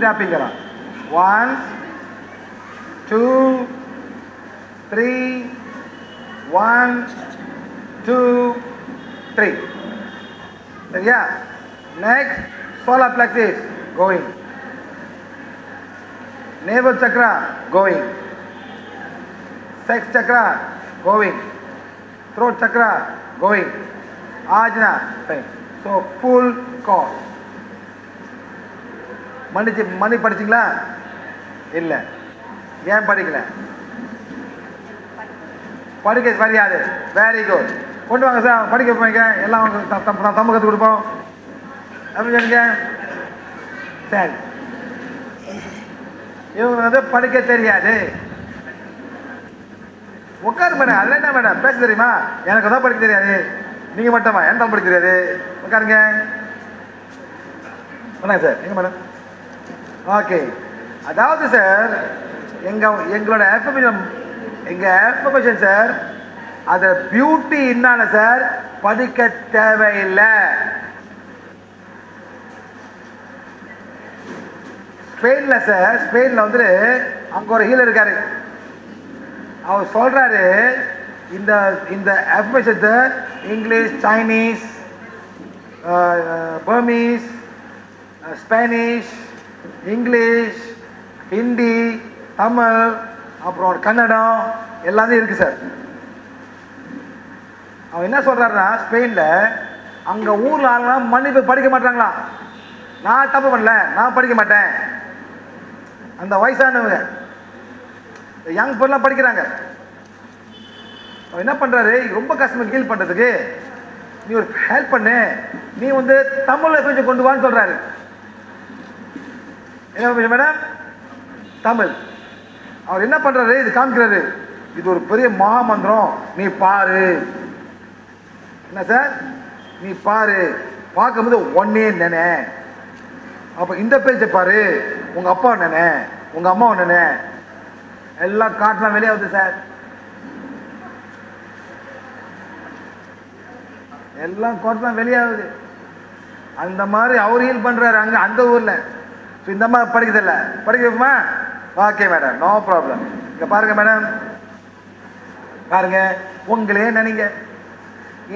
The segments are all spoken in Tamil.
tapping. 1, 2, 3. 1, 2, 3. Yeah. Next, solar plexus going. Navel chakra going. Sex chakra going. Throat chakra going. Ajna pain. So full course. மணி படிச்சிங்களா? இல்லை. ஏன் படிக்கல? படிக்க சரியாது. Very good. கொண்டு வாங்க சார், படிக்க போய்ங்க. எல்லாம் தமிழ் கற்றுக் கொடுப்போம். அப்படி சொல்லுங்க. சரி, இவங்க வந்து படிக்க தெரியாது. உட்காரு மேடம். அதில் என்ன மேடம் பேச தெரியுமா? எனக்கு தான் படிக்க தெரியாது. நீங்க மட்டுமா? என்ன படிக்க தெரியாது? உட்காருங்க. சார் எங்க மேடம்? ஓகே. அதாவது சார் எங்களோட எஃபர்மேஷன் சார், அது பியூட்டி என்னன்னு சார், படிக்க தேவையில்லை. ஸ்பெயின்ல சார், ஸ்பெயின்ல வந்து அங்க ஒரு ஹீலர் இருக்காரு. அவர் சொல்றாரு, இந்த இந்த affirmation English, Chinese, Burmese, Spanish, English, Hindi, Tamil, அப்புறம் கன்னடம் எல்லாமே இருக்கு சார். அவன் என்ன சொல்றாருன்னா, ஸ்பெயின்ல அங்க ஊர்ல ஆளுங்களாம் மன்னிப்பு படிக்க மாட்டாங்களா. நான் தப்பு பண்ணல, நான் படிக்க மாட்டேன். அந்த வயசானவங்க யங் பொருளாம் படிக்கிறாங்க. அவன் என்ன பண்றாரு, ரொம்ப கஷ்டமா கீழ் பண்றதுக்கு, நீ ஒரு ஹெல்ப் பண்ணு, நீ வந்து தமிழ்ல கொஞ்சம் கொண்டு வான்னு சொல்றாரு. என்ன மேடம்? தமிழ். அவர் என்ன பண்றாரு, இது காமிக்கிறாரு, இது ஒரு பெரிய மகாமந்திரம், நீ பாரு. என்ன சார்? நீ பாரு. பார்க்கும்போது ஒன்னே நினை. அப்ப இந்த பேஜை பாரு, உங்க அப்பா நினை, உங்க அம்மா நினை, எல்லாம் காட்டலாம் வெளியே வருது சார். எல்லாம் காட்டலாம் வெளியாகுது. அந்த மாதிரி அவர் ஹீல் பண்றாரு அங்க அந்த ஊர்ல. இந்த மாதிரி படிக்கிறதில்ல. படிக்க வைப்போமா? Okay madam, no problem. இங்க பாருங்க மேடம், பாருங்க. உங்களே நினைங்க,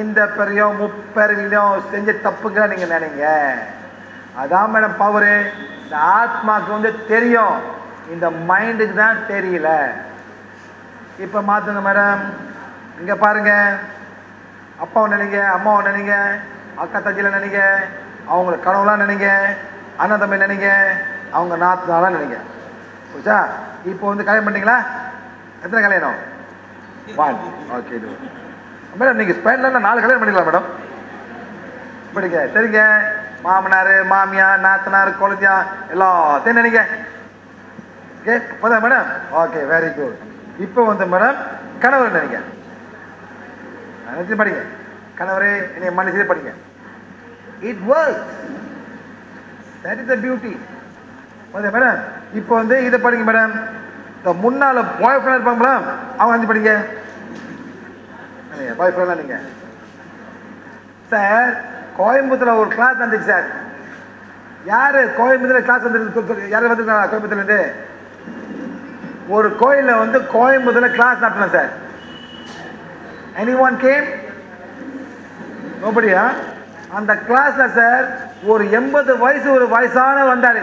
இந்த பெரியும் முப்பெரியும் செஞ்ச தப்புங்க நீங்க நினைங்க. அதான் மேடம் பவரு. இந்த ஆத்மாக்கு வந்து தெரியும், இந்த மைண்டுக்கு தான் தெரியல. இப்ப மாத்துங்க மேடம். இங்க பாருங்க, அப்பாவை நினைங்க, அம்மாவை நினைங்க, அக்கா தஞ்சில நினைங்க, அவங்கள கனவுலாம் நினைங்க, அண்ணன் தம்பி நினைங்க, அவங்க நாத்தனாலாம் நினைங்க. புரிச்சா? இப்போ வந்து கல்யாணம் பண்ணிட்டீங்களா? எத்தனை கல்யாணம்? 1. Okay madam. நீங்க ஸ்பெயின்ல 4 கல்யாணம் பண்ணிக்கலாம் மேடம். படிக்க சரிங்க. மாமனார், மாமியார், நாத்தனார், குழந்தையா எல்லாத்தையும் நினைங்க. ஓகே போதா மேடம்? Okay, very good. இப்போ வந்து மேடம் கணவர் நினைங்க. படிங்க. கணவரே என்னை மன்னிச்சு படிங்க. It works. That is the beauty. போதா மேடம்? இப்போ வந்து இதை படிங்க மேடம். இந்த முன்னால பாய் ஃப்ரெண்ட் இருப்பாங்க மேடம், அவங்க வந்து படிங்க. பாய் ஃப்ரெண்ட்லாம் நீங்க சார். கோயம்புத்தூர்ல ஒரு கிளாஸ் வந்துச்சு சார். யாரு கோயம்புத்தூர்ல கிளாஸ் வந்து யாரு வந்துருக்காங்க? கோயம்புத்தூர்ல இருந்து ஒரு கோயில்ல வந்து கோயம்புத்தூர்ல கிளாஸ் நடத்தலாம் சார். Anyone game? நோபடியா? அந்த கிளாஸ்ல சார் ஒரு 80 வயசு ஒரு வயசான வந்தாரு.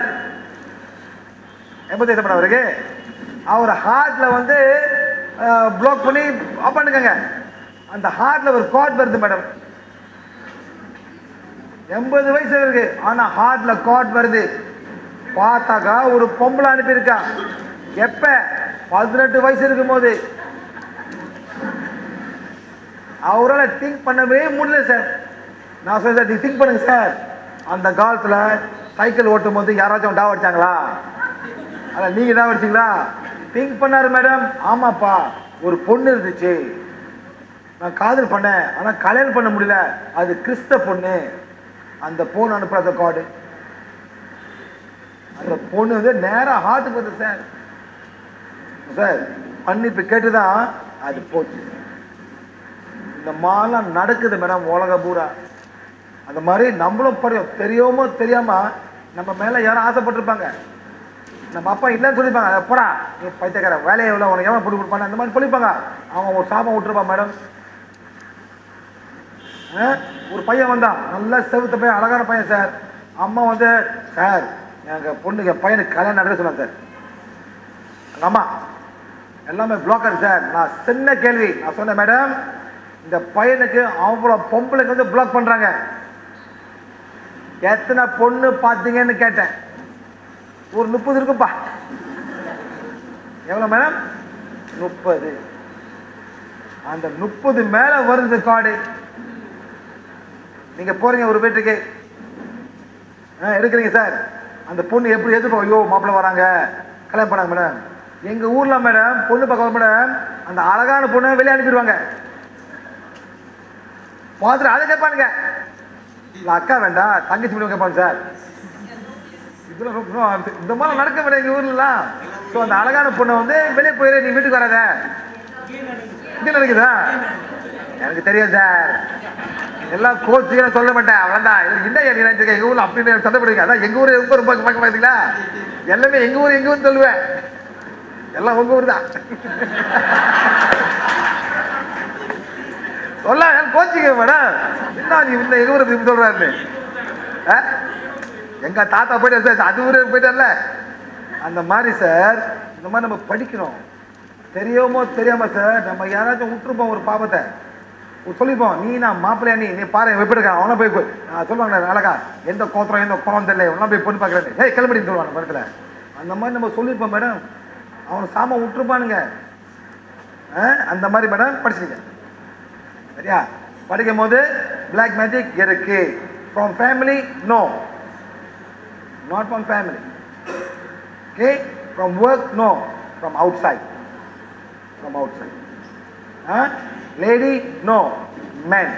80 வயசு அவருக்கு. அவர் ஹார்ட்ல வந்து பிளாக் பண்ணி ஆஃப் பண்ணுங்க. அந்த ஹார்ட்ல ஒரு கார்ட் வருது மேடம். 80 வயசு இருக்கு, ஆனா ஹார்ட்ல கார்ட் வருது. பார்த்தாக்கா ஒரு பொம்பளை அனுப்பியிருக்கா. எப்ப? 18 வயசு இருக்கும் போது. அவரால் திங்க் பண்ணவே முடியல சார். நான் சொல்றேன், நீ திங்க் பண்ணுங்க சார். அந்த காலத்துல சைக்கிள் ஓட்டும் போது யாராச்சும் டா அடிச்சாங்களா? அத நீங்க டா அடிச்சீங்களா? திங்க் பண்ணாரு மேடம். ஆமாப்பா, ஒரு பொண்ணு இருந்துச்சு, நான் காதல் பண்ணேன், ஆனா கல்யாணம் பண்ண முடியல, அது கிறிஸ்த பொண்ணு. அந்த பொண்ணு அனுப்புற கார்டு, அந்த பொண்ணு வந்து நேரா ஹார்ட்டுக்கு வருது சார். சார் மன்னிப்பு கேட்டுதான் அது போச்சு. இந்த மாதிரிலாம் நடக்குது மேடம் உலக பூரா. அந்த மாதிரி நம்மளும் தெரியாம தெரியாம நம்ம மேல யாரும் ஆசைப்பட்டிருப்பாங்க. நம்ம அப்பா இல்லைன்னு சொல்லிப்பாங்க, அதை போடா நீ பைத்தியக்கார வேலையை எவ்வளோ உனக்கு எவன் போட்டு கொடுப்பாங்க அந்த மாதிரி சொல்லிப்பாங்க. அவன் ஒரு சாபம் விட்டுருப்பான் மேடம். ஒரு பையன் வந்தான், நல்லா செவுத்த பையன், அழகான பையன் சார். அம்மா வந்து சார் எங்கள் பொண்ணுக்கு பையனுக்கு கல்யாணம் நடக்க சொன்னாங்க சார். எங்கள் அம்மா எல்லாமே பிளாக்கர் சார். நான் சின்ன கேள்வி நான் சொன்னேன், மேடம் இந்த பையனுக்கு அவ்வளோ பொம்பளைக்கு வந்து பிளாக் பண்ணுறாங்க, எத்தனை பொண்ணு பார்த்தீங்கன்னு கேட்டேன். ஒரு 30 இருக்குப்பா. எவ்வளோ மேடம்? 30. அந்த 30 மேல வருது கார்டு. நீங்க போறீங்க ஒரு வீட்டுக்கு, எடுக்கிறீங்க சார். அந்த பொண்ணு எப்படி எதிர்ப்போம், ஐயோ மாப்பிள்ளை வராங்க கல்யாணம் பண்ணாங்க மேடம். எங்க ஊர்ல மேடம் பொண்ணு பார்க்க மேடம் அந்த அழகான பொண்ணு வெளியே அனுப்பிடுவாங்க. பார்த்துட்டு அதை கேட்பானுங்க, அக்கா வேண்டாம் தங்கச்சி மட்டும் கேட்பாங்க சார். இதெல்லாம் இந்த மாதிரி நடக்க முடியாது எங்க ஊர்லாம். ஸோ அந்த அழகான பொண்ணை வந்து வெளியே போயிரு, நீ வீட்டுக்கு வராத. இங்கே நடக்குதா? எனக்கு தெரியும் சார், எல்லாம் கோச்சுக்கு சொல்ல மாட்டேன். அவ்வளோதான். என்ன நினைச்சிருக்கேன் எங்க ஊர்ல அப்படின்னு சண்டைப்படுவீங்க. அதான் எங்க ஊர் ரொம்ப பக்கம் பார்த்தீங்களா, எல்லாமே எங்க ஊர் சொல்லுவேன், எல்லாம் உங்க ஊர் தான். சொல்ல கோச்சிக்க மேடம், என்ன நீ இந்த எங்க ஊரை சொல்றாரு. எங்க தாத்தா போயிட்டு சார் அது ஊருக்கு போயிட்டார்ல அந்த மாதிரி சார். இந்த மாதிரி நம்ம படிக்கணும், தெரியாமோ தெரியாம சார். நம்ம யாராச்சும் விட்டுருப்போம் ஒரு பாவத்தை சொல்லிப்போம், நீ நான் மாப்பிள்ளையா நீ பாரு எப்படி இருக்க அவனை போய் சொல்லுவாங்க அழகா எந்த கோத்திரம் எந்த குளம் தெரியல ஒன்னா போய் பொண்ணு பார்க்குறேன், ஏய் கிளம்பிடின்னு சொல்லுவாங்க படத்துல. அந்த மாதிரி நம்ம சொல்லியிருப்போம் மேடம், அவனை சாம விட்டுருப்பானுங்க. அந்த மாதிரி மேடம் படிச்சுங்க சரியா. படிக்கும் போது பிளாக் மேஜிக் இருக்கு. From family no, not from family. Okay, from work no, from outside, from outside. Lady no, man,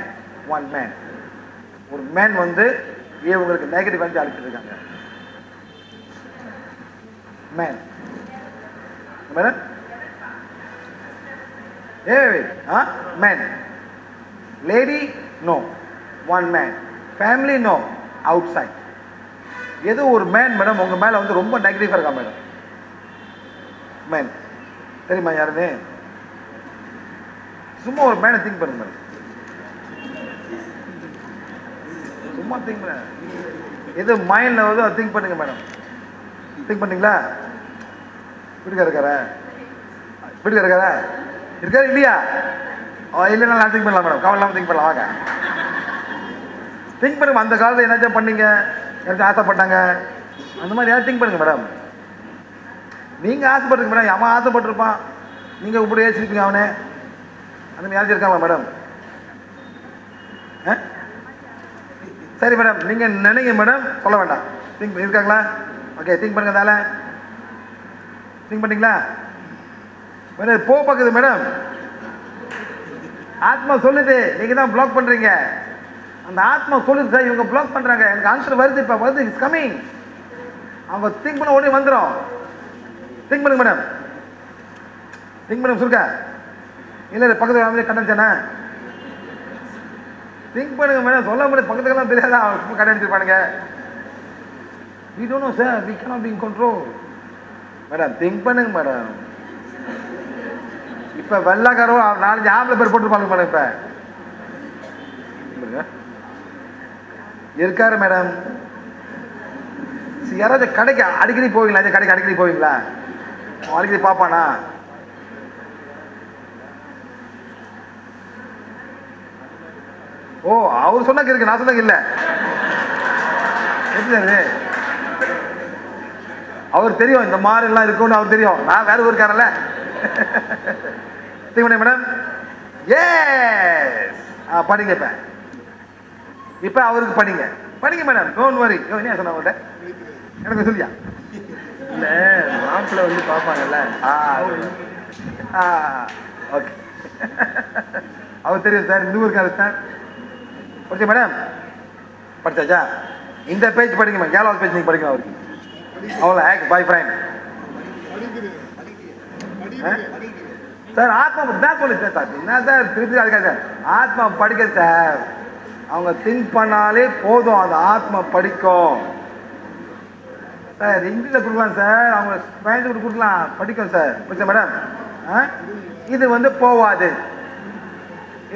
one man. ஒரு man வந்து இவங்களுக்கு நெகட்டிவ் வந்து அழைச்சிட்டு இருக்காங்க. man madam man. lady no, one man. family no, outside. ஏதோ ஒரு மேன் மேடம் உங்க மேல வந்து ரொம்ப நெகட்டிவா இருக்கா மேடம். மேன் தெரியுமா யாருன்னு? சும்மா ஒரு மேனை திங்க் பண்ணுங்க மேடம், சும்மா திங்க் பண்ண எது மைண்ட்ல வந்து அதை திங்க் பண்ணுங்க மேடம். திங்க் பண்ணீங்களா? வீட்டுக்கார இருக்காரு இல்லையா? இல்லைன்னா நான் திங்க் பண்ணலாம் மேடம், கவலை இல்லாம திங்க் பண்ணலாம். வாங்க திங்க் பண்ணுங்க. அந்த காலத்தில் என்னாச்சும் பண்ணீங்க, யாராச்சும் ஆசைப்பட்டாங்க, அந்த மாதிரி யாரும் திங்க் பண்ணுங்க மேடம். நீங்க ஆசைப்பட்டுருங்க மேடம், அவன் ஆசைப்பட்டிருப்பான், நீங்க இப்படி ஏசிருப்பீங்க அவனே. அந்த மாதிரி யாராச்சும் இருக்காங்களா மேடம்? சரி மேடம், நீங்க நினைங்க மேடம், சொல்ல வேண்டாம். திங்க் இருக்காங்களா? ஓகே திங்க் பண்ணுங்க. தால திங்க் பண்ணீங்களா மேடம்? பார்க்குது மேடம், ஆத்மா சொல்லுது நீங்க தான் பிளாக் பண்றீங்க. அந்த ஆத்மா சொல்லுது சார் இவங்க பிளாக் பண்றாங்க, எனக்கு ஆன்சர் வருது, இப்ப வருது, இட்ஸ் கமிங். அவங்க திங்க் பண்ண உடனே வந்துடும். திங்க் பண்ணுங்க மேடம், திங்க் பண்ணுங்க சொல்லுங்க. இல்ல பக்கத்துல கண்டச்சானே திங்க் பண்ணுங்க மேடம். சொல்ல முடியாது, பக்கத்துக்கெல்லாம் தெரியாதா கடை அடிச்சிருப்பானுங்க. we don't know sir, we cannot be in control. Madam think பண்ணுங்க மேடம். இப்ப வெள்ளக்காரோ 4-5 ஆம்பளை பேர் போட்டுருப்பாங்க மேடம். இப்ப இருக்காரு மேடம். யாராச்சும் கடைக்கு அடிக்கடி போவீங்களா? கடைக்கு அடிக்கடி போவீங்களா? அடிக்கடி பாப்பானா? ஓ அவர் சொன்னாக்க இருக்கு, நான் சொன்னாக்க இல்ல. எப்படி அவர் தெரியும் இந்த மாதிரி எல்லாம் இருக்கும்னு அவர் தெரியும். நான் வேற ஊருக்காரல்ல. மேடம் எஸ் படிங்க. இப்ப அவருக்கு படிங்க மேடம். Don't worry. என்ன சொன்ன உங்கள்கிட்ட எனக்கு சொல்லியா? இல்ல மாப்பிள்ள வந்து பாப்பாங்கல்ல. ஓகே அவர் தெரியும் சார், இந்த ஊருக்காரு சார். ஓகே மேடம் படிச்சாச்சா? இந்த பேஜ் படிங்க மேம், கேலாவது பேஜ் நீங்க படிக்கணும் அவருக்கு. அவ்வளோ ஹேக் பாய் ஃப்ரெண்ட் சார். ஆத்மா தான் சொல்லு சார். என்ன சார் திருப்பி அதுக்காக சார் ஆத்மா படிக்க சார். அவங்க திங்க் பண்ணாலே போதும், அந்த ஆத்மா படிக்கும். சார் இங்கிலீஷில் கொடுக்கலாம் சார், அவங்க ஸ்பேனிஷ் கொடுக்கலாம், படிக்கும் சார். புரியுதா மேடம்? இது வந்து போவாது.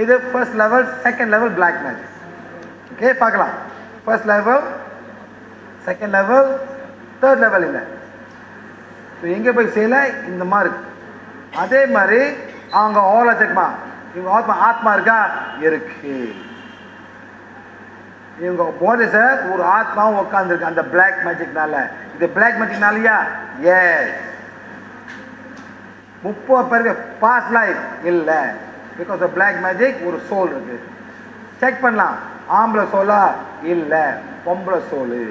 இது first level, second level black magic. Okay, பார்க்கலாம். First level, second level, third level இல்லை. ஸோ எங்கே போய் செய்யல இந்த மாதிரி இருக்கு. அதே மாதிரி அவங்க ஓலா செக்மா, இவங்க ஆத்மா இருக்கா? இருக்கு. இவங்க போது சார் ஒரு ஆத்மாவும் உட்காந்துருக்கு அந்த பிளாக் மேஜிக்னால. இது பிளாக் மேஜிக்னாலயா? எஸ். 30 பேருக்கு பாஸ்ட் லைஃப் இல்லை. பிகாஸ் ஆஃப் பிளாக் மேஜிக் ஒரு சோல் இருக்கு. செக் பண்ணலாம். ஆம்பளை சோலா? இல்லை, பொம்பளை சோலு.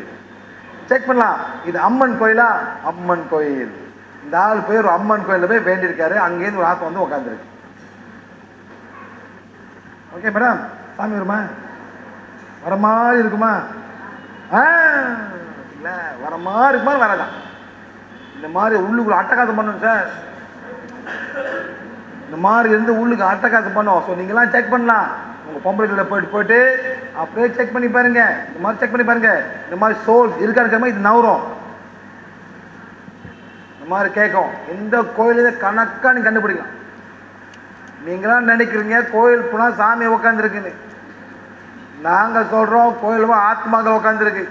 செக் பண்ணலாம். இது அம்மன் கோயிலா? அம்மன் கோயில். இந்த ஆள் போய் ஒரு அம்மன் கோயிலில் போய் வேண்டியிருக்காரு. அங்கேருந்து ஒரு ஆத்மா வந்து உட்காந்துருக்கு. ஓகே மேடம், சாமி வருமா? வர மாதிரி இருக்குமா? இல்லை, வர மாதிரி இருக்குமா? வரதான். இந்த மாதிரி உள்ளுக்குள்ள அட்டகாசம் பண்ணணும் சார். இந்த மாதிரி இருந்து உள்ளுக்கு அட்டகாசம் பண்ணும். ஸோ நீங்களாம் செக் பண்ணலாம். உங்கள் பொம்பளை போயிட்டு அப்படியே செக் பண்ணி பாருங்க. இந்த மாதிரி செக் பண்ணி பாருங்க. இந்த மாதிரி சோல் இருக்காருக்காம இது நவரும். இந்த மாதிரி கேட்கும். எந்த கோயிலே கணக்காக நீங்க கண்டுபிடிக்கலாம். நீங்களாம் நினைக்கிறீங்க கோயில் போனால் சாமி உட்காந்துருக்குன்னு. நாங்கள் சொல்றோம் கோயில் ஆத்மாக்கள் உட்காந்துருக்கு.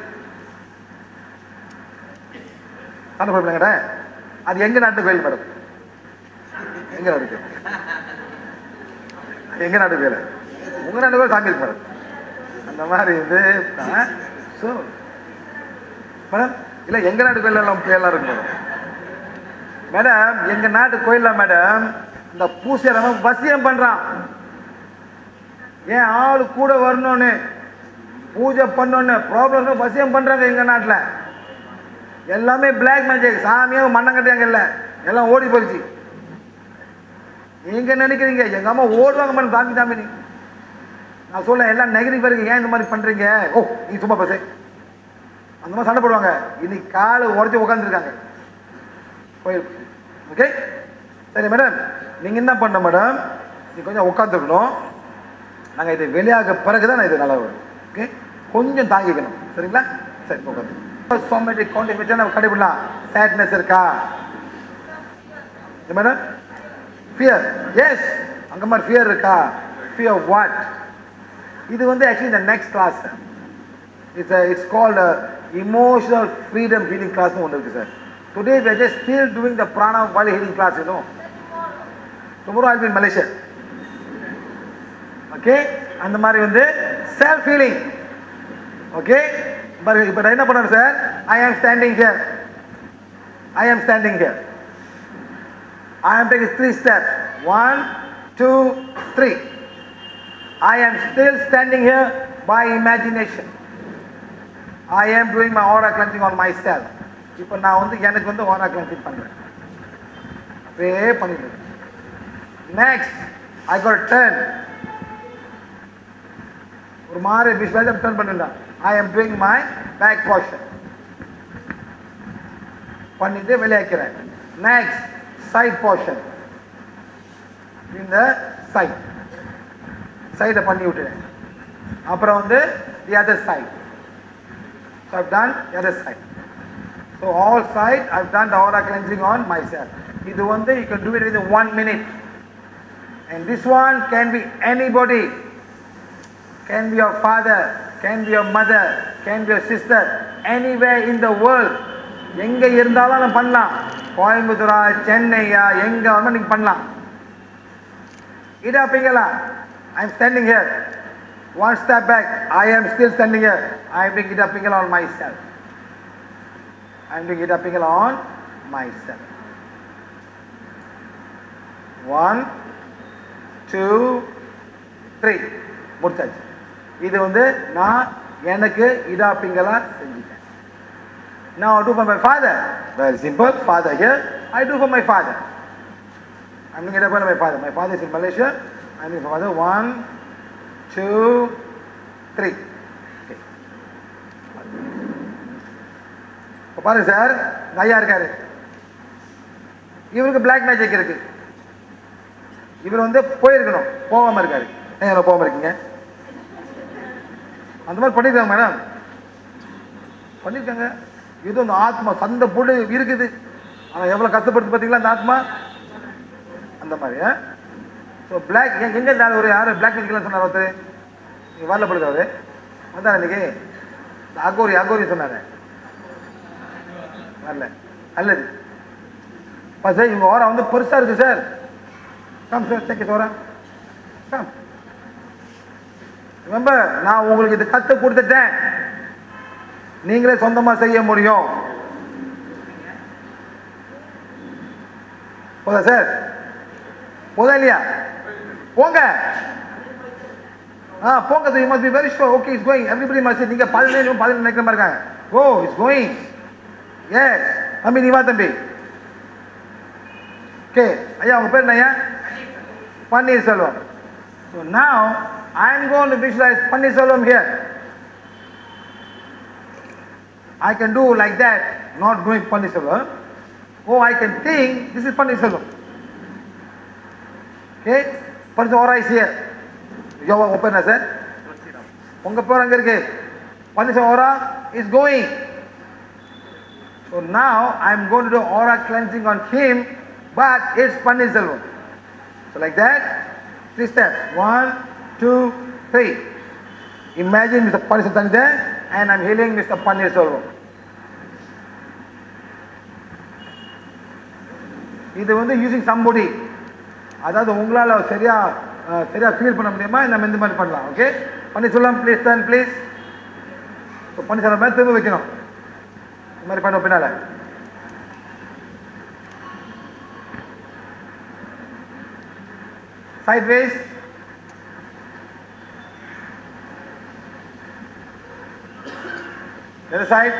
கண்டுபிடிக்கல. அது எங்க நாட்டு கோயில் மேடம்? எங்க நாட்டு கோயில்? எங்க நாட்டு கோயில்? உங்க நாட்டு கோயில் சாமி இருக்கு மேடம். அந்த மாதிரி இது மேடம். இல்லை, எங்க நாட்டு கோயில் எல்லாம் எல்லாம் இருக்கு மேடம். மேடம் எங்க நாட்டு கோயில்ல மேடம் இந்த பூசை வசியம் பண்றான். ஏன் ஆளு கூட வரணும்னு, பூஜை பண்ணணும்னு ப்ராப்ளம் வசியம் பண்றாங்க எங்க நாட்டில். எல்லாமே பிளாக் மேஜிக். சாமியும் மண்ணங்கட்டியாங்க இல்லை, எல்லாம் ஓடி போயிடுச்சு. நீங்க நினைக்கிறீங்க எங்க அம்மா ஓடுவாங்க மேடம் சாமி சாமி. நான் சொல்ல எல்லாம் நெகட்டிவ் இருக்கு. ஏன் இந்த மாதிரி பண்றீங்க? ஓ நீ சும்மா பேச. அந்த மாதிரி சண்டை போடுவாங்க. இன்னைக்கு காலை உடச்சி உட்காந்துருக்காங்க கோயில். ஓகே சரி மேடம், நீங்க என்ன பண்ண மேடம், நீ கொஞ்சம் உட்காந்துருக்கணும். நாங்கள் இது வெளியாக பிறகுதான் நான் இது நல்லா வரும். ஓகே, கொஞ்சம் தாங்கிக்கணும். சரிங்களா? சரி உட்காந்து சோமேட்டிக் கவுண்டிங் வச்சா நம்ம கண்டுபிடலாம். சேட்னஸ் இருக்கா மேடம்? ஃபியர்? எஸ், அங்க மாதிரி ஃபியர் இருக்கா? Fear what? இது வந்து ஆக்சுவலி இந்த next class. It's called emotional freedom healing class ஒன்று இருக்கு sir. Today we are just still doing the prana body healing class, you know. Tomorrow I'll be in Malaysia. Okay, அந்த மாதிரி வந்து self healing. Okay, இப்போ நான் என்ன பண்றேன் sir? I am standing here. I am standing here. I am taking 3 steps. 1, 2, 3. I am still standing here by imagination. I am doing my aura cleansing on myself. இப்போ நான் வந்து எனக்கு வந்து aura cleansing பண்றேன். அப்படியே பண்ணிட்டு. Next, I got to turn. ஒரு மாதிரி விஷயத்தை டர்ன் பண்ணிடலாம். I am doing my back portion. பண்ணிட்டு வெளியாக்கிறேன். Next, side portion. இந்த சைடை பண்ணி விட்டுறேன். அப்புறம் வந்து the other side. So I've done the other side. So all side I've done the aura cleansing on myself. இது வந்து you can do it within 1 minute. And this one can be anybody. Can be your father, can be your mother, can be your sister, anywhere in the world. எங்க இருந்தாலும் நம்ம பண்ணலாம். கோயம்புத்தூரா, சென்னையா, எங்க வேணாலும் நீங்க பண்ணலாம். இதா Pingla. I am standing here. One step back. I am still standing here. I am doing Ida Pingala on myself. I am doing Ida Pingala on myself. 1, 2, 3. முடிச்சாச்சு. இது வந்து நான் எனக்கு Ida Pingala செஞ்சிட்டேன். Now I do for my father. Very simple. Father here. I do for my father. I am doing Ida Pingala for my father. My father is in Malaysia. I am doing for my father. 1, 2, 3. Okay. பாருங்க சார், ஐயா இருக்காரு. இவருக்கு பிளாக் மேஜிக் இருக்கு. இவர் வந்து போயிருக்கணும், போகாம இருக்காரு. ஏன் போகாம இருக்கீங்க? அந்த மாதிரி பண்ணிருக்காங்க மேடம், பண்ணிருக்காங்க. இது அந்த ஆத்மா சந்த புடு இருக்குது. ஆனா எவ்வளவு கஷ்டப்படுத்து பார்த்தீங்களா அந்த ஆத்மா. அந்த மாதிரி ஸோ பிளாக் எங்க இருந்தாலும் ஒரு யாரு பிளாக் நிற்கலன்னு சொன்னார் ஒருத்தர். நீங்க வரல படுது அவரு வந்தார் இன்னைக்கு. அகோரி சொன்னாரு வரல. அல்லது சார் இவங்க ஓரா வந்து பெருசா இருக்கு sir. Come sir check it Vohra come. ரொம்ப நான் உங்களுக்கு இது கத்து கொடுத்துட்டேன், நீங்களே சொந்தமா செய்ய முடியும். போதா சார்? போதா இல்லையா? போங்க. போங்க. You must be very sure. Okay, it's going. Everybody must say. நீங்க 17 நினைக்கிற மாதிரி இருக்காங்க. Go, it's going. Yes. தம்பி நீ வா தம்பி. Okay. ஐயா உங்க பேர் என்ன? Panneerselvam. So now I am going to visualize Pannirselvam here. I can do like that, not doing Pannirselvam. Oh, I can think this is Pannirselvam. Okay? Pannirselvam aura is here. You open as it. Unga per anga irukku. Pannirselvam aura is going. So now I am going to do aura cleansing on him, but it's Pannirselvam. So like that, 3 steps. 1, 2, 3. Imagine Mr. Pannirselvam there, and I'm healing Mr. Pannirselvam. இது வந்து யூசிங் சம்படி, அதாவது உங்களால் சரியா ஃபீல் பண்ண முடியுமா நம்ம இந்த மாதிரி பண்ணலாம். Okay, Panneerselvam please turn please. Panneerselvam மேலே திரும்ப வைக்கணும். இந்த மாதிரி பண்ண பின்னால sideways. The other side.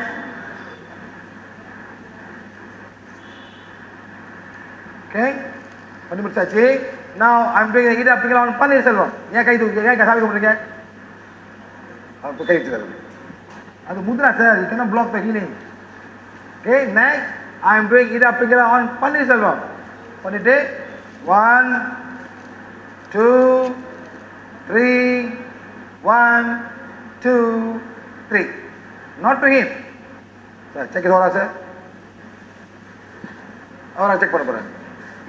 Okay. பண்ணி முடிச்சாச்சு. Now I'm doing the heat up on Pannirselvam. ஏன் கை தூக்கி ஏன் சாமி கும்பிடுறீங்க? அப்போ கை வச்சுக்கிறது அது Mudra sir. You cannot block the healing. Okay, next I am doing heat up on Pannirselvam. பண்ணிட்டு 1, 2, 3, 1, 2, 3. Not to him. Sir, check it all, sir. Aura check பண்ண போறேன்.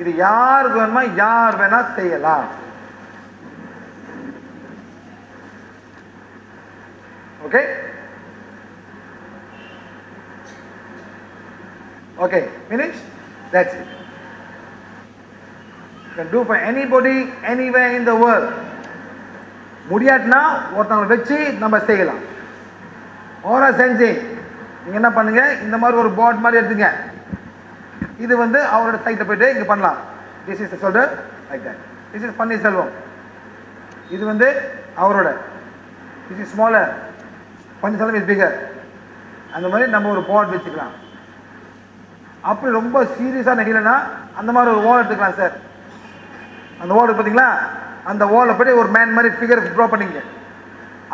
இது யார் வேணுமா யார் வேணா செய்யலாம். Okay? Okay, finish? That's it. You can do for anybody, anywhere in the world. முடியாட்டினா ஒருத்தவங்களை வச்சு நம்ம செய்யலாம். ஓரா செஞ்சு நீங்கள் என்ன பண்ணுங்க, இந்த மாதிரி ஒரு போர்ட் மாதிரி எடுத்துங்க. இது வந்து அவரோட சைட்டில் போயிட்டு இங்கே பண்ணலாம். This is shoulder like that. This is Panneerselvam. இது வந்து அவரோட. This is smaller. Panneerselvam is bigger. அந்த மாதிரி நம்ம ஒரு போர்ட் வச்சுக்கலாம். அப்படி ரொம்ப சீரியஸான ஹீலனா அந்த மாதிரி ஒரு வால் எடுத்துக்கலாம் சார். அந்த வால் பார்த்தீங்களா, அந்த வாலை போய்ட்டு ஒரு மேன் மாதிரி ஃபிகர் ட்ரா பண்ணிங்க.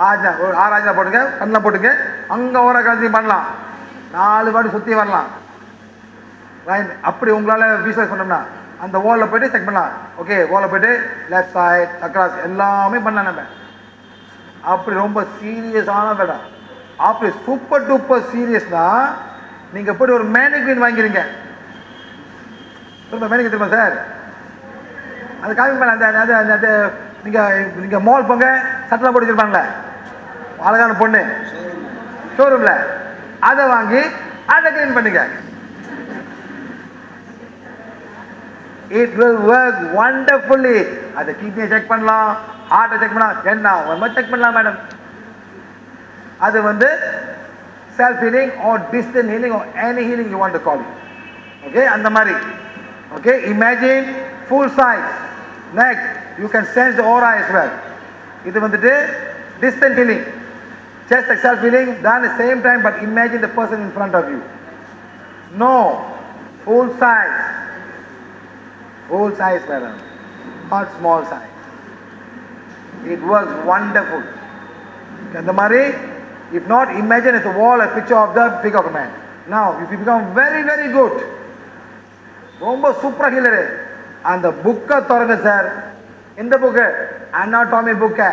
ஆஜா ஒரு 6 ஆஜா போட்டுங்க, கண்ணில் போட்டுங்க. அங்கே ஓர கலந்து பண்ணலாம். 4 வாட்டி சுற்றி வரலாம். ரைட். அப்படி உங்களால் விசுவலைஸ் பண்ணோம்னா அந்த வாலில் போய்ட்டு செக் பண்ணலாம். ஓகே, வாலில் போய்ட்டு லெஃப்ட் சைட் அக்ராஸ் எல்லாமே பண்ணலாம் நம்ம. அப்படி ரொம்ப சீரியஸான வேடம். அப்படி சூப்பர் டூப்பர் சீரியஸ்னா நீங்கள் போய்ட்டு ஒரு மேனிக்வின் வாங்கிறீங்க. திரும்ப மேனிக்கு திரும்ப சார் அது காமி மேலே அந்த அந்த அந்த நீங்கள் மால் போங்க, சட்டெல்லாம் போட்டு வச்சுருப்பாங்களே அழகான பொண்ணு ஷோரூமில், அதை வாங்கி அதை க்ளீன் பண்ணுங்க. It will work wonderfully. அதை கிட்னியை செக் பண்ணலாம், ஹார்ட்டை செக் பண்ணலாம், என்ன ஒரு செக் பண்ணலாம் மேடம். அது வந்து self healing or distance healing or any healing you want to call it. Okay, அந்த மாதிரி. Okay, imagine full size. Next you can sense the aura as well. இது வந்துட்டு distance healing, just like self healing done at the same time, but imagine the person in front of you. No, full size. Full size madam, not small size. It works wonderful. And the mari, if not, imagine it's a wall, a picture of the figure of a man. Now if you become very very good, ரொம்ப சூப்பரா ஹீலரு, அந்த புக்கை திறங்க சார். இந்த புக்கு அனாட்டமி புக்கை,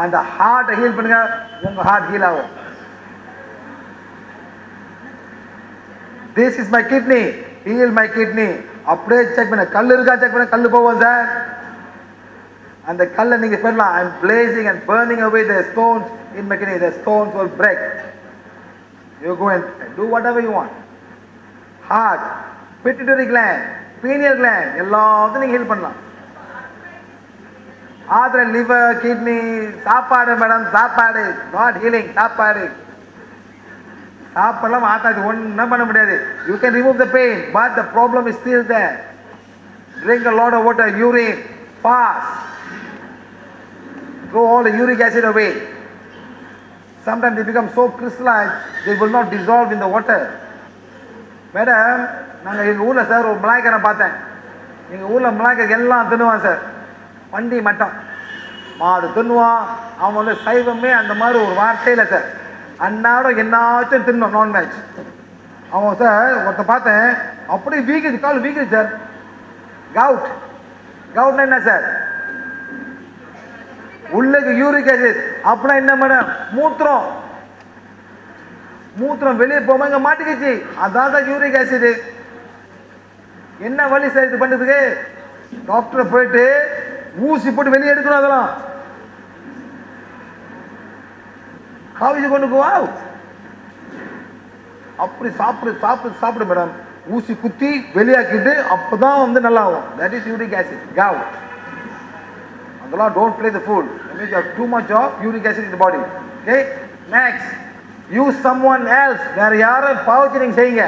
அந்த ஹார்ட்டை ஹீல் பண்ணுங்க, உங்க ஹார்ட் ஹீல் ஆகும். This is my kidney, heel my kidney. அப்படியே செக் பண்ண, கல் இருக்கா செக் பண்ண, கல் போவோம் சார். அந்த கல்லை நீங்க சொல்லலாம், I am blazing and burning away the stones in my kidney, the stones will break. You go and do whatever you want. Heart, pituitary gland, pineal gland, எல்லாத்தையும் நீங்க ஹீல் பண்ணலாம். ஆதர லிவர், கிட்னி, சாப்பாடு மேடம், சாப்பாடு நாட் ஹீலிங். சாப்பாடு சாப்பிடலாம், ஆத்தாது ஒன்றும் பண்ண முடியாது. You can remove the pain, but the problem is still there. Drink a lot of water, urine, fast, throw all the uric acid away. Sometimes they become so crystallized they will not dissolve in the water. Madam, நாங்கள் எங்கள் ஊரில் சார் ஒரு மலாய்க்கரை பார்த்தேன். எங்கள் ஊரில் மலாய்க்கரை எல்லாம் தின்னுவான் சார். வண்டி மட்டும் மாடு தின்னுவான். அவன் வந்து சைவமே அந்த மாதிரி ஒரு வார்த்தையில் சார் அன்னாடம் என்னாச்சும் தின்னும் நான்வெஜ். அவன் சார் ஒருத்த பார்த்தேன், அப்படியே வீக்குது, கால் வீக்குது சார். கவுட், கவுட்னா என்ன சார்? உள்ளுக்கு யூரிக் ஆசிட். அப்படின்னா என்ன மேடம்? மூத்திரம். மூத்திரம் வெளியே போகாம இங்க மாட்டிக்கிச்சு, அதான் யூரிக் ஆசிட். என்ன வழி சார் இது பண்றதுக்கு? டாக்டர் போயிட்டு ஊசி போட்டு வெளியே எடுக்கணும். அதெல்லாம் காவிச்சு கொண்டு போவா. அப்படி சாப்பிடு சாப்பிடு சாப்பிடு மேடம். ஊசி குத்தி வெளியாக்கிட்டு அப்பதான் வந்து நல்லா ஆகும். That is uric acid, gout. அதெல்லாம் don't play the fool. That means you have too much of uric acid in the body. Okay, next, use someone else. வேற யாரும் பாவத்தை நீங்க செய்யுங்க.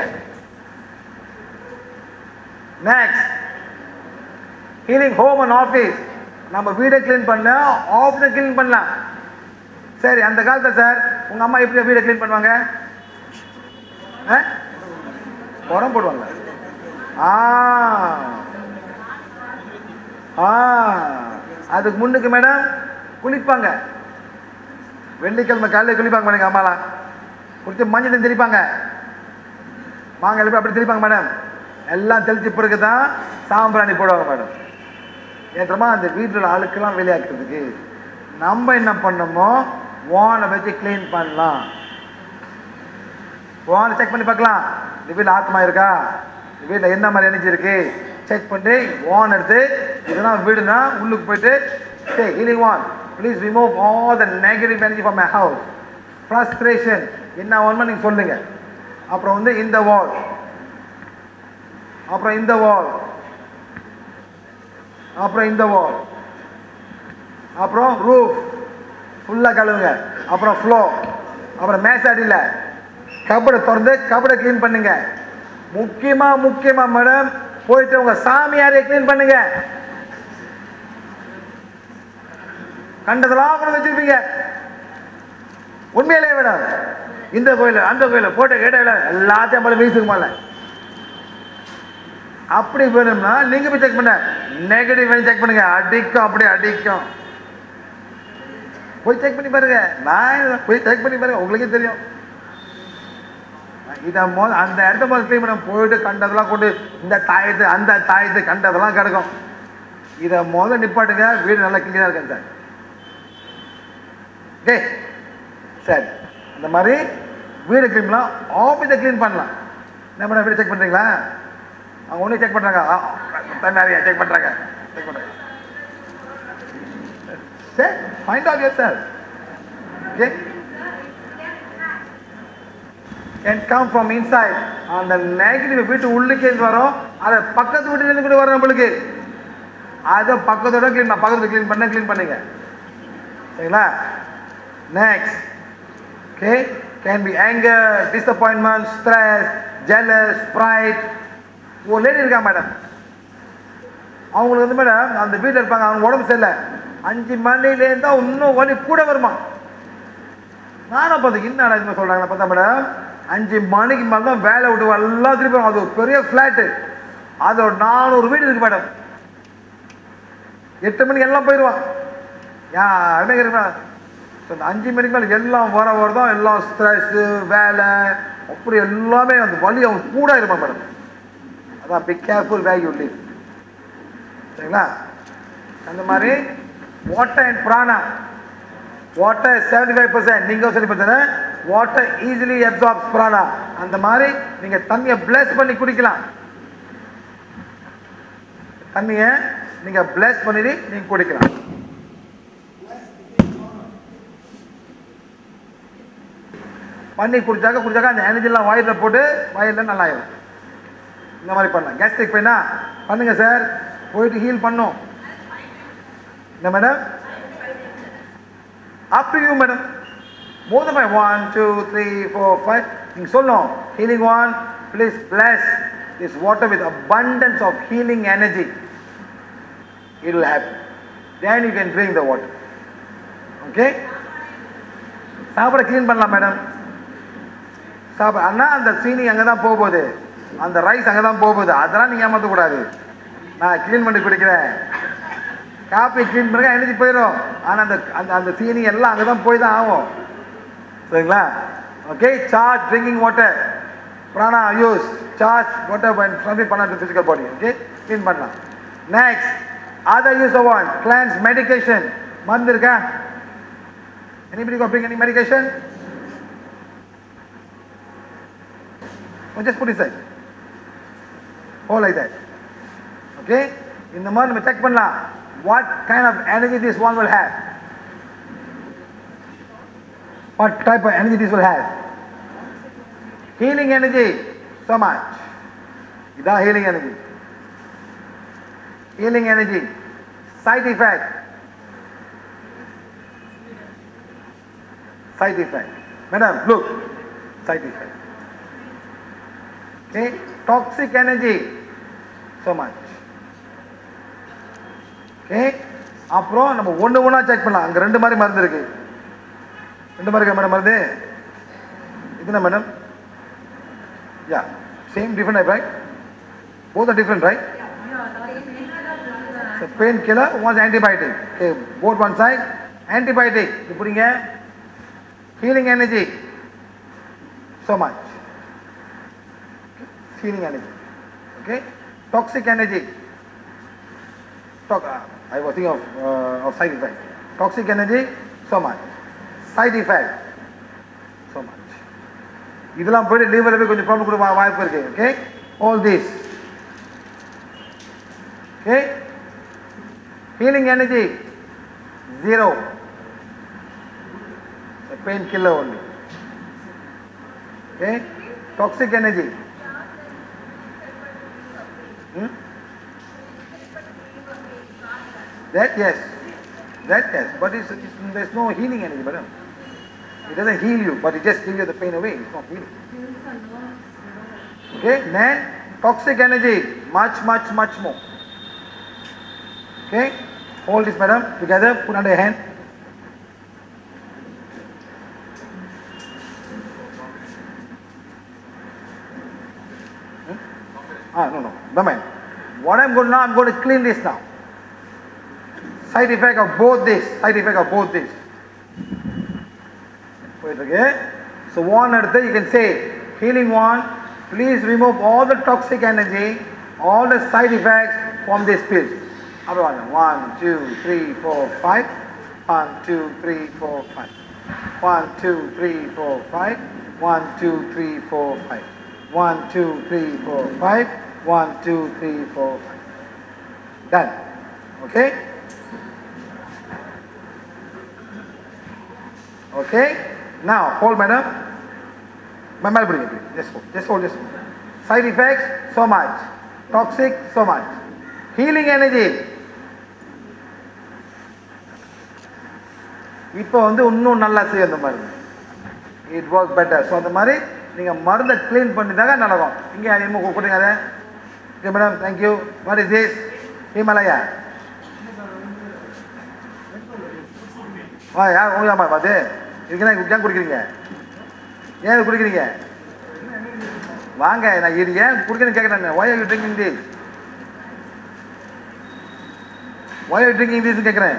next, healing home and office. நம்ம வீடை கிளீன் பண்ண, ஆஃபீஸை கிளீன் பண்ணலாம். சரி, அந்த காலத்துல சார் உங்க அம்மா எப்படி வீடை கிளீன் பண்ணுவாங்க? உரம் போடுவாங்க. அதுக்கு முன்னுக்கு மேடம் குளிப்பாங்க. வெள்ளிக்கிழமை காலையில் குளிப்பாங்க மேடம். அம்மாலாம் குளிச்சு மஞ்சள் தெளிப்பாங்க. மாங்காய் அப்படி தெளிப்பாங்க மேடம். எல்லாம் தெளிச்சு பிறகு தான் சாம்பிராணி போடுவாங்க மேடம். ஏற்றமா அந்த வீட்டில் அழுக்கெல்லாம் வெளியாக்குறதுக்கு நம்ம என்ன பண்ணோமோ வானை வச்சு கிளீன் பண்ணலாம். வானை செக் பண்ணி பார்க்கலாம். இந்த வீட்டில் ஆத்மா இருக்கா, இந்த வீட்டில் என்ன மாதிரி எனர்ஜி இருக்கு செக் பண்ணி வான் எடுத்து இதெல்லாம் வீடுனா உள்ளுக்கு போயிட்டு say healing one, please remove all the negative energy from my house. Frustration என்ன ஒன்று நீங்கள் சொல்லுங்க. அப்புறம் வந்து இந்த வால், அப்புறம் இந்த வால், அப்புறம் இந்த வால், அப்புறம் ரூஃப் ஃபுல்லாக கழுவுங்க. அப்புறம் ஃப்ளோர், அப்புறம் மேசாடியில் கபடை திறந்து கபடை கிளீன் பண்ணுங்க. முக்கியமா மேடம் போயிட்டு உங்க சாமியாரை கிளீன் பண்ணுங்க. கண்டதெல்லாம் கொண்டு வச்சிருப்பீங்க. உண்மையிலே மேடம் இந்த கோயில் அந்த கோயில் போட்ட கேட்ட எல்லாத்தையும் போல வீசுக்கு மேல அப்படி வேணும்னா நீங்க போய் செக் பண்ண. நெகட்டிவ் செக் பண்ணுங்க. அடிக்கும், அப்படியே அடிக்கும். போய் செக் பண்ணி பாருங்க. நான் போய் செக் பண்ணி பாருங்க, உங்களுக்கே தெரியும். இதை அந்த இடத்த போது கிளீன் பண்ண போயிட்டு கண்டதெல்லாம் கொண்டு இந்த தாயத்து அந்த தாயத்து கண்டதெல்லாம் கிடக்கும். இதை முதல்ல நிப்பாட்டுங்க. வீடு நல்லா கிளீனா இருக்கேன் சார். ஓகே சரி, இந்த மாதிரி வீடு கிளீன் பண்ணலாம், ஆஃபீஸை கிளீன் பண்ணலாம். என்ன பண்ண வீடு செக் பண்ணுறீங்களா? அவங்க ஒன்றும் செக் பண்ணுறாங்க, நிறைய செக் பண்ணுறாங்க. சரி, find out yourself. Okay, can come from inside. அந்த நெகட்டிவ் வீட்டு உள்ளுக்கே வரும். அதை பக்கத்து வீட்டுல கூட வரும் நம்மளுக்கு. அதை பக்கத்தோட கிளீன் பக்கத்துல கிளீன் பண்ணுங்க. சரிங்களா? Next, okay, can be anger, disappointment, stress, jealous, pride. ஒரு லேடி இருக்கா மேடம், அவங்களுக்கு வந்து மேடம் அந்த வீட்டில் இருப்பாங்க, அவங்க உடம்பு சரியில்லை. 5 மணிலேருந்தா இன்னும் வலி கூட வருமா. நானும் பார்த்து என்ன இதுமாதிரி சொல்கிறாங்க பார்த்தா மேடம் 5 மணிக்கு மேலே தான் வேலை விட்டு எல்லாம் திருப்பி. அது ஒரு பெரிய ஃப்ளாட்டு, அது ஒரு 400 வீடு இருக்கு மேடம். 8 மணிக்கு எல்லாம் போயிடுவான். யாருமே இருக்குண்ணா. 5 மணிக்கு மேலே எல்லாம் வரதான் எல்லாம் ஸ்ட்ரெஸ்ஸு வேலை அப்படி எல்லாமே அந்த வலி அவங்க கூட இருப்பான் மேடம். அதான் be careful where you live. சரிங்களா? அந்த மாதிரி வாட்டர் அண்ட் பிராணா. வாட்டர் 75%, நீங்கள் 70%. water easily absorbs prana. அந்த மாதிரி நீங்க தண்ணியை bless பண்ணி குடிக்கலாம். தண்ணியை நீங்க bless பண்ணி நீங்க குடிக்கலாம். பண்ணி குடிச்சாக்க அந்த எனர்ஜி எல்லாம் வாயில போட்டு வாயில நல்லா ஆயிடும். இந்த மாதிரி பண்ணலாம். கேஸ்ட்ரிக் பெயினா பண்ணுங்க சார், போயிட்டு ஹீல் பண்ணும். என்ன madam? Up to you madam. More than 1, 2, 3, 4, 5. நீங்க சொல்லணும், healing one, please bless this water with abundance of healing energy. It will happen. Then you can drink the water. Okay? சாப்பிட க்ளீன் பண்ணலாம் மேடம். சாப்பிட அண்ணா அந்த சீனி அங்கே தான் போகுது, அந்த ரைஸ் அங்கே தான் போகுது, அதெல்லாம் நீங்கள் ஏமாற்றக்கூடாது. நான் க்ளீன் பண்ணி குடிக்கிறேன். காப்பி க்ளீன் பண்ணுங்க, எனர்ஜி போயிடும். ஆனால் அந்த அந்த அந்த சீனி எல்லாம் அங்கே தான் போய் தான் ஆகும். சரிங்களா? Okay. Charge drinking water, prana use, charge water something பண்ண ஃபிசிக்கல் பாடி. ஓகே, க்ளீன் பண்ணலாம். Next other use of one glance medication. மருந்து இருக்கா? Anybody got bring any medication? Or just put inside. All like that. Okay? இந்த மாதிரி நம்ம செக் பண்ணலாம். What kind of energy this one will have? What type of energy this will have? Healing energy. So much. இதான் healing energy. Healing energy. Side effect. Side effect. Madam, look. Side effect. Okay? Toxic energy. So much. Okay? அப்புறம் நம்ம ஒண்ணா செக் பண்ணலாம். அங்க ரெண்டு மாதிரி மருந்து இருக்கு. ரெண்டு மாதிரி இருக்கா மேடம் மருந்து? இதுனா madam? Yeah. Same different type, right? Both are different, right? So painkiller, one's antibiotic. Okay, both one side. Antibiotic. You putting a healing energy. So much. Healing energy. Okay? Toxic energy. I was thinking of side effect. Toxic energy, so much. Side effect, so much. இதெல்லாம் போயிட்டு லிவர்ல போய் கொஞ்சம் ப்ராப்ளம் கூட வாய்ப்பு இருக்கு. Okay? All this. Okay? Healing energy, 0. A painkiller only. Okay? Toxic energy. That yes, but there's no healing energy, madam. It doesn't heal you, but it just gives you the pain away. It's not healing. Okay, then toxic energy, much more. Okay, hold this, madam, together, put under your hand. No, never mind. What I'm going to clean this now. Side effect of both this. Okay? So one earth, you can say, healing one, please remove all the toxic energy, all the side effects from this pill. 1, 2, 3, 4, 5. 1, 2, 3, 4, 5. 1, 2, 3, 4, 5. 1, 2, 3, 4, 5. 1, 2, 3, 4, 5. 1, 2, 3, 4, 5. Done. Okay? Okay? Now, hold, madam. Just hold. Side effects, so much. Toxic, so much. Healing energy. இப்போ இன்னும் நல்லா செய்யும் அந்த மாதிரி. It works better. So அந்த மாதிரி நீங்க மருந்தை க்ளீன் பண்ணிட்டாங்க நடக்கும். இங்கே என்னமோ கொடுங்க அதை. Okay, madam, thank you. What is this? Himalaya. யார் ஓயாமா பாத்து இதுக்கு ஏன் குடிக்கிறீங்க? ஏன் இது குடிக்கிறீங்க? வாங்க, நான் இது ஏன் குடிக்கிறேன்னு கேட்குறேன். Why are you drinking this? Why are you drinking this கேட்குறேன்.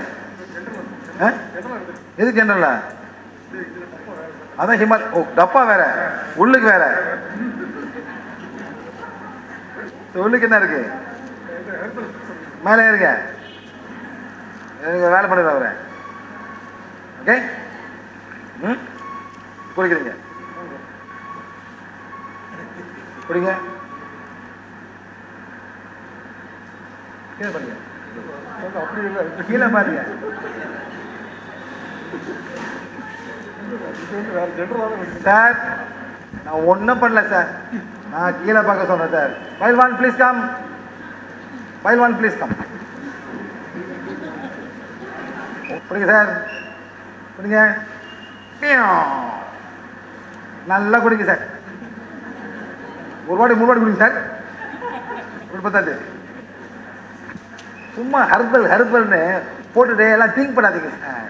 எது ஜென்ரலா? அதான் ஹிமால். ஓ, டப்பா வேற, உள்ளுக்கு வேற. உள்ளுக்கு என்ன இருக்கு? மேலே இருங்க, வேலை பண்ணிடுறேன் அவரை. ஓகே, குடிக்கிறீங்க. குடிங்க. கீழே பாருங்க. அப்படி இல்லை, கீழே பாருங்க. சார் நான் ஒன்றும் பண்ணல சார், நான் கீழே பார்க்க சொன்னேன் sir. Pailwan please come, Pailwan please come. குடிங்க சார், குடிங்க. நல்லா குடிங்க சார். ஒரு வாட்டி 3 வாட்டி குடிங்க சார். பத்தாது. சும்மா ஹர்பல்னு போட்டுட்டு எல்லாம் திங்க் பண்ணாதீங்க சார்,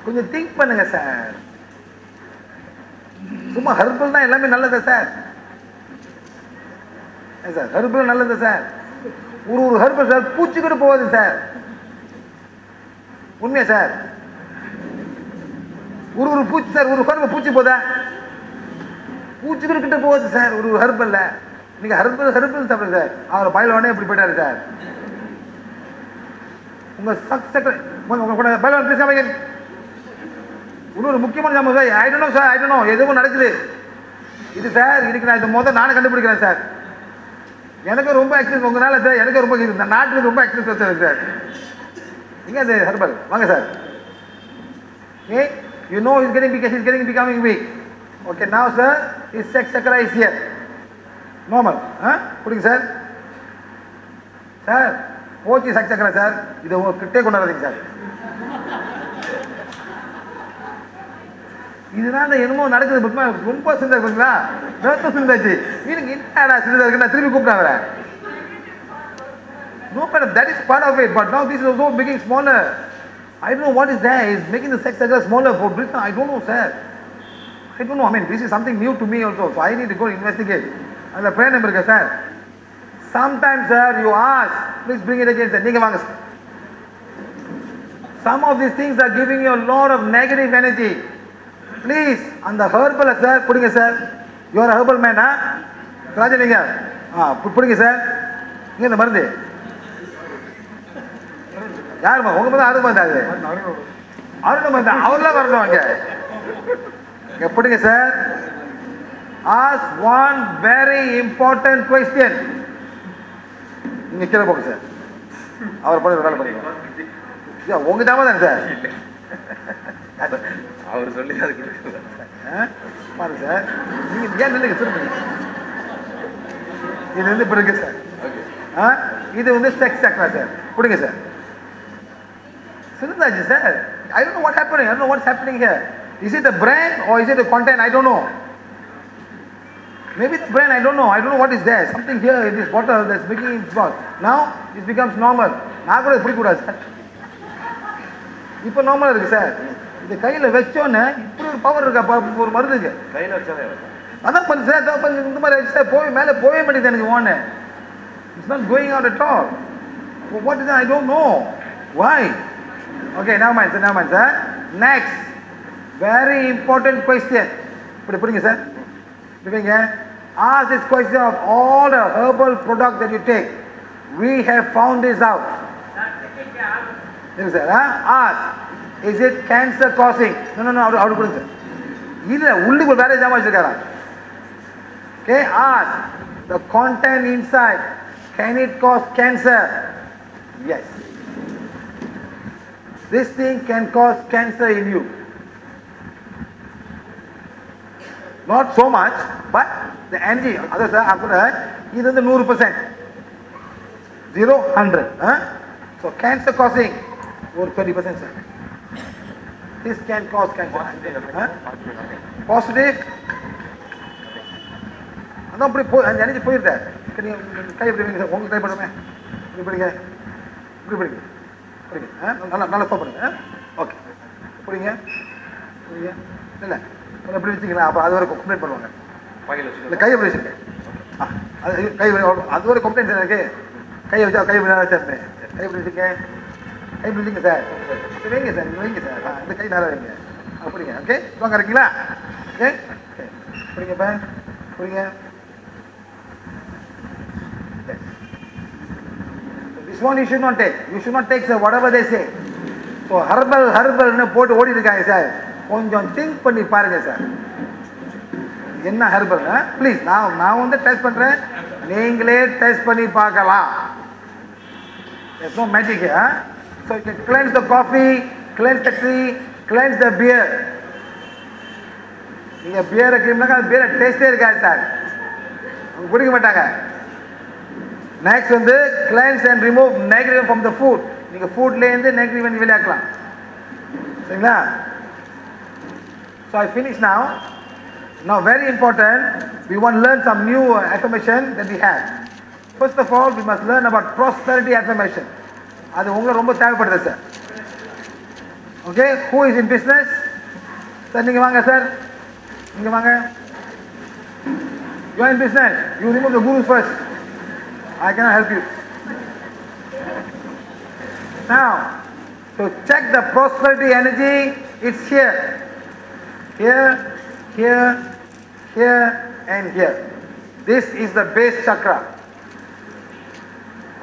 கொஞ்சம் திங்க் பண்ணுங்க சார். சும்மா ஹர்பல் தான் எல்லாமே நல்லது சார். சார் ஹர்பல் நல்லது சார். ஒரு ஹர்பல் சார் பூச்சி கூட போகாது சார். உண்மையா சார்? ஒரு பூச்சி சார், ஒரு ஹர்பல் பூச்சி போதா? பூச்சி கூட கிட்ட போகாது சார் ஒரு ஹர்பல்ல. நீங்க ஹர்பல் சாப்பிடுங்க சார். அவர் பயில்வானே இப்படி போயிட்டாரு சார். உங்க பயில்வான் ப்ளீஸ் கம் அகைன். இன்னொரு முக்கியமான ஜாமம் sir. I don't know sir, I don't know, எதுவும் நடக்குது இது சார். இதுக்கு நான் இது நானே கண்டுபிடிக்கிறேன் சார். எனக்கு ரொம்ப எக்ஸ்பீரியன்ஸ் உங்களால சார். எனக்கு ரொம்ப இந்த நாட்டுக்கு ரொம்ப எக்ஸ்பீரியன்ஸ் இருக்கு சார். எங்க அது ஹர்பல்? வாங்க sir. Okay, you know is getting becoming weak. Okay, now sir his sex chakra is here normal. குடிங்க சார். சார் போச்சு செக்ஸ் சக்கரை சார். இதை கிட்டே கொண்டாடுறீங்க சார். இதனால என்னமோ நடக்குது. ரொம்ப சிந்தா இருக்குங்களா? சிந்தாச்சு. எனக்கு என்னடா சிந்தா இருக்கு, நான் திரும்பி கூப்பிட்டாங்க. No madam, that is part of it, but now this is also making smaller. I don't know what is there. Is making the sex chakra smaller for Britain. I don't know sir, I don't know. I mean this is something new to me also, so I need to go investigate. And the prayer number is sir. Sometimes sir you ask, please bring it again sir. Neenga vaanga sir. Some of these things are giving you a lot of negative energy. Please, அந்த ஹெர்பல் சார் குடிங்க sir. You are herbal man. Rajalinga குடிங்க சார். இங்க இந்த மருந்து யாருமா? உங்க மருந்து அருண் மருந்து. அது அருண் மருந்து. அவர்லாம் வரணும் அங்க. எப்படிங்க sir? Ask one very important question. நீங்க கீழே போங்க சார். அவர் பண்ணி வேலை பண்ணுங்க. உங்க ஜாமா தானே சார்? அவர் சொல்லி பாருங்க சார். நீங்க ஏன் நில்லுங்க திரும்ப. இது வந்து இப்ப இருக்கு சார். இது வந்து செக்ஸ் சக்ரா சார். குடிங்க சார். சிறுதாச்சு sir. I don't know what happening. I don't know what's happening here. Is it the brain or is it the content? I don't know. Maybe the brain. I don't know. I don't know what is there. Something here in this bottle that's making it small. Now it becomes normal. நான் கூட இப்படி கூடாது சார். இப்போ நார்மலா இருக்கு சார். இது கையில வச்சோன்னே இப்படி ஒரு பவர் இருக்கா ஒரு மருந்துக்கு. கையில வச்சாலே அதான் பண்ணு சார். இந்த மாதிரி வச்சு போய் மேலே போகவே மாட்டேங்குது எனக்கு. ஒன்று it's not going out at all. What is I don't know why. Okay, now mind sir. Next very important question. இப்படி புரியுங்க சார். புரியுங்க. Ask this question of all the herbal products that you take. We have found this out. Sir, ask, is it cancer causing? No, அவரு கொடுங்க சார். இல்ல உள்ளுக்குள்ள வேற ஜாமா வச்சிருக்காரா? Okay, ask the content inside, can it cause cancer? Yes, this thing can cause cancer in you. Not so much, but the energy. Adha sir, apura idu வந்து 100%. 0 100. So cancer causing or 20% sir. This can cause cancer. Positive. அதான் அப்படி அந்த எனர்ஜி போயிருந்த. கை எப்படி வைங்க சார். உங்களுக்கு ட்ரை பண்ணுமே. இப்படி படிங்க. இப்படி படிங்க. படிங்க. நல்லா ஸ்டாப் பண்ணுங்க. ஓகே. புரியுங்க. புரியுங்க. இல்லை எப்படி வச்சுக்கலாம். அப்போ அது வரைக்கும் கம்ப்ளைண்ட் பண்ணுவாங்க. இல்லை கையை எப்படி வச்சுருக்கேன். அது கை அது வரை கம்ப்ளைண்ட் சார் எனக்கு. கையை வச்சா கை சார். கை எப்படி வச்சுருக்கேன். கை பிடிச்சிங்க சார். வைங்க சார். வைங்க சார். இந்த கை நேரம் வைங்க. அப்படிங்க. ஓகே ஸ்ட்ராங்காக இருக்கீங்களா? Okay okay. புரியுங்க இப்போ. புரியுங்க. This one you should not take. You should not take sir whatever they say. So herbal னு போட்டு ஓடி இருக்காங்க சார். கொஞ்சம் திங்க் பண்ணி பாருங்க சார். என்ன ஹெர்பல்ங்க ப்ளீஸ், நான் வந்து டெஸ்ட் பண்றேன், நீங்களே டெஸ்ட் பண்ணி பார்க்கலாம். There's no magic here. So you can cleanse the coffee, cleanse the tea, cleanse the beer. நீங்க பியரை கிளீனாக்கா அது பியரை டேஸ்டே இருக்காது சார், அவங்க குடிக்க மாட்டாங்க. நெக்ஸ்ட் வந்து cleanse and remove negative from the food. நீங்க ஃபுட்லேருந்து நெகட்டிவ் வந்து வெளியாக்கலாம், சரிங்களா? So I finish now. Now very important, we want to learn some new affirmation that we have. First of all, we must learn about prosperity affirmation. அது உங்களுக்கு ரொம்ப தேவைப்படுது sir. Okay, who is in business? Sir நீங்க வாங்க சார், நீங்க வாங்க. You are in business, you remove the gurus first. I cannot help you. Now, to check the prosperity energy, it's here. Here, here, here and here. This is the base chakra.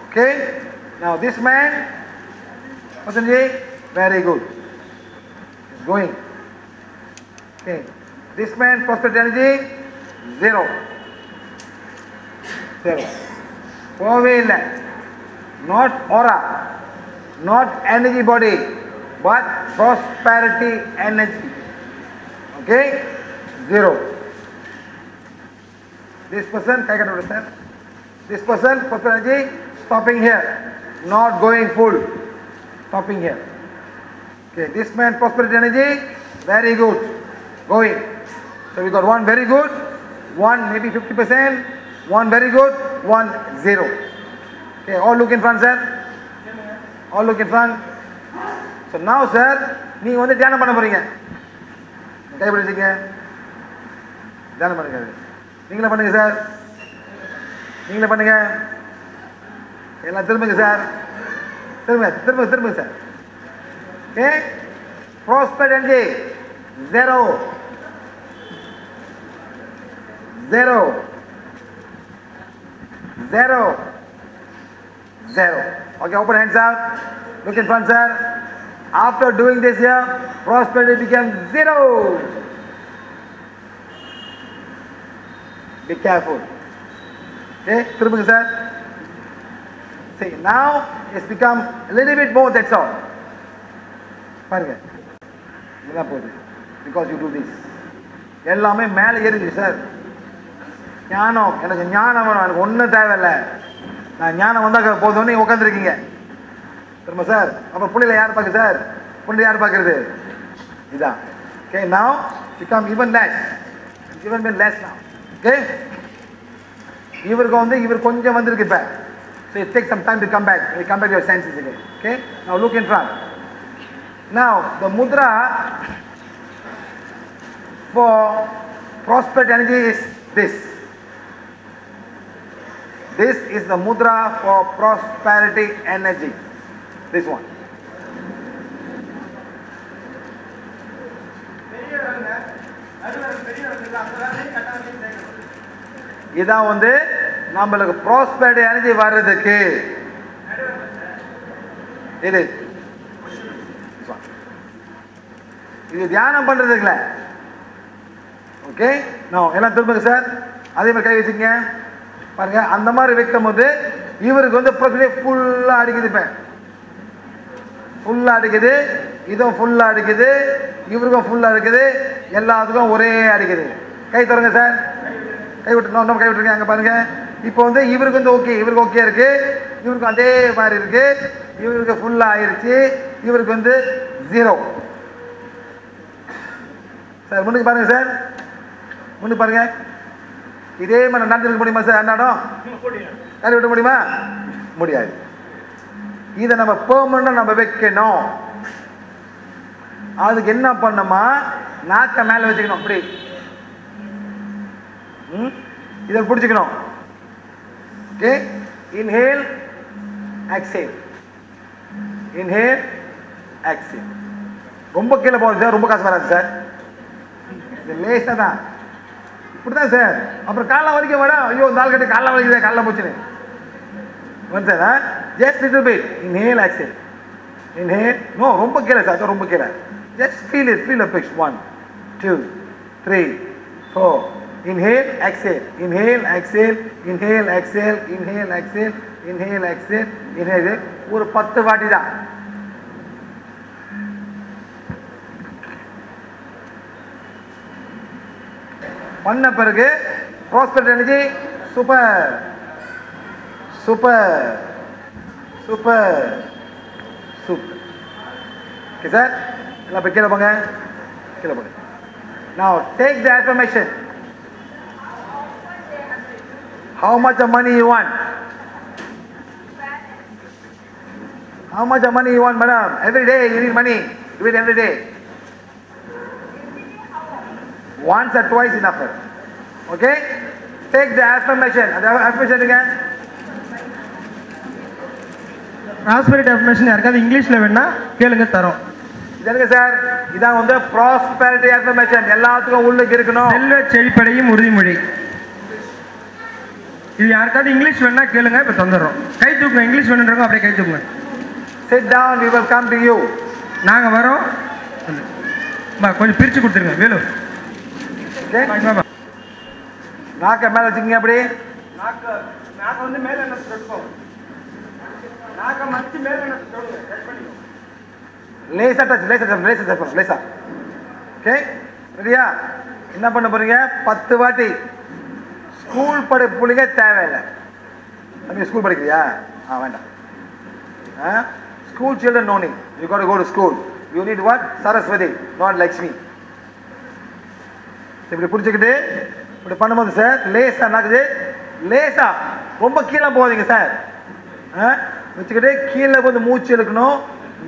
Okay? Now this man, Patanjali, very good. He's going. Okay. This man, prosperity energy, 0. 0. Povilla. Not aura, not energy body, but prosperity energy. Okay? 0. This person, this person, prosperity energy, stopping here, not going full, stopping here. Okay, this man, prosperity energy, very good, going. So we got one very good, one maybe 50%, one very good, one 0. Okay, all look in front, sir. All look in front. So now, sir, நீங்க வந்து தியானம் பண்ண போறீங்க. கை பிடிச்சிங்க, தியானம் பண்ணுங்க. நீங்களே பண்ணுங்க சார், நீங்களே பண்ணுங்க. எல்லாம் திரும்புங்க சார், திரும்புங்க sir. Okay, prosperity energy 0. 0. 0. 0. Okay, open hands out. Look in front, sir. After doing this here, prosperity becomes 0. Be careful. Okay, திரும்புங்க sir. See, now it's become a little bit more, that's all. பாருங்க, இதெல்லாம் போகுது. Because you do this. எல்லாமே மேலே ஏறிடுச்சு சார். ஞானம், எனக்கு ஞானம் வேணும், எனக்கு ஒன்றும் தேவையில்லை, நான் ஞானம் வந்தால் போதும்னு நீங்கள் உட்காந்துருக்கீங்க. திரும்ப சார், அப்புறம் புள்ளியில் யார் பார்க்குது சார்? புள்ளி யார் பார்க்குறது? இதுதான். Okay, now become even less. Even been less now. Okay? இவருக்கு வந்து இவர் கொஞ்சம் வந்திருக்கு இப்போ. So it takes some time to come back. You come back to your senses again. Okay? Now look in front. Now the mudra for prosperity energy is this. This is the mudra for prosperity energy. This one. இதான் வந்து நம்மளுக்கு prosperity energy வர்றதுக்கு இது தியானம் பண்றதுக்குல. ஓகே, நான் எல்லாம் திரும்புங்க சார், அதே மாதிரி கை வச்சுங்க. பாருங்க, அந்த மாதிரி வைக்கும் போது இவருக்கு வந்து ஃபுல்லா அடிக்குது, இப்ப ஃபுல்லா அடிக்குது, இதுவும் ஃபுல்லா அடிக்குது, இவருக்கும் ஃபுல்லா இருக்குது, எல்லாத்துக்கும் ஒரே அடிக்குது. கை தருங்க சார், கை விட்டு நம்ம கை விட்டுருங்க. அங்க பாருங்க, இப்போ வந்து இவருக்கு வந்து ஓகே, இவருக்கு ஓகே இருக்கு, இவருக்கு அதே மாதிரி இருக்கு, இவருக்கு ஃபுல்லா ஆயிருச்சு, இவருக்கு வந்து 0. சார் முன்னுக்கு பாருங்க சார், முன்னுக்கு பாருங்க. இதே மாதிரி நடந்துருக்க முடியுமா சார்? அன்னாடம் கை விட முடியுமா? முடியாது. இதை நம்ம பெர்மனண்டா நம்ம வைக்கணும். அதுக்கு என்ன பண்ணணுமா, நாக்க மேல வச்சுக்கணும், அப்படி இதை பிடிச்சிக்கணும். Okay, inhale exhale, inhale exhale. ரொம்ப கீழே போகுது சார், ரொம்ப காசு வராது சார், இது லேசா தான், இப்படிதான் சார். அப்புறம் காலைல வலிக்க வேணாம், ஐயோ நாள் கட்டி காலைல வலிக்குது, காலைல போச்சுன்னு வந்து just little bit. Inhale exhale, inhale. No, ரொம்ப கீழே சார், ரொம்ப கீழே. Just feel it. Feel the pitch. 1, 2, 3, 4. Inhale, exhale. Inhale, exhale. Inhale, exhale. Inhale, exhale. Inhale, exhale. Inhale. ஒரு 10 வாட்டி தான். பண்ண பிறகு prospect energy super super super super. Okay sir, எல்லாம் போய் கீழே போங்க, கீழே போங்க. Now take the affirmation. How much of money you want? How much of money you want, madam? Every day you need money. Do it every day. Once or twice enough. Okay? Take the affirmation. The affirmation again. Prosperity affirmation யாருக்காவது இங்கிலீஷ்ல வேணா கேளுங்க தரோம். இதங்க சார், இதான் வந்து prosperity affirmation. எல்லாத்துக்கும் உள்ளுக்கு இருக்கணும். செல்வ செழிப்படையும் உறுதிமொழி. இது யாருக்காவது இங்கிலீஷ் வேணா கேளுங்க, இப்ப தந்துறோம். கை தூக்குங்க, இங்கிலீஷ் வேணுன்றவங்க அப்படியே கை தூக்குங்க. Sit down, we will come to you. நாங்க வரோம். கொஞ்சம் பிரிச்சு கொடுத்துருங்க வேலு. ஓகே, நாக்க மேல வச்சுக்கங்க. அப்படி நாக்க வந்து மேல என்ன சொல்லுங்க, நாக்க மச்சி மேல என்ன சொல்லுங்க, கட் பண்ணிக்கோ. லேசா டச், லேசா டச், லேசா டச், லேசா. ஓகே, ரெடியா? என்ன பண்ண போறீங்க? 10 வாட்டி. ஸ்கூல் படிப்புலிங்க தேவையில்லை. தம்பி ஸ்கூல் படிக்கிறியா? வேண்டாம். School children no need. You got to go to school. You need what? Saraswati, not Lakshmi. இப்படி புடிச்சுக்கிட்டு இப்படி பண்ணும்போது சார் லேசா நாக்குது, லேசா ரொம்ப கீழே போகாதீங்க சார். வச்சுக்கிட்டு கீழே வந்து மூச்சு எடுக்கணும்,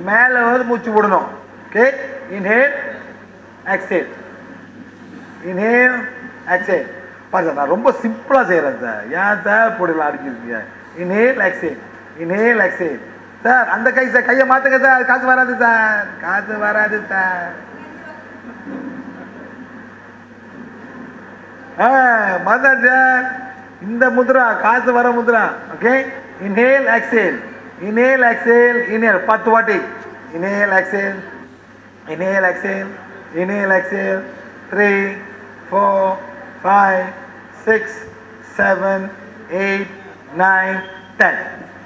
மேலே வந்து மூச்சு விடணும். Okay, inhale exhale, inhale exhale. பாருங்க, நான் ரொம்ப சிம்பிளா செய்யறேன் சார். ஏன் சார் போடலாம் அடிக்கிறீங்க? Inhale exhale, inhale exhale. Sir அந்த கை சார், கையை மாத்துங்க சார். காசு வராது சார், காசு வராது சார். மதர் சார், இந்த முத்ரா காசு வர Mudra. Okay, inhale exhale, inhale exhale, inhale 10 வாட்டி. Inhale exhale, inhale exhale, inhale exhale. 3, 4, 5, 6, 7, 8, 9, 10.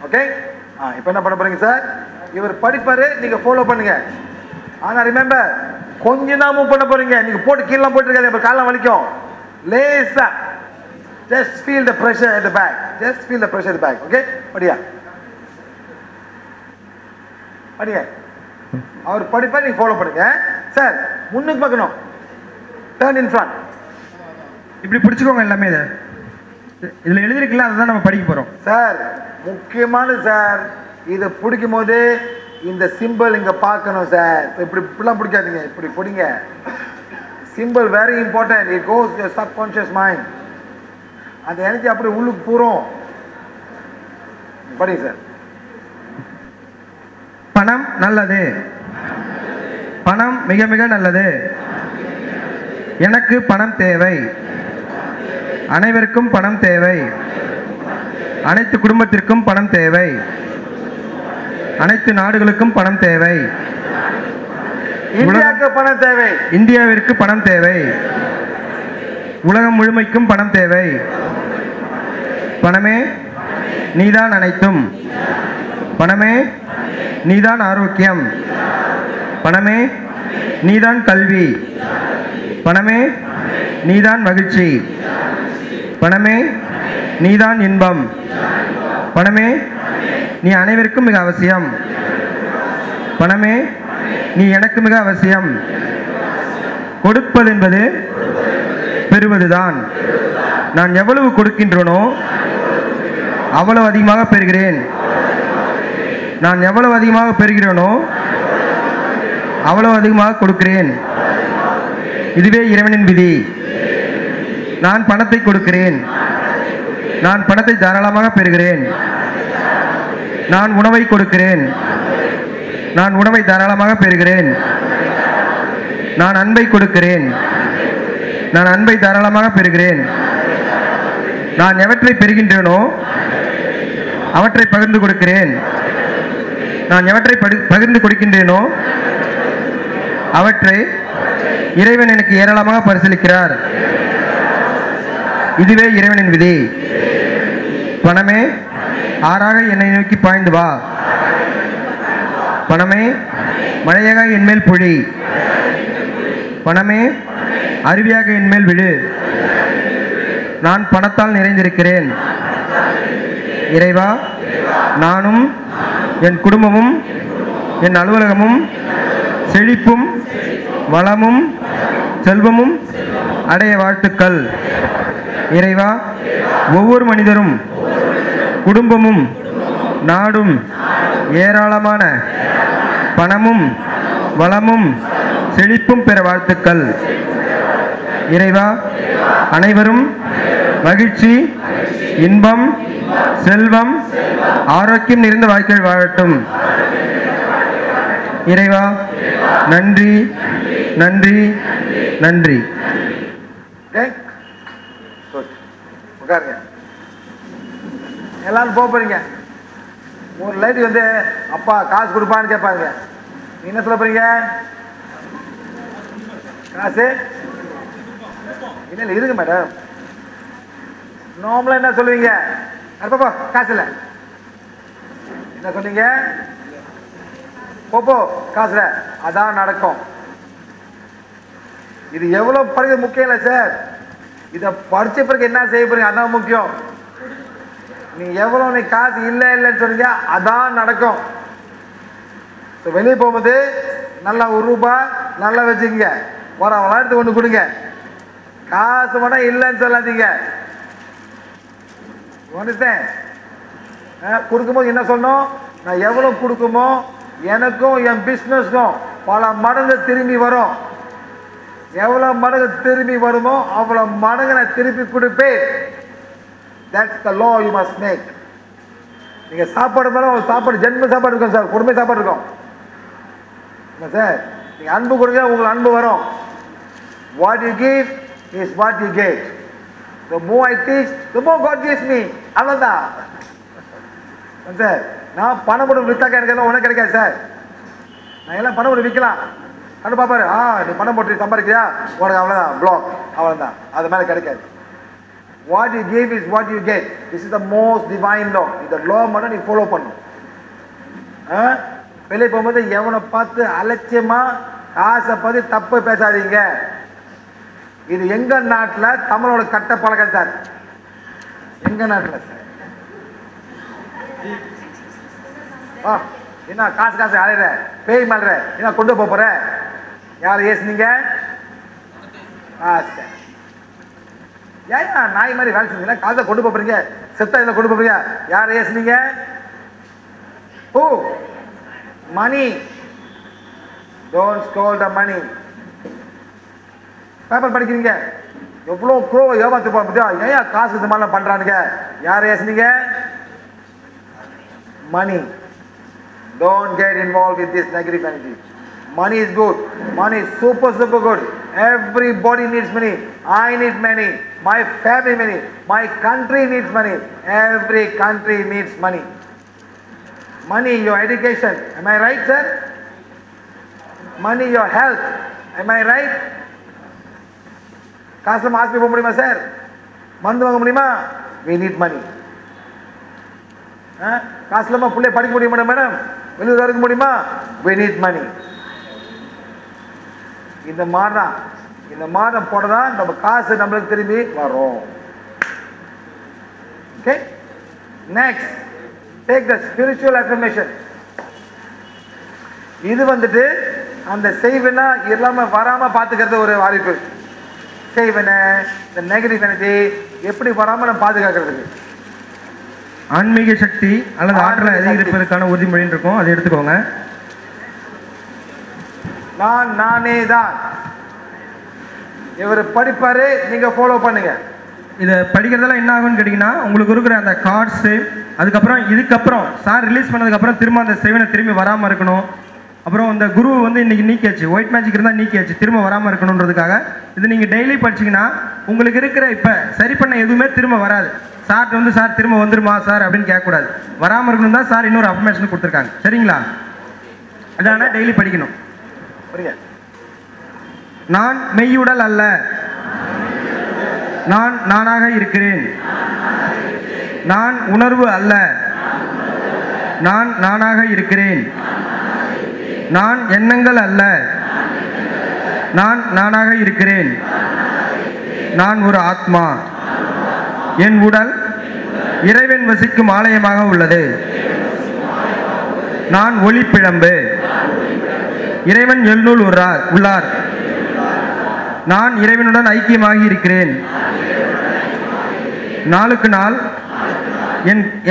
Okay, இப்போ என்ன பண்ண போறீங்க சார்? இவர் படிப்பாரு, நீங்க ஃபாலோ பண்ணுங்க. ஆனா ரிமெம்பர், கொஞ்சம் தான் மூவ் பண்ண போறீங்க. நீங்க போட்டு கீழே போட்டு இருக்காது, இப்போ காலம் வலிக்கும். லேசா just feel the pressure at the back, just feel the pressure at the back. Okay, படியா படியா. அவர் படிப்பா, நீங்க ஃபாலோ பண்ணுங்க சார். முன்னுக்கு பார்க்கணும், turn in front. இப்படி பிடிச்சுக்கோங்க எல்லாமே. இதுல எழுதிருக்கல, அதுதான் நம்ம படிக்க போறோம் சார். முக்கியமானது சார், இதை பிடிக்கும் போது இந்த சிம்பிள் இங்க பார்க்கணும் சார். இப்படி இப்படிலாம் பிடிக்காதீங்க, இப்படி பிடிங்க. Simple very important. It goes your subconscious mind. அந்த எனர்ஜி அப்படி உள்ளுக்கு பூரும். படிங்க சார். பணம் நல்லது, பணம் மிக மிக நல்லது. எனக்கு பணம் தேவை, அனைவருக்கும் பணம் தேவை, அனைத்து குடும்பத்திற்கும் பணம் தேவை, அனைத்து நாடுகளுக்கும் பணம் தேவை, இந்தியாவுக்கு பணம் தேவை, இந்தியாவிற்கு பணம் தேவை, உலகம் முழுமைக்கும் பணம் தேவை. பணமே நீதான் அனைத்தும், பணமே நீதான் ஆரோக்கியம், பணமே நீதான் கல்வி, பணமே நீதான் மகிழ்ச்சி, பணமே நீதான் இன்பம், பணமே நீ அனைவருக்கும் மிக அவசியம், பணமே நீ எனக்கு மிக அவசியம். கொடுப்பது என்பது பெறுவதுதான். நான் எவ்வளவு கொடுக்கின்றேனோ அவ்வளவு அதிகமாக பெறுகிறேன். நான் எவ்வளவு அதிகமாக பெறுகிறேனோ அவ்வளவு அதிகமாக கொடுக்கிறேன். இதுவே இறைவனின் விதி. நான் பணத்தை கொடுக்கிறேன், நான் பணத்தை தாராளமாக பெறுகிறேன். நான் உணவை கொடுக்கிறேன், நான் உணவை தாராளமாக பெறுகிறேன். நான் அன்பை கொடுக்கிறேன், நான் அன்பை தாராளமாக பெறுகிறேன். நான் எவற்றை பெறுகின்றேனோ அவற்றை பகிர்ந்து கொடுக்கிறேன். நான் எவற்றை பகிர்ந்து கொடுக்கின்றேனோ அவற்றை இறைவன் எனக்கு ஏராளமாக பரிசீலிக்கிறார். இதுவே இறைவனின் விதி. பணமே ஆறாக என்னை நோக்கி பாய்ந்து வா. பணமே மழையாக என்மேல் பொழி. பணமே அருவியாக என்மேல் விழு. நான் பணத்தால் நிறைந்திருக்கிறேன். இறைவா, நானும் என் குடும்பமும் என் அலுவலகமும் செழிப்பும் வளமும் செல்வமும் அடைய வாழ்த்துக்கள். இறைவா, ஒவ்வொரு மனிதரும் குடும்பமும் நாடும் ஏராளமான பணமும் வளமும் செழிப்பும் பெற வாழ்த்துக்கள். இறைவா, அனைவரும் மகிழ்ச்சி, இன்பம், செல்வம், ஆரோக்கியம் நிறைந்த வாழ்க்கை வாழட்டும். இறைவா, நன்றி நன்றி நன்றி. உட்காருங்க. எல்லாரும் போறீங்க. ஒரு லைட் வந்து அப்பா காசு கொடுப்பான்னு கேட்பாங்க. நீ என்ன சொல்ல போறீங்க? காசு இல்லை இருங்க மேடம். நார்மலா என்ன சொல்லுவீங்க? பாப்பா காசு இல்லை என்ன சொன்னீங்க? போப்போ காசுல அதான் நடக்கும். இது எவ்வளவு படிக்கிறது முக்கியம் இல்லை சார். இதை படிச்ச பிறகு என்ன செய்ய போறீங்க அதான் முக்கியம். நீ எவ்வளவு நீ காசு இல்லை இல்லைன்னு சொன்னீங்க அதான் நடக்கும். வெளியே போகும்போது நல்லா ரூபாய் நல்லா வச்சுக்கங்க. வளர்த்து ஒண்ணு கொடுங்க. காசு மட்டும் இல்லைன்னு சொல்லாதீங்க. கொடுக்கும்போது என்ன சொல்லணும்? நான் எவ்வளவு கொடுக்குமோ எனக்கும் என் பிசினஸ்க்கும் பல மடங்கு திரும்பி வரும். எவ்வளவு மடங்கு திரும்பி வருமோ அவ்வளவு மடங்கு நான் திருப்பி கொடுப்பேன். That's the law you must make. நீங்க சாப்பாடு மேல சாப்பாடு ஜென்ம சாப்பாடு இருக்கும் சார். குடும்ப சாப்பாடு இருக்கும் சார். நீங்க அன்பு கொடுங்க உங்களுக்கு அன்பு வரும். What you give is what you get. The more I teach, the more God gives me. அவ்வளவுதான் சார். நான் பணம் போட்டு வித்தாக்க எனக்கு உனக்கு கிடைக்காது சார். நான் எல்லாம் பணம் போட்டு விற்கலாம். கண்டு பாப்பாரு, நீ பணம் போட்டு சம்பாதிக்கிறியா உனக்கு அவ்வளவுதான் பிளாக். அவ்வளவுதான், அது மேல கிடைக்காது. What you give is what you get. This is the most divine law. இந்த law மட்டும் நீ ஃபாலோ பண்ணும். வெளியே போகும்போது எவனை பார்த்து அலட்சியமா காசை பத்தி தப்பு பேசாதீங்க. இது எங்க நாட்டுல தமிழோட கட்ட பழக்கம் சார். எங்க நாட்டுல சார் என்ன காசு காசு அலையிற பேய் மாறுற என்ன கொண்டு போற? யார் ஏசுனீங்க? ஏன் நாய் மாதிரி வேலை செஞ்சீங்கன்னா காசை கொண்டு போறீங்க. செத்த இதில் கொண்டு போறீங்க. யார் ஏசுனீங்க? Oh money. Don't stole the money. Paper படிக்கிறீங்க. எவ்வளோ க்ரோ ஏமாத்து போறியா? ஏன் காசு இது மாதிரிலாம் பண்றானுங்க? யார் ஏசுனீங்க? Money. Don't get involved with this negative energy. Money is good. Money is super good. Everybody needs money. I need money. My family money. My country needs money. Every country needs money. Money, your education. Am I right, sir? Money, your health. Am I right? காசு மாசம் போக முடியுமா சார்? மருந்து வாங்க முடியுமா? We need money. காசு இல்லாம பிள்ளை படிக்க முடியுமா மேடம்? வெளியூர் இருக்க முடியுமா? We need money. இந்த மாதம் போடதான் நம்ம காசு நம்மளுக்கு திரும்பி வரும். Okay? Next, take the spiritual affirmation. இது வந்துட்டு அந்த செய்வனா இல்லாம வராம பாத்துக்கிறது ஒரு வாய்ப்பு. செய்வன இந்த நெகட்டிவ் எனர்ஜி எப்படி வராம நம்ம பாதுகாக்கிறதுக்கு ஆன்மீக சக்தி அல்லது ஆற்றலை அதிகரிப்பதற்கான உறுதிமொழின்னு இருக்கும். அதை எடுத்துக்கோங்க. நானே தான். இவர் படிப்பாரு, நீங்க ஃபாலோ பண்ணுங்க. இதை படிக்கிறதெல்லாம் என்ன ஆகும்னு கேட்டிங்கன்னா, உங்களுக்கு இருக்கிற அந்த கார்ட்ஸு, அதுக்கப்புறம் இதுக்கப்புறம் சார் ரிலீஸ் பண்ணதுக்கப்புறம் திரும்ப அந்த செவனை திரும்பி வராமல் இருக்கணும். அப்புறம் இந்த குரு வந்து இன்றைக்கி நீக்கியாச்சு, ஒயிட் மேஜிக் இருந்தால் நீக்கியாச்சு, திரும்ப வராமல் இருக்கணுன்றதுக்காக இது நீங்கள் டெய்லி படிச்சிங்கன்னா உங்களுக்கு இருக்கிற இப்போ சரி பண்ண எதுவுமே திரும்ப வராது. சார்ட்டு வந்து சார் திரும்ப வந்துருமா சார் அப்படின்னு கேட்கக்கூடாது. வராமல் இருக்கணும் தான் சார் இன்னொரு அஃபர்மேஷன் கொடுத்துருக்காங்க. சரிங்களா? அதனால் டெய்லி படிக்கணும். புரியுங்க. நான் மெய்யுடல் அல்ல, நான் நானாக இருக்கிறேன். நான் உணர்வு அல்ல, நான் நானாக இருக்கிறேன். நான் எண்ணங்கள் அல்ல, நான் நானாக இருக்கிறேன். நான் ஒரு ஆத்மா. என் உடல் இறைவன் வசிக்கும் ஆலயமாக உள்ளது. நான் ஒளிப்பிழம்பு. இறைவன் எழுநூல் உள்ளார். நான் இறைவனுடன் ஐக்கியமாகி இருக்கிறேன். நாளுக்கு நாள்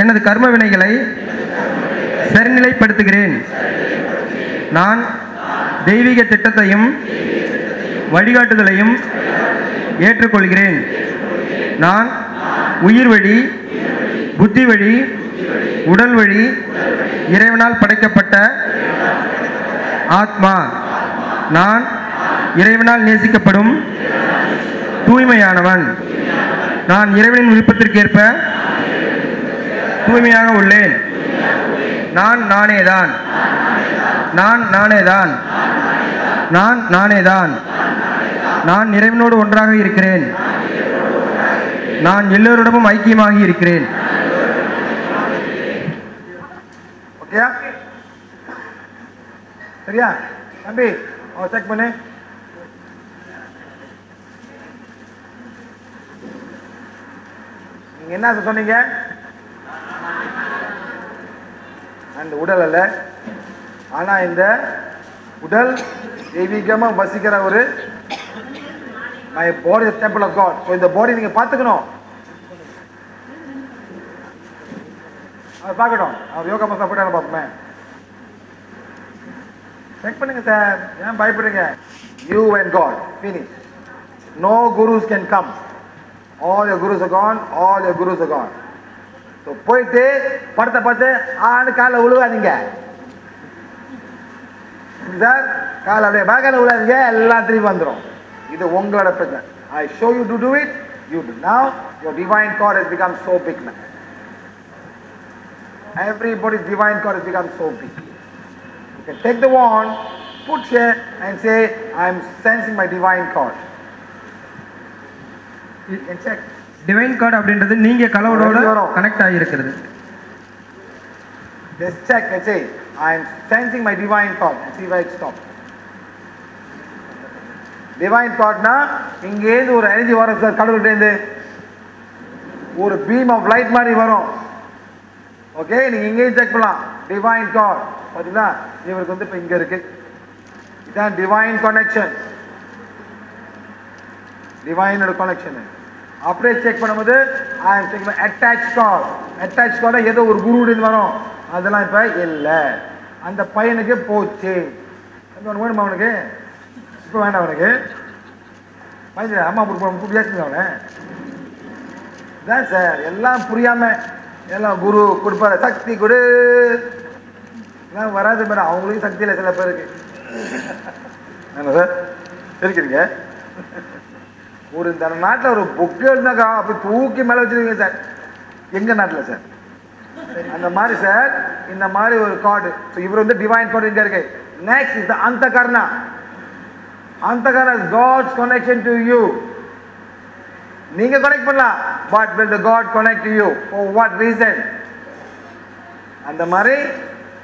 எனது கர்ம வினைகளை சரிநிலைப்படுத்துகிறேன். நான் தெய்வீக திட்டத்தையும் வழிகாட்டுதலையும் ஏற்றுக்கொள்கிறேன். நான் உயிர் வழி, புத்தி வழி, உடல் வழி இறைவனால் படைக்கப்பட்ட ஆத்மா. நான் இறைவனால் நேசிக்கப்படும் தூய்மையானவன். நான் இறைவனின் விருப்பத்திற்கேற்ப தூய்மையாக உள்ளேன். நான் நானேதான். நான் நானேதான். நான் நானேதான். நான் இறைவனோடு ஒன்றாக இருக்கிறேன். நான் எல்லோரிடமும் ஐக்கியமாகி இருக்கிறேன். ஓகேயா? சரியா தம்பி? செக் பண்ணு. நீங்க என்ன சொன்னீங்க? அந்த உடல் அல்ல, ஆனா இந்த உடல் தெய்வீகமா வசிக்கிற ஒரு my body is the temple of God. So இந்த பாடி நீங்க பார்த்துக்கணும். அவர் பார்க்கணும். அவர் யோகா மாஸ்டர் போட்டாலும் பார்ப்போமே. செக் பண்ணுங்க சார். ஏன் பயப்படுறீங்க? You and God. Finish. No gurus can come. All your gurus are gone. All your gurus are gone. So போயிட்டு படத்தை பார்த்து ஆண்டு காலை விழுவாதீங்க சார். காலை அப்படியே பேக்கால விழுவாதீங்க, எல்லாம் திரும்பி வந்துடும். இது உங்களோட பிரச்சனை. I show you to do it, you do. Now your divine cord has become so big now. Everybody's divine cord has become so big. You can take the wand, put here and say, I am sensing my divine cord. You can check. Divine card அப்படின்றது நீங்க கடவுளோட கனெக்ட் ஆகி இருக்கிறது. Just check and say, I am sensing my divine cord and see where it stops. Divine கார்ட்னா இங்கேருந்து ஒரு எனர்ஜி வரும் சார். கடவுள்கிட்டேருந்து ஒரு பீம் ஆஃப் லைட் மாதிரி வரும். ஓகே, நீங்க இங்கேயும் செக் பண்ணலாம். டிவைன் கார்ட் பார்த்தீங்களா? இவருக்கு வந்து இப்போ இங்க இருக்கு. இதான் டிவைன் கனெக்ஷன். டிவைனோட கனெக்ஷன். அப்படியே செக் பண்ணும்போது I am check attach card. Attach கார்டை ஏதோ ஒரு குருவுடன் வரும். அதெல்லாம் இப்போ இல்லை. அந்த பையனுக்கு போச்சு. வேணுமா அவனுக்கு? இப்போ வேண்டாம் அவனுக்கு. பையன் அம்மா பேசுங்க அவனை. இதான் சார் எல்லாம் புரியாம எல்லாம் குரு கொடுப்பாரு. சக்தி கொடு வராது மேடம். அவங்களுக்கும் சக்தி இல்லை சில பேருக்கு. என்ன சார் இருக்கிறீங்க? ஒரு இந்த நாட்டில் ஒரு புக்கு இருந்தாக்கா அப்படி தூக்கி மேலே வச்சிருக்கீங்க சார். எங்க நாட்டில் சார் அந்த மாதிரி சார் இந்த மாதிரி ஒரு கார்டு. இவர் வந்து டிவைன் கார்டு இங்க இருக்கு. Next is the Antakarana. Antakarana is God's connection to you. நீங்க கனெக்ட் பண்ணலாம். But will the God connect to you? For what reason? அந்த மாதிரி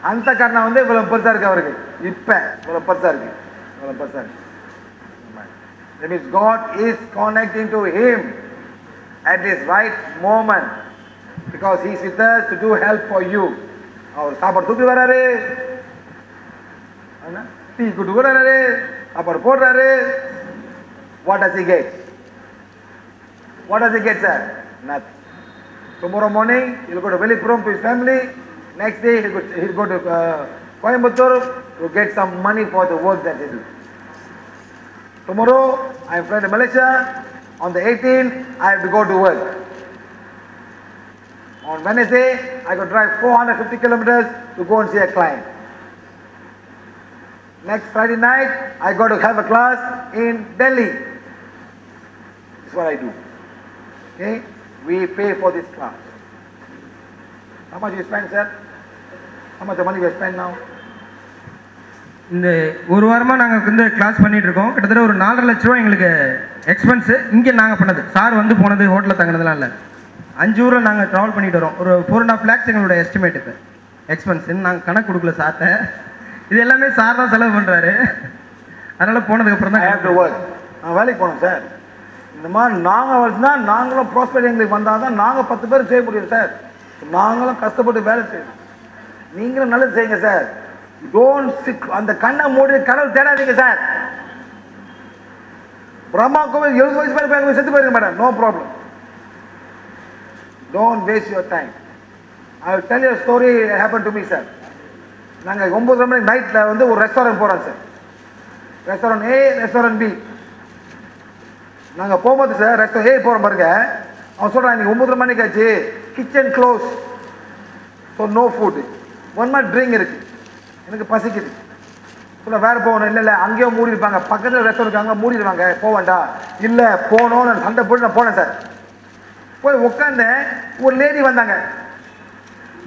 அந்தகர்ணா வந்து இவ்வளவு பெருசா இருக்கு அவருக்கு. இப்ப இவ்வளவு பெருசா இருக்கு. இவ்வளவு பெருசா இருக்கு. That means God is connecting to him at this right moment because he is with us to do help for you. அவர் சாப்பாடு தூக்கி வராரு, டீ குட்டு வராரு, சாப்பாடு போடுறாரு. What does he get? What does he get, sir? Nothing. Tomorrow morning he'll go to Velippuram to his family. Next day he'll go to Coimbatore to get some money for the work that they do. Tomorrow I am flying to Malaysia. On the 18th I have to go to work. On Wednesday I got to drive 450 kilometers to go and see a client. Next Friday night I got to have a class in Delhi. This is what I do. Okay, we pay for this class. How much you spend, sir? How much money you spend now? இந்த ஒரு வாரமாக நாங்கள் வந்து கிளாஸ் பண்ணிட்டு இருக்கோம். கிட்டத்தட்ட ஒரு 4.5 லட்ச ரூபா எங்களுக்கு எக்ஸ்பென்ஸு இங்கே நாங்கள் பண்ணது. சார் வந்து போனது ஹோட்டலில் தங்கினதுலாம் இல்லை. 5 ஊரில் நாங்கள் ட்ராவல் பண்ணிட்டு வரோம். ஒரு 4.5 lakhs எங்களோட எஸ்டிமேட் இப்போ எக்ஸ்பென்ஸ். நாங்கள் கணக்கு கொடுக்கல சார்ட்ட. இது எல்லாமே சார் தான் செலவு பண்ணுறாரு. அதனால் போனதுக்கப்புறம் தான் நான் வேலைக்கு போனோம் சார். இந்த மாதிரி நாங்கள் வருஷம்னா நாங்களும் ப்ராஸ்பெக்ட் எங்களுக்கு வந்தால் தான் நாங்கள் 10 பேர் செய்ய முடியும் சார். நாங்களும் கஷ்டப்பட்டு வேலை செய்யணும். நீங்களும் நல்லது செய்யுங்க சார். அந்த கண்ணை மூடி கடவுள் தேடாதீங்க சார். பிரம்மா கோவில் 70 வயசு பேர் செத்து போயிருங்க madam. No problem. Don't waste your time. I will tell you a story happened to me sir. நாங்கள் 9 மணிக்கு நைட்டில் வந்து ஒரு ரெஸ்டாரண்ட் போகிறோம் sir. Restaurant A, restaurant B. நாங்கள் போகும்போது சார் ரெஸ்டாரண்ட் ஏ போகிறோம் பாருங்க. அவன் சொல்கிறான் இன்னைக்கு 9 மணிக்கு ஆச்சு, kitchen close, so no food, 1 month drink இருக்கு, எனக்கு பசிக்குது. சொல்ல வேறு போகணும். இல்லை அங்கேயோ மூடி இருப்பாங்க, பக்கத்தில் ரெஸ்டாரண்ட் அங்கே மூடிடுவாங்க, போவேண்டா. இல்லை போகணும்னு சண்டை போட்டு நான் போனேன் சார். போய் உட்காந்தேன். ஒரு லேடி வந்தாங்க,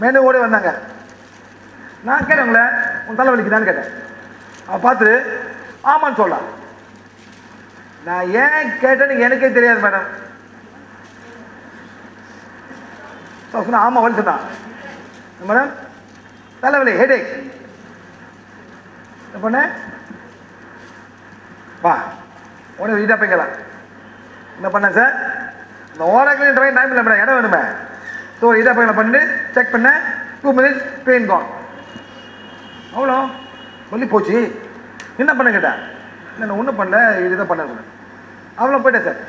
மெனுவோடு வந்தாங்க. நான் கேட்டேன் உங்களை உன் தலைவலிக்குதான்னு கேட்டேன். அவள் பார்த்து ஆமான்னு சொல்லலாம். நான் ஏன் கேட்டேன்னு எனக்கே தெரியாது மேடம். சொன்னா ஆமா வலி சொன்னான் மேடம். தலைவலி ஹெடேக். என்ன பண்ண வா உடனே வீட்டா போய்க்கலாம். என்ன பண்ண சார், இந்த ஓரக்கிலையும் ட்ரை டைம் இல்லை மேடம், இடம் வேணுமே. ஸோ இதா போய்க்கலாம் பண்ணிட்டு செக் பண்ண 2 minutes பெயின் கான். அவ்வளோ சொல்லி போச்சு. என்ன பண்ண கேட்டேன். இல்லை நான் ஒன்றும் பண்ணல, இதுதான் பண்ண சொன்னேன். அவ்வளோ போயிட்டேன் சார்.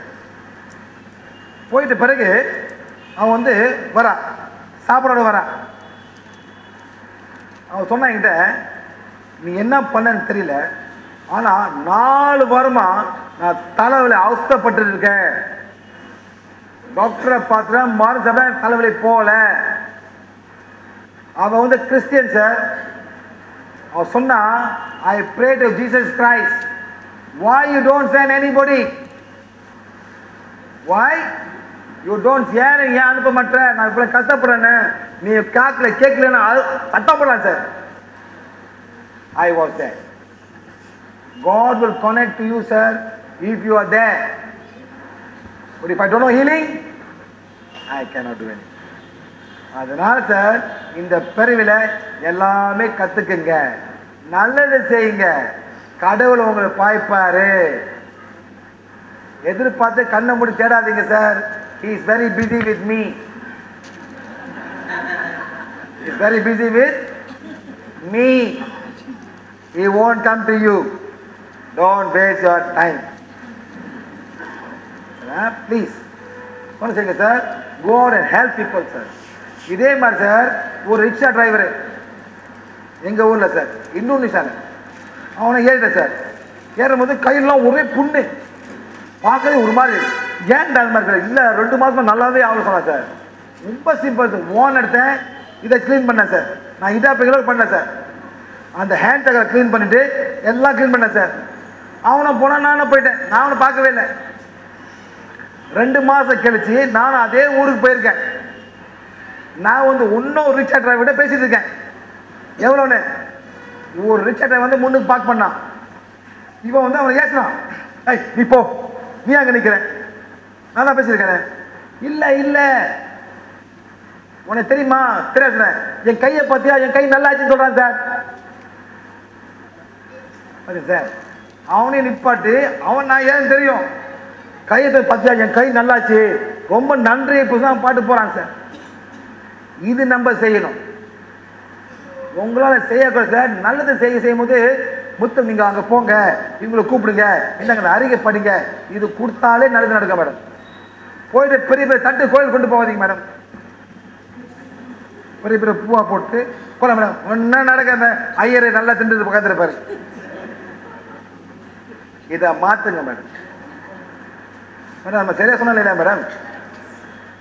போயிட்ட பிறகு அவன் வந்து வரா, சாப்பிடோட வரா. அவன் சொன்ன என்கிட்ட நீ என்ன பண்ணன்னு தெரியல, ஆனால் 4 வாரமா நான் தலைவலி அவஸ்தப்பட்டு இருக்கேன். டாக்டரை பார்த்துட்டேன், மருந்து சாப்பிட்டேன், தலைவலி போகல. அவன் வந்து கிறிஸ்டியன் சார். அவன் சொன்னா I pray to Jesus Christ. Why you don't send anybody? Why you don't ஏன் அனுப்ப மாட்டேற? நான் இப்ப கஷ்டப்படுறேன்னு நீ கேட்கலன்னு சட்டம் போடலாம் sir. I was there. God will connect to you sir if you are there. But if I don't know healing, I cannot do anything. அதனால சார் இந்த பிரிவில் எல்லாமே கத்துக்குங்க, நல்லது செய்யுங்க, கடவுள் உங்களை பாய்ப்பாரு. எதிர்பார்த்து கண்ணை மூடி தேடாதீங்க sir. He is very busy with me. He is very busy with me. He won't come to you. Don't waste your time. Please. ஒன்று செய்யுங்க sir. Go out and help people sir. இதே மாதிரி சார் ஒரு ரிக்ஷா டிரைவரு எங்கள் ஊரில் சார், இந்தோனேஷியாவில். அவனை ஏறிட்டேன் சார். ஏறும்போது கையெல்லாம் ஒரே புண்ணு, பார்க்கவே ஒரு மாதிரி. ஏன்டா அது மாதிரி சார்? இல்லை 2 மாதமா நல்லாவே ஆகல சொன்னான் சார். ரொம்ப சிம்பிள் சார். ஓன் எடுத்தேன், இதை க்ளீன் பண்ணேன் சார். நான் இதா பெங்களூர் பண்ணேன் சார். அந்த ஹேண்ட் டேக்கரை க்ளீன் பண்ணிவிட்டு எல்லாம் க்ளீன் பண்ணேன் சார். அவனை போனால் நானும் போயிட்டேன். நான் அவனை பார்க்கவே இல்லை. 2 மாதம் கழிச்சு நானும் அதே ஊருக்கு போயிருக்கேன். நான் வந்து இன்னும் ரிக்ஷா டிரைவர்கிட்ட பேசிட்டு இருக்கேன். எவ்வளோன்னு ஒரு ரிக்ஷா டிரைவர் வந்து முன்னுக்கு பார்க் பண்ணான். இவன் வந்து அவனை ஏசினான். ஐய் நீ போ, நீ அங்கே நிற்கிறேன், நான் தான் பேசியிருக்கேன். இல்லை இல்லை உனக்கு தெரியுமா? தெரியாது. என் கையை பார்த்தியா, என் கை நல்லா ஆச்சுன்னு சொல்கிறான் சார். அது சார் அவனே நிப்பாட்டு. அவன் நான் ஏன்னு தெரியும், கையை பார்த்தியா என் கை நல்லாச்சு, ரொம்ப நன்றி இப்போ தான் பாட்டு போகிறான் சார். இது நம்ம செய்யணும். உங்களால் செய்யக்கூடாது சார். நல்லது செய்யும் போது முத்தம் நீங்கள் அங்கே போங்க, இவங்களை கூப்பிடுங்க, என்னங்க அறிக்கை படிங்க, இது கொடுத்தாலே நல்லது நடக்க மேடம். போயிட்டு பெரிய பெரிய தட்டு கோயில் கொண்டு போகாதீங்க மேடம். பெரிய பெரிய பூவா போட்டு போல மேடம். ஒன்றும் நடக்க அந்த ஐயரை நல்லா திண்டு உட்காந்துருப்பாரு. இதை மாற்றுங்க மேடம். மேடம் நம்ம சரியா சொன்னால இல்லையா மேடம்?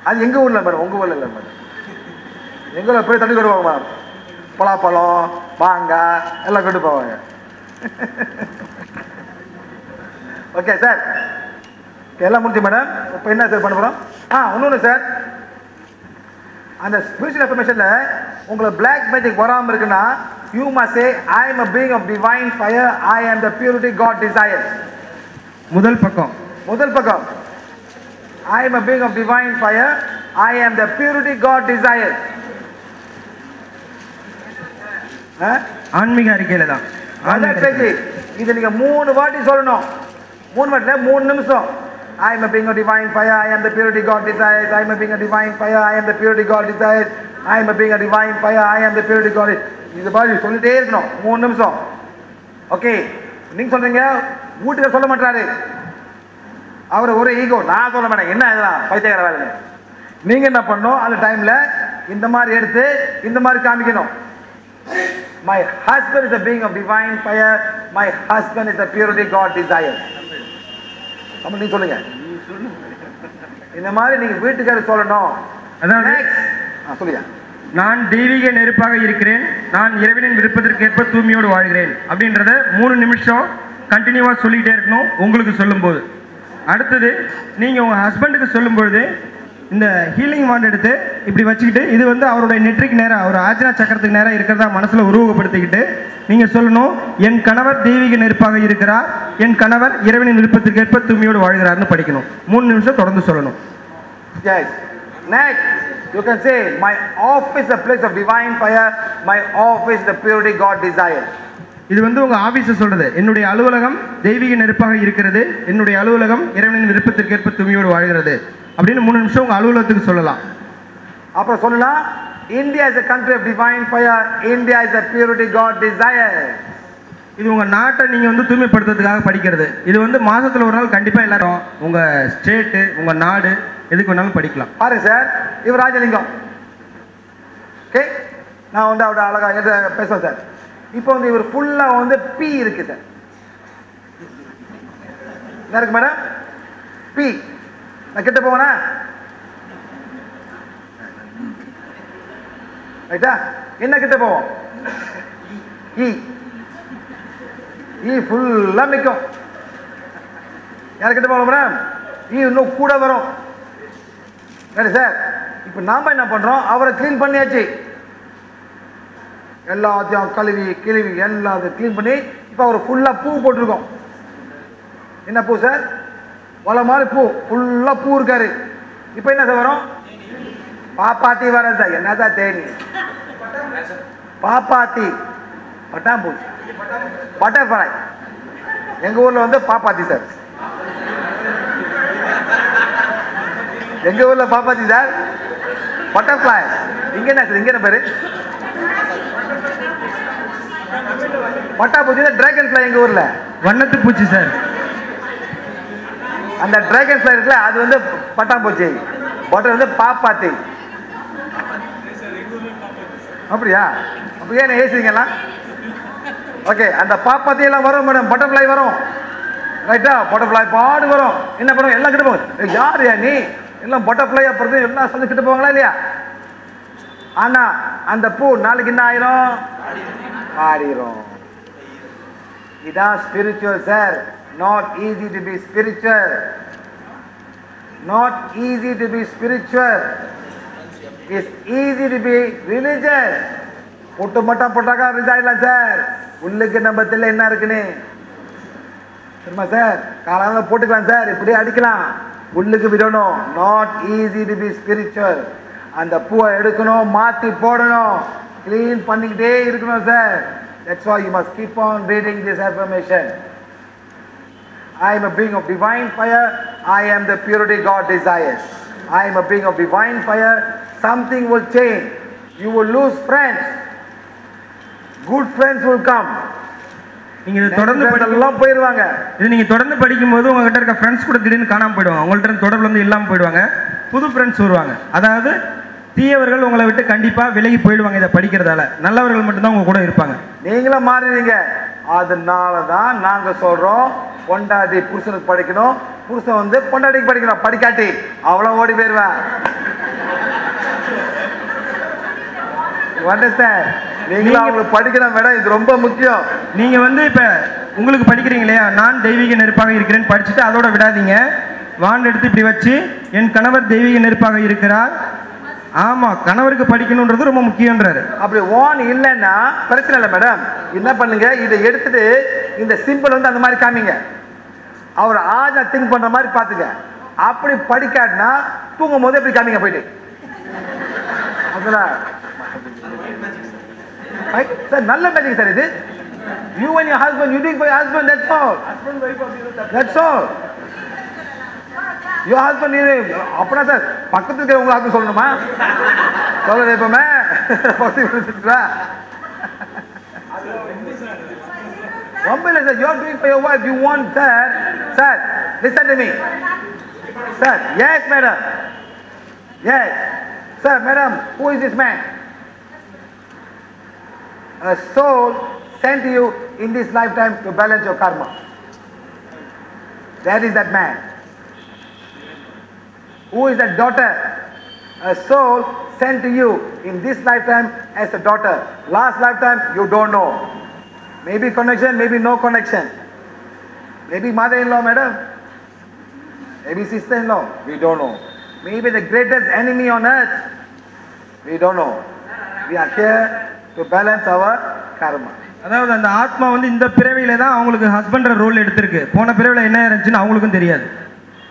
அது எங்கள் ஊரில் மேடம், உங்கள் ஊரில் இல்லை மேடம். எங்களை போய் தண்ணி கொண்டு போவாங்க மேடம். பலாப்பழம், மாங்காய் எல்லாம் கொண்டு போவாங்க. ஓகே சார், எல்லாம் முடிஞ்சு மேடம். இப்போ என்ன சார் பண்ண போகிறோம்? இன்னொன்று சார், அந்த ஸ்பிரிச்சுவல் இன்ஃபர்மேஷனில் உங்களை பிளாக் மேஜிக் வராமல் இருக்குன்னா You must say, I am a being of divine fire. I am the purity God desires. முதல் பக்கம். முதல் பக்கம். I am a being of divine fire. I am the purity God desires. ஆன்மீக அறிக்கையில தான். இது நீங்க 3 வாட்டி சொல்லணும். 3 வாட்டில 3 நிமிஷம். I am a being of divine fire. I am the purity God desires. I am a being of divine fire. I am the purity God desires. I am a being of divine fire. I am the purity God. இது மாதிரி சொல்லிட்டே இருக்கணும் 3 நிமிஷம். ஓகே, நீங்க சொல்றீங்க வீட்டுக்கு சொல்ல மாட்டாரு. அவர் ஒரு ஈகோ, நான் சொல்ல மாட்டேன், என்ன இதெல்லாம் பைத்தியக்கார வேலை. நீங்க என்ன பண்ணணும், அந்த டைம்ல இந்த மாதிரி எடுத்து இந்த மாதிரி காமிக்கணும். My husband is a being of divine fire. My husband is the purity God desires. அப்ப நீங்க சொல்லுங்க, இந்த மாதிரி நீங்க வீட்டுக்காரர் சொல்லணும். அதாவது சொல்லுங்க, நான் தெய்வீக நெருப்பாக இருக்கிறேன், நான் இறைவனின் விருப்பத்திற்கேற்ப தூய்மையோடு வாழ்கிறேன் அப்படின்றத 3 நிமிஷம் கண்டினியூவா சொல்லிட்டே இருக்கணும் உங்களுக்கு சொல்லும்போது. அடுத்தது நீங்க உங்க ஹஸ்பண்டுக்கு சொல்லும்பொழுது இந்த ஹீலிங் வாண்ட் எடுத்து இப்படி வச்சுக்கிட்டு, இது வந்து அவருடைய நெற்றிக்கு நேராக ஒரு ஆஜ்னா சக்கரத்துக்கு நேராக இருக்கிறதா மனசுல உருவகப்படுத்திக்கிட்டு நீங்க சொல்லணும், என் கணவர் தெய்வீக நெருப்பாக இருக்கிறார், என் கணவர் இறைவனின் விருப்பத்திற்கேற்ப தூய்மையோடு வாழ்கிறார்னு படிக்கணும். 3 நிமிஷம் தொடர்ந்து சொல்லணும். Yes. Next, you can say, my office is a place of divine fire. My office is the purity God desires. இது வந்து உங்க ஆபீஸ் சொல்றது, என்னுடைய அலுவலகம் தெய்வீக நெருப்பாக இருக்கிறது, என்னுடைய அலுவலகம் இறைவனின் விருப்பத்திற்கேற்ப தூய்மையோடு வாழ்கிறது அப்படின்னு 3 நிமிஷம் உங்க அலுவலகத்துக்கு சொல்லலாம். அப்புறம் சொல்லலாம், India is a country of divine fire. India is a purity God desires. இது உங்க நாட்டை நீங்க வந்து தூய்மைப்படுத்துறதுக்காக படிக்கிறது. இது வந்து மாசத்துல ஒரு நாள் கண்டிப்பா எல்லாரும் உங்க ஸ்டேட், உங்க நாடு எதுக்கு வேணாலும் படிக்கலாம். பாருங்க சார், இவர் ராஜலிங்கம். ஓகே, நான் வந்து அவரோட அழகா பேசுவேன் சார். இப்போ வந்து இவர் ஃபுல்லா வந்து பி இருக்கு சார். என்ன இருக்கு மேடம்? பி. நான் கிட்ட போவேனா? ரைட்டா? என்ன கிட்ட போவோம்? இ. இ ஃபுல்லா மிக்கும். யார் கிட்ட போவோம் மேடம்? இ இன்னும் கூட வரும். சரி சார், இப்போ நாம என்ன பண்றோம், அவரை கிளீன் பண்ணியாச்சு, எல்லாத்தையும் கழுவி கிழுவி எல்லாத்தையும் கிளீன் பண்ணி இப்போ அவர் ஃபுல்லா பூ போட்டிருக்கோம். என்ன பூ சார்? வலை மாதிரி பூ, ஃபுல்லா பூ இருக்காரு. இப்போ என்ன சார் வரும்? பாப்பாத்தி வர சார். என்ன சார் தேனி? பாப்பாத்தி, பட்டாம்பூச்சி, பட்டர்ஃப்ளை. எங்க ஊர்ல வந்து பாப்பாத்தி சார். எங்க ஊர்ல பாப்பாத்தி சார், பட்டர்ஃப்ளை. இங்க என்ன சார்? இங்க என்ன பேரு? பட்டாம்பூச்சி தான் டிராகன் ஃப்ளை. எங்க ஊர்ல வண்ணத்து பூச்சி சார். அந்த டிராகன் ஃப்ளை இருக்குல்ல, அது வந்து பட்டாம்பூச்சி, பட்டர் வந்து பாப்பாத்தி. அப்படியா? அப்ப ஏன் ஏசுறீங்களா? ஓகே, அந்த பாப்பாத்தி எல்லாம் வரும் மேடம், பட்டர்ஃப்ளை வரும். ரைட்டா? பட்டர்ஃப்ளை பாடு வரும். என்ன பண்ணுவோம்? எல்லாம் கிட்ட போங்க. யார் யா நீ? எல்லாம் பட்டர்ஃப்ளை அப்புறம் எல்லாம் சொல்லி கிட்ட போவாங்களா இல்லையா? ஆனா அந்த பூ நாளைக்கு என்ன ஆயிரும்? ஆடிரும். இதான் spiritual sir. Not easy to be spiritual. Not easy to be spiritual. It's easy to be religious. போட்டு மட்டும் போட்டாக்கா ரிஜாயிடலாம் சார். உள்ளுக்கு நம்ம தெரியல என்ன இருக்குன்னு தெரியுமா சார்? காலையில் போட்டுக்கலாம் சார், இப்படியே அடிக்கலாம், உள்ளுக்கு விடணும். Not easy to be spiritual. அந்த பூவை எடுக்கணும், மாற்றி போடணும், கிளீன் பண்ணிக்கிட்டே இருக்கணும் sir. That's why you must keep on reading this affirmation. I am a being of divine fire. I am the purity God desires. I am a being of divine fire. Something will change. You will lose friends. Good friends will come. நீங்க இதை தொடர்ந்து எல்லாம் போயிடுவாங்க. இது நீங்க தொடர்ந்து படிக்கும்போது உங்ககிட்ட இருக்க ஃப்ரெண்ட்ஸ் கூட திடீர்னு காணாம போயிடுவாங்க. உங்கள்ட்ட தொடர்புல இருந்து இல்லாமல் போயிடுவாங்க. புது ஃப்ரெண்ட்ஸ் வருவாங்க. அதாவது தீயவர்கள் உங்களை விட்டு கண்டிப்பா விலகி போயிடுவாங்க. இதை படிக்கிறதால நல்லவர்கள் மட்டும்தான் உங்க கூட இருப்பாங்க. நீங்களும் மாறிடுவீங்க. அதனாலதான் நாங்க சொல்றோம், பொண்டாட்டி புருஷனுக்கு படிக்கணும், புருஷன் வந்து பொண்டாட்டிக்கு படிக்கணும். படிக்காட்டி அவ்வளவு ஓடி போயிருவேன். நீங்களும் அவங்களுக்கு படிக்கணும் மேடம், இது ரொம்ப முக்கியம். நீங்க வந்து இப்ப உங்களுக்கு படிக்கிறீங்க இல்லையா, நான் தெய்வீக நெருப்பாக இருக்கிறேன்னு படிச்சுட்டு அதோட விடாதீங்க. வாண்ட் எடுத்து இப்படி வச்சு, என் கணவர் தெய்வீக நெருப்பாக இருக்கிறார், ஆமா, கணவருக்கு படிக்கணும்ன்றது ரொம்ப முக்கியன்றாரு. அப்படி ஓன் இல்லைன்னா பிரச்சனை இல்லை மேடம். என்ன பண்ணுங்க, இதை எடுத்துட்டு இந்த சிம்பிள் வந்து அந்த மாதிரி காமிங்க. அவர் ஆஜா திங்க் பண்ற மாதிரி பாத்துக்க. அப்படி படிக்காட்டினா தூங்கும் போது எப்படி காமிங்க போயிட்டு. சார் நல்ல மேஜிக் சார் இது. You and your husband, you doing for your husband, that's all. That's all. Your husband, அப்பனா சார் பக்கத்துல இருக்கிற உங்க ஹஸ்பண்ட் சொல்லணுமா? சொல்ல எப்பவுமே ரொம்ப இல்லை sir. You are doing for your wife, you want sir. Sir, listen to me. Sir, yes madam. Yes. Sir, madam, who is this man? A soul sent to you in this lifetime to balance your karma. That is that man. Who is that daughter? A soul sent to you in this lifetime as a daughter. Last lifetime you don't know. Maybe connection, maybe no connection. Maybe mother-in-law, madam. Maybe sister-in-law. We don't know. Maybe the greatest enemy on earth. We don't know. We are here to balance our karma. அதாவது அந்த ஆத்மா வந்து இந்த பிறவியில தான் அவங்களுக்கு ஹஸ்பண்ட் ரோல் எடுத்திருக்கு. போன பிறவில என்ன இருந்துச்சுன்னு அவங்களுக்கும் தெரியாது.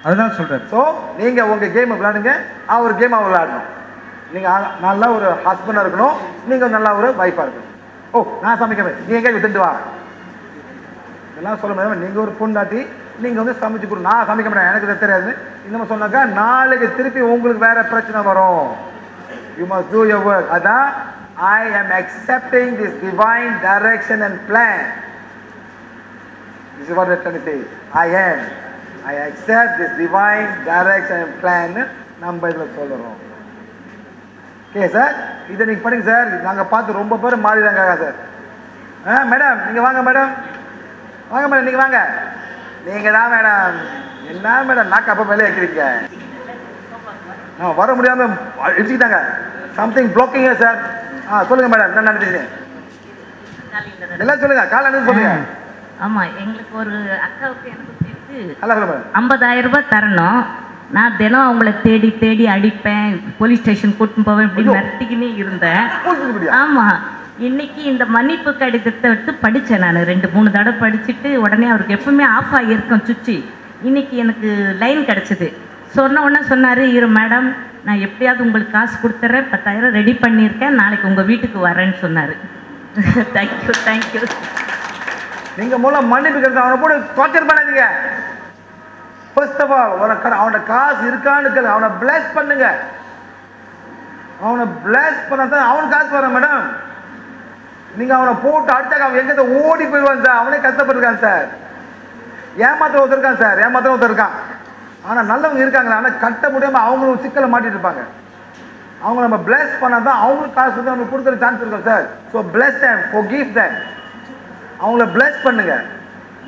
அதுதான் சொல்றாரு. ஸோ நீங்க உங்க கேம் விளையாடுங்க, அவர் கேம் அவர் விளையாடணும். நீங்க நல்லா ஒரு ஹஸ்பண்டா இருக்கணும், நீங்க நல்லா ஒரு வைஃபா இருக்கணும். ஓ நான் சமைக்கிறேன், நீ எங்க வித்துட்டு வா இதெல்லாம் சொல்ல முடியாது. நீங்க ஒரு பொண்டாட்டி, நீங்க வந்து சமைச்சு கொடு. நான் சமைக்க மாட்டேன், எனக்கு தெரியாது இந்த மாதிரி சொன்னாக்கா நாளைக்கு திருப்பி உங்களுக்கு வேற பிரச்சனை வரும். You must do your work. அதான் I am accepting this divine direction and plan. This is what I'm trying to say. I accept this divine direction and plan. நம்ம இதில் சொல்லுறோம். ஓகே சார், இதை நீங்கள் படிங்க சார். நாங்கள் பார்த்து ரொம்ப பேர் மாறிடுறாங்க சார். மேடம் நீங்கள் வாங்க மேடம், வாங்க மேடம், நீங்கள் வாங்க. நீங்கள் தான் மேடம். என்ன மேடம் நாக்கு அப்போ வேலையை வைக்கிறீங்க? வர முடியாமல் இடிச்சுக்கிட்டாங்க. Something blocking sir. சொல்லுங்க மேடம், என்ன நடந்துச்சு எல்லாம் சொல்லுங்க. கால சொல்லுங்க. ஆமா, எங்களுக்கு ஒரு அக்காவுக்கு எனக்கு சேர்த்து நல்லா சொல்லுங்க. 50,000 ரூபாய் தரணும். நான் தினம் அவங்கள தேடி தேடி அடிப்பேன், போலீஸ் ஸ்டேஷன் கூட்டின்னு போவேன், இப்படி மிரட்டிக்கினே இருந்தேன். ஆமா, இன்னைக்கு இந்த மன்னிப்பு கடிதத்தை எடுத்து படித்தேன். நான் 2-3 தடவை படிச்சுட்டு உடனே அவருக்கு எப்பவுமே ஆஃப் ஆகியிருக்கோம் சுவிட்சு. இன்னைக்கு எனக்கு லைன் கிடச்சிது. சொன்ன உடனே சொன்னார், இரு மேடம், நான் எப்படியாவது உங்களுக்கு காசு கொடுத்துட்றேன், 10,000 ரெடி பண்ணியிருக்கேன், நாளைக்கு உங்கள் வீட்டுக்கு வரேன்னு சொன்னார். Thank you thank you. நீங்கள் மூலம் மன்னிப்பு கேட்க அவனை போட்டு டார்ச்சர் பண்ணாதீங்க. ஃபர்ஸ்ட் ஆஃப் ஆல் அவனோட காசு இருக்கான்னு கேளுங்க. அவனை பிளஸ் பண்ணுங்க. அவனை பிளஸ் பண்ண தான் அவனுக்கு காசு வர மேடம். நீங்கள் அவனை போட்டு அடிச்சாக்க அவன் எங்கே ஓடி போயிடுவான் சார். அவனே கஷ்டப்பட்டுருக்கான் சார். ஏமாத்திரம் ஒருத்தர் இருக்கான் சார், ஏமாத்திரம் ஒருத்தர் இருக்கான். ஆனால் நல்லவங்க இருக்காங்களா, ஆனால் கட்ட முடியாமல் அவங்களும் சிக்கலை மாட்டிட்டு இருப்பாங்க. அவங்க நம்ம பிளஸ் பண்ணால் தான் அவங்களுக்கு காசு வந்து அவங்களுக்கு கொடுக்குற சான்ஸ் இருக்கும் sir. So plus them, forgive them. அவங்கள பிளஸ் பண்ணுங்க.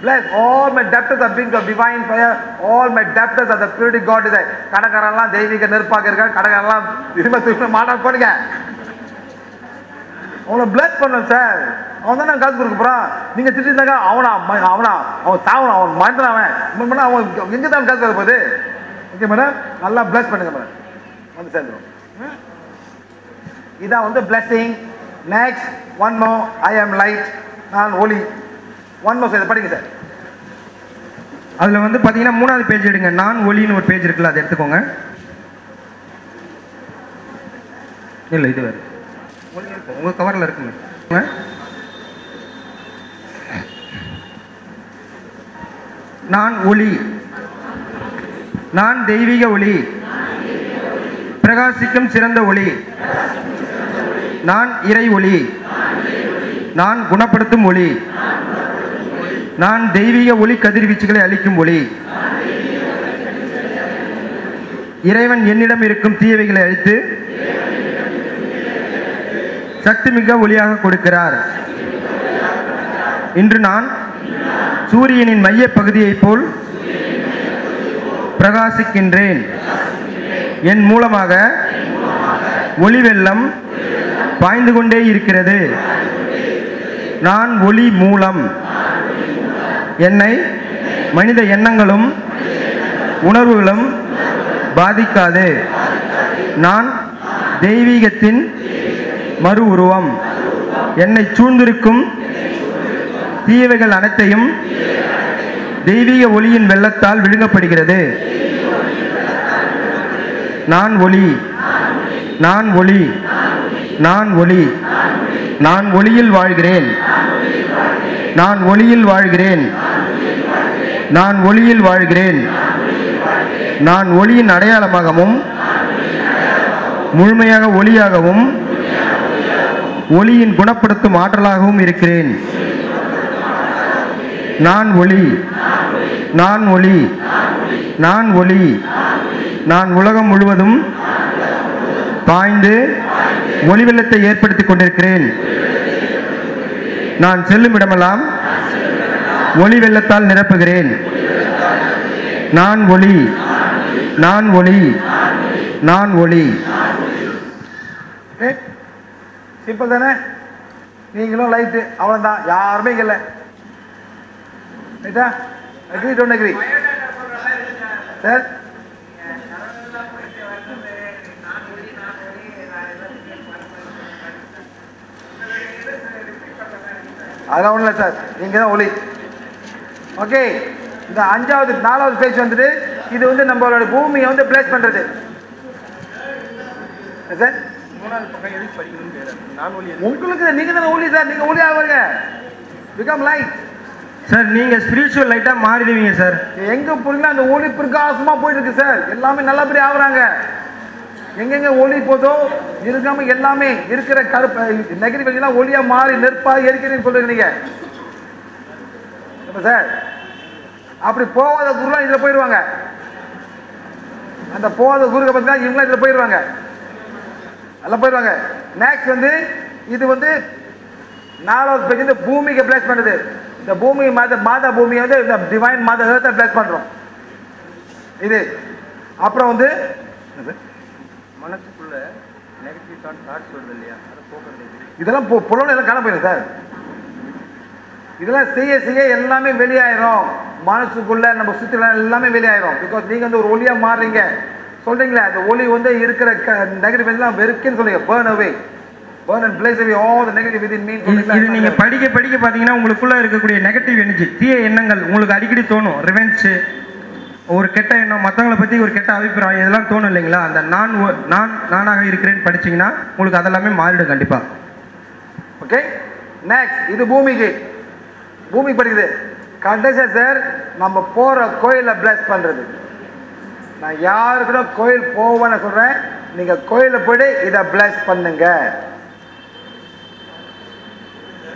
bless all my debtors are being of divine fire, all my debtors are the purity God is. கடகாரெல்லாம் தெய்வீக நெருப்பாக இருக்க, கடகாரெல்லாம் திரும்ப மாட்டா போடுங்க. அவங்கள பிளஸ் பண்ணணும் சார். அவன் தான் காசு கொடுக்க போறான். நீங்க திட்டிருந்தாக்கா அவன் தாவணும், அவன் மறந்துடும், அவன் எங்க தான் காசு தர போகுது. ஓகே மேடம், நல்லா பிளஸ் பண்ணுங்க மேடம், வந்து சேர்ந்துடும். இதான் வந்து பிளஸிங். நெக்ஸ்ட் ஒன் மோ, ஐ ஆம் லைட், நான் ஒளி. ஒன் மோ சார் படிங்க சார். அதுல வந்து பாத்தீங்கன்னா 3வது பேஜ் எடுங்க. நான் ஒளின்னு ஒரு பேஜ் இருக்குல்ல, அதை எடுத்துக்கோங்க. இல்லை இது வேறு உங்க கவர்ல இருக்குங்க. நான் ஒளி, நான் தெய்வீக ஒளி, பிரகாசிக்கும் சிறந்த ஒளி, நான் இறை ஒளி, நான் குணப்படுத்தும் ஒளி, நான் தெய்வீக ஒளி கதிர்வீச்சுகளை அளிக்கும் ஒளி, இறைவன் என்னிடம் இருக்கும் தீயவைகளை அழித்து சக்தி மிக ஒளியாக கொடுக்கிறார். இன்று நான் சூரியனின் மைய பகுதியைப் போல் பிரகாசிக்கின்றேன். என் மூலமாக ஒளி வெள்ளம் பாய்ந்து கொண்டே இருக்கிறது. நான் ஒளி மூலம். என்னை மனித எண்ணங்களும் உணர்வுகளும் பாதிக்காது. நான் தெய்வீகத்தின் மறு உருவம். என்னை சூழ்ந்திருக்கும் தீவைகள் அனைத்தையும் தெய்வீக ஒளியின் வெள்ளத்தால் விழுங்கப்படுகிறது. நான் ஒளி, நான் ஒளி, நான் ஒளி, நான் ஒளியில் வாழ்கிறேன், நான் ஒளியில் வாழ்கிறேன், நான் ஒளியில் வாழ்கிறேன். நான் ஒளியின் அடையாளமாகவும் முழுமையாக ஒளியாகவும் ஒளியின் குணப்படுத்தும் ஆற்றலாகவும் இருக்கிறேன். நான் ஒளி, நான் ஒளி, நான் ஒளி. நான் உலகம் முழுவதும் பாய்ந்து ஒளி வெள்ளத்தை ஏற்படுத்திக் கொண்டிருக்கிறேன். நான் செல்லும் இடமெல்லாம் ஒளி வெள்ளத்தால் நிரப்புகிறேன். நான் ஒளி, நான் ஒளி, நான் ஒளி. சிம்பிள் தானே? நீங்களும் லைட்டு, அவ்வளோதான், யாருமே இல்லை. ரைட்டா? Agree don't agree sir? அதெல்லாம் ஒன்றும் இல்லை சார், நீங்கள் தான் ஒளி. ஓகே, இந்த 5வது 4வது பேஜ் வந்துட்டு இது வந்து நம்மளோட பூமியை வந்து பிளேஸ் பண்ணுறது சார். உங்களுக்கு நீங்கள் தானே ஒளி சார், நீங்கள் ஒளி ஆகுங்க, பிகம் லைட் சார். நீங்கள் ஸ்பிரிச்சுவல் லைட்டாக மாறிடுவீங்க சார். எங்கே போறீங்கன்னா அந்த ஒளி பிரகாசமாக போயிட்டு இருக்கு சார். எல்லாமே நல்லபடியாக ஆகுறாங்க. எங்கெங்க ஒளி போதோ இருக்காம எல்லாமே இருக்கிற கருப்பு நெகட்டிவ் எல்லாம் ஒளியா மாறி நெருப்பாக எரிக்கிறேன்னு சொல்றீங்க நீங்க சார். அப்படி போகாத குருலாம் இதுல போயிடுவாங்க. அந்த போகாத குருவை பார்த்தீங்கன்னா இவங்களாம் இதுல போயிடுவாங்க, எல்லாம் போயிடுவாங்க. நெக்ஸ்ட் வந்து இது வந்து 4வது பேஜ் வந்து பூமிக்கு பிளேஸ் பண்ணுது. இந்த பூமி மாதா பூமியை வந்து இந்த டிவைன் மாதா எர்த்தை பிளேஸ் பண்றோம். இது அப்புறம் வந்து மனசுக்குள்ள நெகட்டிவ் தாட்ஸ் வருது இல்லையா, அதை போக்குறது. இதெல்லாம் புலனை எல்லாம் காண போயிடும் சார். இதெல்லாம் செய்ய செய்ய எல்லாமே வெளியாயிரும். மனசுக்குள்ள நம்ம சுற்றில எல்லாமே வெளியாயிரும். பிகாஸ் நீங்க வந்து ஒரு ஒளியா மாறுறீங்க சொல்றீங்களா. அந்த ஒளி வந்து இருக்கிற நெகட்டிவ் எல்லாம் வெறுக்குன்னு சொல்றீங்க. burn away, burn and blaze away all the negative within me. இது நீங்க படிக்க படிக்க பாத்தீங்கன்னா உங்களுக்குள்ள இருக்கக்கூடிய நெகட்டிவ் எனர்ஜி, தீய எண்ணங்கள் உங்களுக்கு அடிக்கடி தோணும். ரிவெஞ்ச், ஒரு கெட்ட எண்ணம், மற்றவங்களை பற்றி ஒரு கெட்ட அபிப்பிராயம், இதெல்லாம் தோணும் இல்லைங்களா. அந்த நானாக இருக்கிறேன்னு படிச்சிங்கன்னா உங்களுக்கு அதெல்லாமே மாறிடும் கண்டிப்பாக. ஓகே, நெக்ஸ்ட் இது பூமிக்கு படிக்குது. கடைசியா சார் நம்ம போகிற கோயிலை பிளஸ் பண்ணுறது. நான் யாருக்கிட்ட கோயில் போவேன்னு சொல்கிறேன், நீங்கள் கோயிலில் போய்ட்டு இதை பிளஸ் பண்ணுங்க.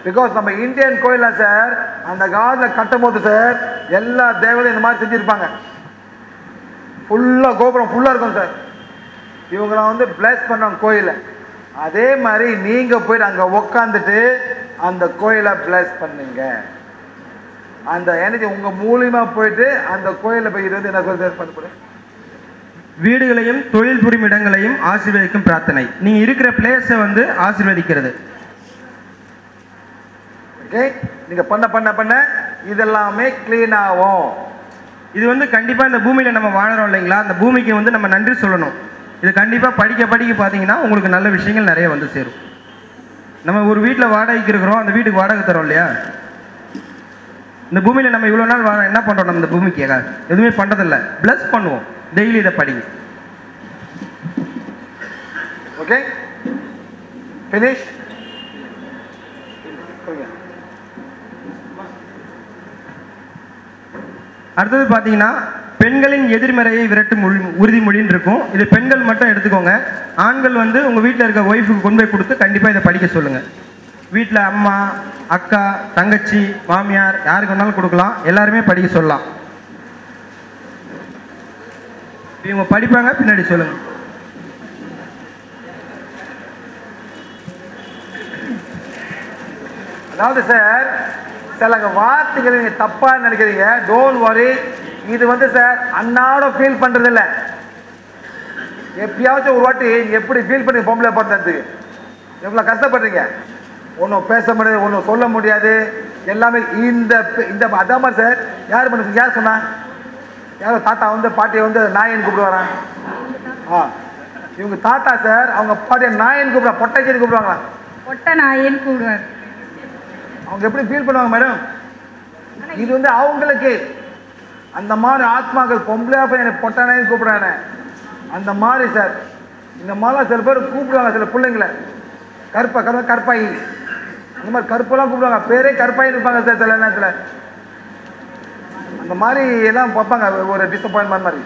பிகாஸ் நம்ம இந்தியன் கோயிலில் சார் அந்த காலத்தில் கட்டும் போது சார் எல்லா தேவதையும் இந்த மாதிரி செஞ்சுருப்பாங்க. ஃபுல்லாக கோபுரம் ஃபுல்லாக இருக்கும் சார். இவங்களை வந்து பிளஸ் பண்ணோம் கோயிலை. அதே மாதிரி நீங்கள் போயிட்டு அங்கே உக்காந்துட்டு அந்த கோயிலை பிளஸ் பண்ணுங்க. அந்த எனர்ஜி உங்கள் மூலியமாக போயிட்டு அந்த கோயிலை போய் இது வந்து என்ன பண்ண வீடுகளையும் தொழில் புரியும் இடங்களையும் ஆசீர்வதிக்கும் பிரார்த்தனை. நீங்கள் இருக்கிற பிளேஸை வந்து ஆசீர்வதிக்கிறது. ஓகே, நீங்கள் பண்ண பண்ண பண்ண இதெல்லாமே க்ளீன் ஆகும். இது வந்து கண்டிப்பாக இந்த பூமியில் நம்ம வாழறோம் இல்லைங்களா, அந்த பூமிக்கு வந்து நம்ம நன்றி சொல்லணும். இது கண்டிப்பாக படிக்க படிக்க பார்த்தீங்கன்னா உங்களுக்கு நல்ல விஷயங்கள் நிறைய வந்து சேரும். நம்ம ஒரு வீட்டில் வாடகைக்கு இருக்கிறோம், அந்த வீட்டுக்கு வாடகை தரோம் இல்லையா. இந்த பூமியில் நம்ம இவ்வளோ நாள் வாழ என்ன பண்ணுறோம், நம்ம இந்த பூமிக்கு எதுவுமே பண்ணுறதில்ல. ப்ளஸ் பண்ணுவோம், டெய்லி இதை படிங்க. Okay, finish. அடுத்தது பார்த்தீங்கன்னா பெண்களின் எதிர்மறையை விரட்டும் உறுதிமொழின்னு இருக்கும். இது பெண்கள் மட்டும் எடுத்துக்கோங்க. ஆண்கள் வந்து உங்கள் வீட்டில் இருக்க ஒய்ஃபுக்கு கொண்டு போய் கொடுத்து கண்டிப்பாக இதை படிக்க சொல்லுங்கள். வீட்டில் அம்மா, அக்கா, தங்கச்சி, மாமியார் யாருக்கு வேணாலும் கொடுக்கலாம். எல்லாருமே படிக்க சொல்லலாம். இவங்க படிப்பாங்க, பின்னாடி சொல்லுங்க. அதாவது சார் சில வார்த்தைகள் நீங்க தப்பா நினைக்கிறீங்க. Don't worry. இது வந்து சார் அன்னாட ஃபீல் பண்றது இல்லை. எப்பயாச்சும் ஒரு வாட்டி எப்படி ஃபீல் பண்ணி பொம்பளை பிறந்ததுக்கு எவ்வளோ கஷ்டப்படுறீங்க. ஒன்றும் பேச முடியாது, ஒன்றும் சொல்ல முடியாது, எல்லாமே இந்த இந்த அதான் மாதிரி சார். யார் பண்ணுங்க, யார் சொன்னா? யாரோ தாத்தா வந்து பாட்டியை வந்து நாயின்னு கூப்பிட்டு வரான். இவங்க தாத்தா சார் அவங்க பாட்டிய நாயன்னு கூப்பிடுவாங்க, பொட்டாச்சின்னு கூப்பிடுவாங்களா? பொட்ட நாயன்னு கூப்பிடுவார். அவங்க எப்படி ஃபீல் பண்ணுவாங்க மேடம்? இது வந்து அவங்களுக்கு அந்த மாதிரி ஆத்மாக்கள் பொம்பளையா போய் எனக்கு பொட்டானேன்னு கூப்பிடுறானே அந்த மாதிரி சார். இந்த மாதிரிலாம் சில பேர் கூப்பிடுவாங்க, சில பிள்ளைங்களை கற்பாயி இந்த மாதிரி கருப்பெல்லாம் கூப்பிடுவாங்க, பேரே கற்பாயின்னு இருப்பாங்க சார் சில நேரத்தில். அந்த மாதிரி எல்லாம் பார்ப்பாங்க, ஒரு டிசப்பாயின்மெண்ட் மாதிரி.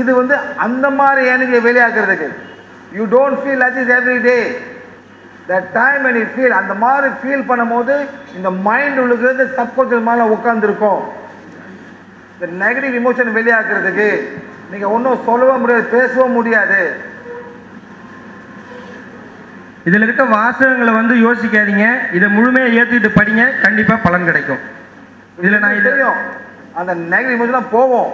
இது வந்து அந்த மாதிரி எனக்கு வெளியாக்குறதுக்கு you don't feel like this every day. That time when you feel அந்த மாதிரி ஃபீல் பண்ணும்போது இந்த மைண்ட் உள்ளுக்கு சப்கான்ஷியஸ் மேலே உட்காந்துருக்கும். இந்த நெகட்டிவ் இமோஷன் வெளியாக்குறதுக்கு நீங்க ஒன்றும் சொல்லவும் முடியாது, பேசவும் முடியாது. இதில் இருக்க வாசகங்களை வந்து யோசிக்காதீங்க, இதை முழுமையாக ஏற்றுக்கிட்டு படிங்க, கண்டிப்பாக பலன் கிடைக்கும். இதில் நான் தெரியும் அந்த நெகட்டிவ் இமோஷன் போவோம்.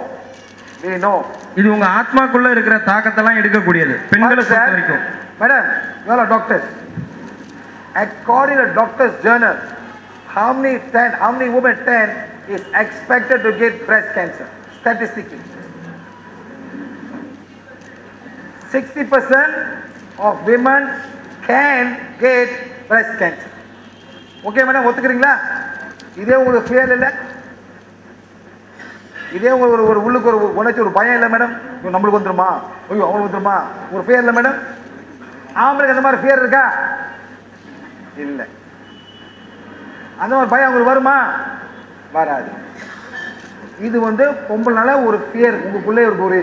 இது உங்க ஆத்மாக்குள்ள இருக்கிற தாக்கத்தெல்லாம் எடுக்கக்கூடியது. பெண்களை பொறுத்த வரைக்கும் madam, you are a doctor. According to doctor's journal, how many women 10 is expected to get breast cancer statistically? 60% of women can get breast cancer. Okay madam, ஒத்துக்கிறீங்களா? இதே உங்களுக்கு ஃபியர் இல்லை? இதே ஒரு உள்ளுக்கு ஒரு உணர்ச்சி, ஒரு பயம் இல்லை மேடம்? நம்மளுக்கு வந்துருமா, ஐயோ அவங்களுக்கு வந்துருமா, ஒரு ஃபியர் இல்லை மேடம்? ஆம்பளைக்கு அந்த மாதிரி ஃபியர் இருக்கா? இல்லை. அந்த மாதிரி பயம் உங்களுக்கு வருமா? வராது. இது வந்து பொம்பளைனால ஒரு ஃபியர், உங்களுக்குள்ளே ஒரு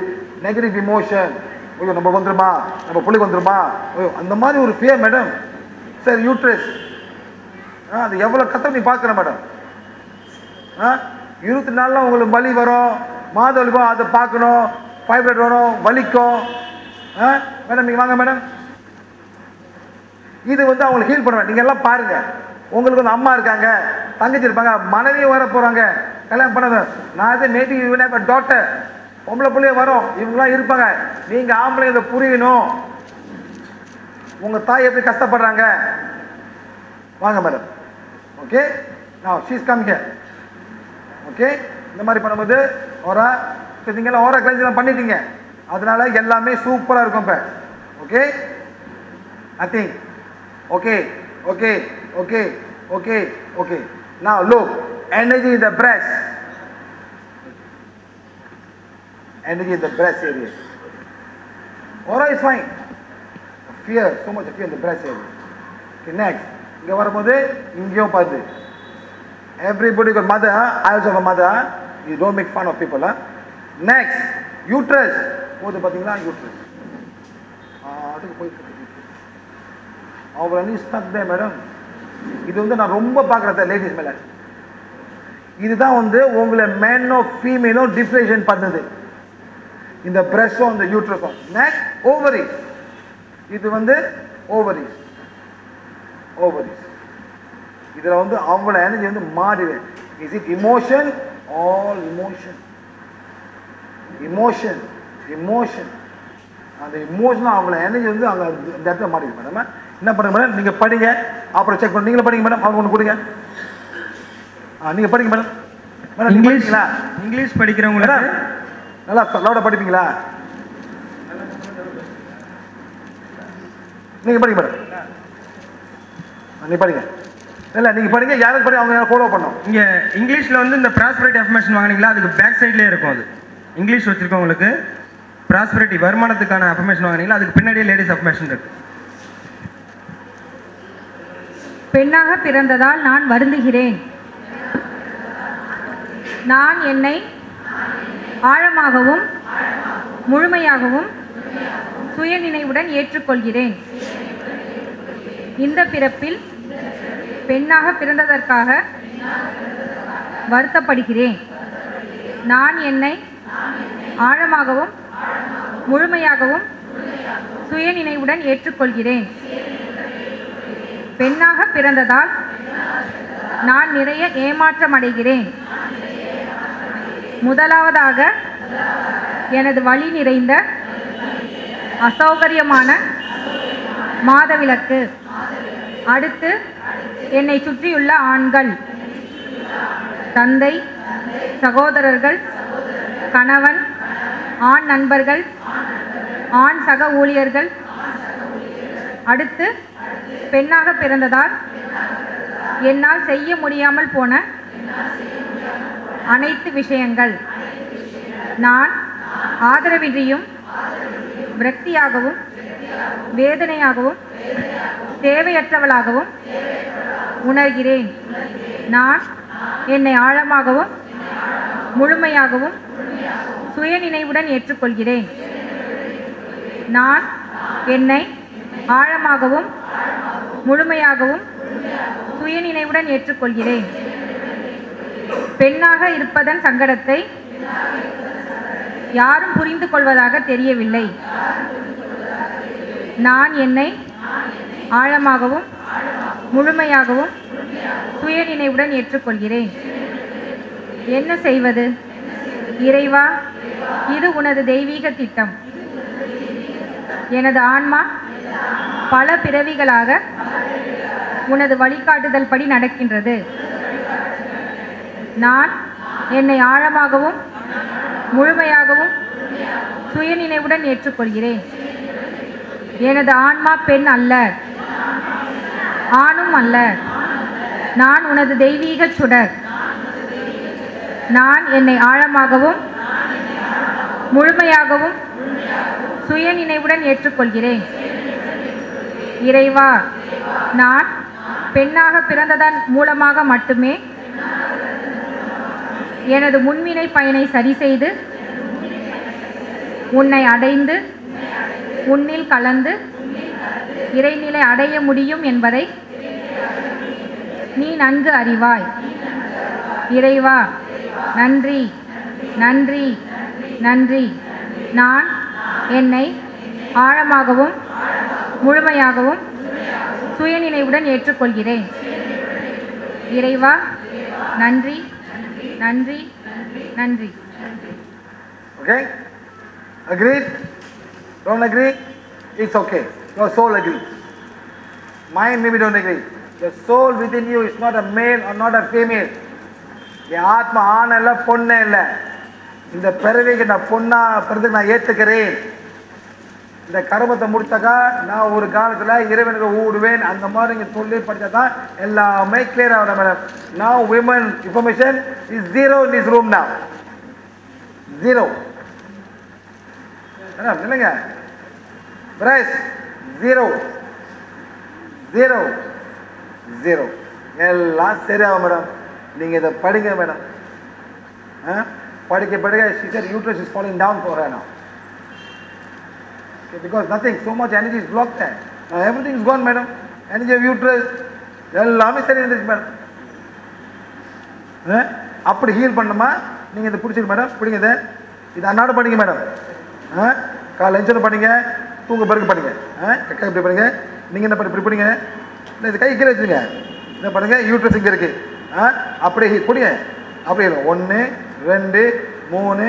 நெகட்டிவ் இமோஷன், ஐயோ நம்ம வந்துருமா, நம்ம பிள்ளைக்கு வந்துருமா, ஐயோ அந்த மாதிரி ஒரு ஃபியர் மேடம். சார் யூட்ரஸ் அது எவ்வளோ கஷ்டம் நீ பார்க்குற மேடம். 24 உங்களுக்கு வலி வரும், மாத வலி வரும், அதை பார்க்கணும், ஃபைப்ரேட் வரும், வலிக்கும். மேடம் நீங்கள் வாங்க மேடம். இது வந்து அவங்களை ஹீல் பண்ணுவேன். நீங்கள் எல்லாம் பாருங்க, உங்களுக்கு வந்து அம்மா இருக்காங்க, தங்கச்சி இருப்பாங்க, மனைவியும் வர போகிறாங்க, கல்யாணம் பண்ணது. நான் மேபி இப்போ டாக்டர் பொம்பளை பிள்ளைய வரும், இவங்களாம் இருப்பாங்க. நீங்கள் ஆம்பளை இதை புரியணும். உங்கள் தாய் எப்படி கஷ்டப்படுறாங்க வாங்க மேடம். ஓகே, நான் ஷீஸ் கம் ஹியர். ஓகே, இந்த மாதிரி பண்ணும்போது ஓரா நீங்களாம் ஓரா கிளென்சிங் பண்ணிட்டீங்க, அதனால எல்லாமே சூப்பராக இருக்கும் இப்போ. Okay, nothing. Okay okay okay okay okay. Now look, energy in the breast. Energy in the breast area. Aura is fine. Fear, so much fear in the breast area. Okay, next. இங்கே வரும்போது இங்கேயும் பார்த்து everybody got mother, I also have a mother. You don't make fun of people. Next, uterus. போது பார்த்தீங்களா uterus. அதுக்கு போய் அவங்கள நீ ஸ்டக் தே மேடம். இது வந்து நான் ரொம்ப பார்க்குறேன் லேடிஸ் மேலே. இதுதான் வந்து உங்களை மேனோ ஃபீமேலோ டிஃப்ரென்ஷியேட் பண்ணுது. இந்த பிரஷும் இந்த யூட்ரஸும். Next ovaries. இது வந்து ஓவரிஸ். ஓவரிஸ் இதில் வந்து அவங்களோட எனர்ஜி வந்து மாறிடு. Is it emotion? All emotion. Emotion emotion அந்த இமோஷன் அவங்களோட எனர்ஜி வந்து அங்கே இந்த இடத்துல மாறிடு மேடம். என்ன பண்ணுங்க மேடம், நீங்கள் படிங்க, அப்புறம் செக் பண்ணி நீங்களும் படிங்க மேடம். அவங்க ஒன்று கொடுங்க. நீங்கள் படிங்க மேடம். மேடம் இங்கிலீஷ்ங்களா? இங்கிலீஷ் படிக்கிறவங்களா நல்லா லவுடாக படிப்பீங்களா? நீங்கள் படிங்க மேடம். நீ படிங்க. இல்லை நீங்கள் படிங்க, யாருக்கு படி அவங்க ஃபாலோ பண்ணோம். இங்கே இங்கிலீஷில் வந்து இந்த ப்ராஸ்பரிட்டி அஃபர்மேஷன் வாங்கினீங்களா, அதுக்கு பேக் சைட்லேயே இருக்கும். அது இங்கிலீஷ் வச்சுருக்கவங்களுக்கு ப்ராஸ்பரிட்டி வருமானத்துக்கான அஃபர்மேஷன் வாங்கினீங்களா, அதுக்கு பின்னாடியே லேடிஸ் அஃபர்மேஷன் இருக்கு. பெண்ணாக பிறந்ததால் நான் வருந்துகிறேன். நான் என்னை ஆழமாகவும் முழுமையாகவும் சுயநினைவுடன் ஏற்றுக்கொள்கிறேன். இந்த பிறப்பில் பெண்ணாக பிறந்ததற்காக வருத்தப்படுகிறேன். நான் என்னை ஆழமாகவும் முழுமையாகவும் சுயநினைவுடன் ஏற்றுக்கொள்கிறேன். பெண்ணாக பிறந்ததால் நான் நிறைய ஏமாற்றம் அடைகிறேன். முதலாவதாக எனது வலி நிறைந்த அசௌகரியமான மாதவிலக்கு. அடுத்து என்னை சுற்றியுள்ள ஆண்கள், தந்தை, சகோதரர்கள், கணவன், ஆண் நண்பர்கள், ஆண் சக ஊழியர்கள், அடுத்து பெண்ணாக பிறந்ததால் என்னால் செய்ய முடியாமல் போன அனைத்து விஷயங்கள். நான் ஆதரவின்றியும் விரக்தியாகவும் வேதனையாகவும் தேவையற்றவளாகவும் உணர்கிறேன். நான் என்னை ஆழமாகவும் முழுமையாகவும் சுயநினைவுடன் ஏற்றுக்கொள்கிறேன். நான் என்னை ஆழமாகவும் முழுமையாகவும் சுயநினைவுடன் ஏற்றுக்கொள்கிறேன். பெண்ணாக இருப்பதன் சங்கடத்தை யாரும் புரிந்து கொள்வதாக தெரியவில்லை. நான் என்னை ஆழமாகவும் முழுமையாகவும் சுயநினைவுடன் ஏற்றுக்கொள்கிறேன். என்ன செய்வது? இறைவா, இது உனது தெய்வீக திட்டம். எனது ஆன்மா பல பிறவிகளாக உனது வழிகாட்டுதல் படி நடக்கின்றது. நான் என்னை ஆழமாகவும் முழுமையாகவும் சுயநினைவுடன் ஏற்றுக்கொள்கிறேன். எனது ஆன்மா பெண் அல்ல, ஆணும் அல்ல. நான் உனது தெய்வீக சுடர். நான் என்னை ஆழமாகவும் முழுமையாகவும் சுயநினைவுடன் ஏற்றுக்கொள்கிறேன். இறைவா, நான் பெண்ணாக பிறந்ததன் மூலமாக மட்டுமே எனது முன்வினை பயனை சரி செய்து உன்னை அடைந்து உன்னில் கலந்து இறைநிலை அடைய முடியும் என்பதை நீ நன்கு அறிவாய். இறைவா, நன்றி நன்றி நன்றி. நான் என்னை ஆழமாகவும் முழுமையாகவும் சுயநினைவுடன் ஏற்றுக்கொள்கிறேன். இறைவா, நன்றி நன்றி நன்றி. Okay? Agreed? Don't agree? It's okay. Your soul agrees. Mind maybe don't agree. The soul within you is not a male or not a female. என் ஆத்மா ஆண் அல்ல, பொண்ணு இல்லை. இந்த பிறவிக்கு நான் பொண்ணா பிறகு நான் ஏற்றுக்கிறேன். இந்த கர்மத்தை முடிச்சாக்கா நான் ஒரு காலத்தில் இறைவனுக்கு ஊடுவேன். அந்த மாதிரி நீங்கள் சொல்லி படித்தா தான் எல்லாமே கிளியர் ஆகும் madam. Now women information is zero in this room now. Zero. Madam இல்லைங்க, பிரைஸ் ஜீரோ ஜீரோ ஜீரோ. எல்லாம் சரியாகும் மேடம். நீங்கள் இதை படிங்க மேடம். படிக்க படிக்க she said uterus is falling down for her now. Okay, because nothing, so much energy is blocked there. Now everything is gone madam. Energy of uterus எல்லாமே சரி இருந்துச்சு மேடம். அப்படி ஹீல் பண்ணுமா நீங்கள் இதை பிடிச்சிருக்கு மேடம். பிடிங்க இதை. இது அன்னாட படிங்க மேடம். காலைல எஞ்சனை படிங்க, தூங்க பிறகு படிங்க. கை இப்படி பண்ணுங்க. நீங்கள் என்ன பண்ணி இப்படி பிடிங்க. இல்லை இது கை கீழே வச்சுங்க. என்ன பண்ணுங்க, யூட்ரஸ் இங்கே இருக்குது. அப்படியே பிடிங்க. அப்படியே 1 2 3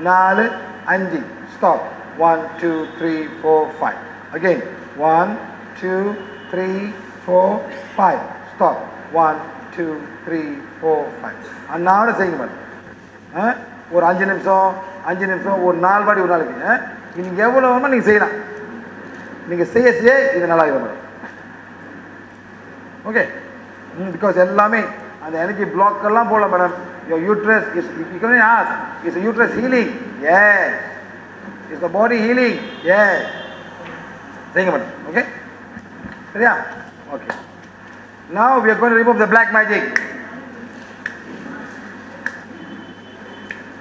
4 5 ஸ்டாப். 1 2 3 4 5. Again 1 2 3 4 5 stop. 1 2 3 4 5. அன்னாட செய்யுங்க மேடம். ஒரு 5 நிமிஷம் ஒரு 4 வாட்டி ஒரு நாளைக்கு. நீங்கள் எவ்வளோ வேணுமோ நீங்கள் செய்யலாம். நீங்கள் செய்ய இது நல்லா இருக்கும் மேடம். ஓகே, பிகாஸ் எல்லாமே அந்த எனர்ஜி பிளாக் எல்லாம் போடலாம் madam. Your uterus is, you can ask, is the uterus healing? Yes. Is the body healing? Yes. Saying madam. Okay? சரியா? Okay. Now we are going to remove the black magic.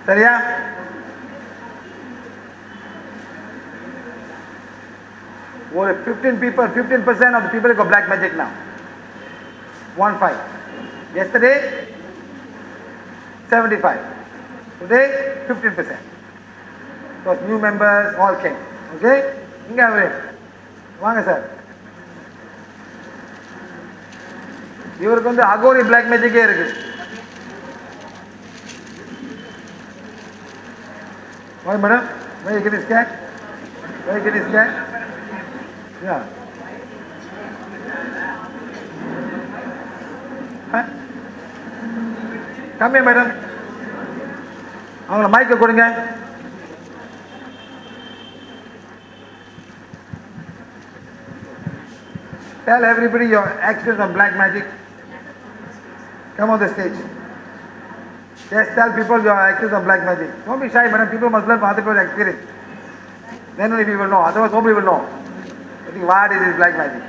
சரியா? Over 15% of the people have got black magic now. 15. Yesterday 75. Today 15%. Because new members all came. Okay? இங்க வாங்க சார். இவருக்கு வந்து அகோரி பிளாக் மேஜிக்கே இருக்கு. Why madam? Where you get this cat? Where you get this cat? Yeah. Huh? Come here madam. அவங்கள மைக்கை கொடுங்க. Tell everybody your experience of black magic. Come on the stage. Just tell people your experience of black magic. Don't be shy, madam. People must learn from other people's experience. Then only people will know. Otherwise, nobody will know. I think, what is this black magic?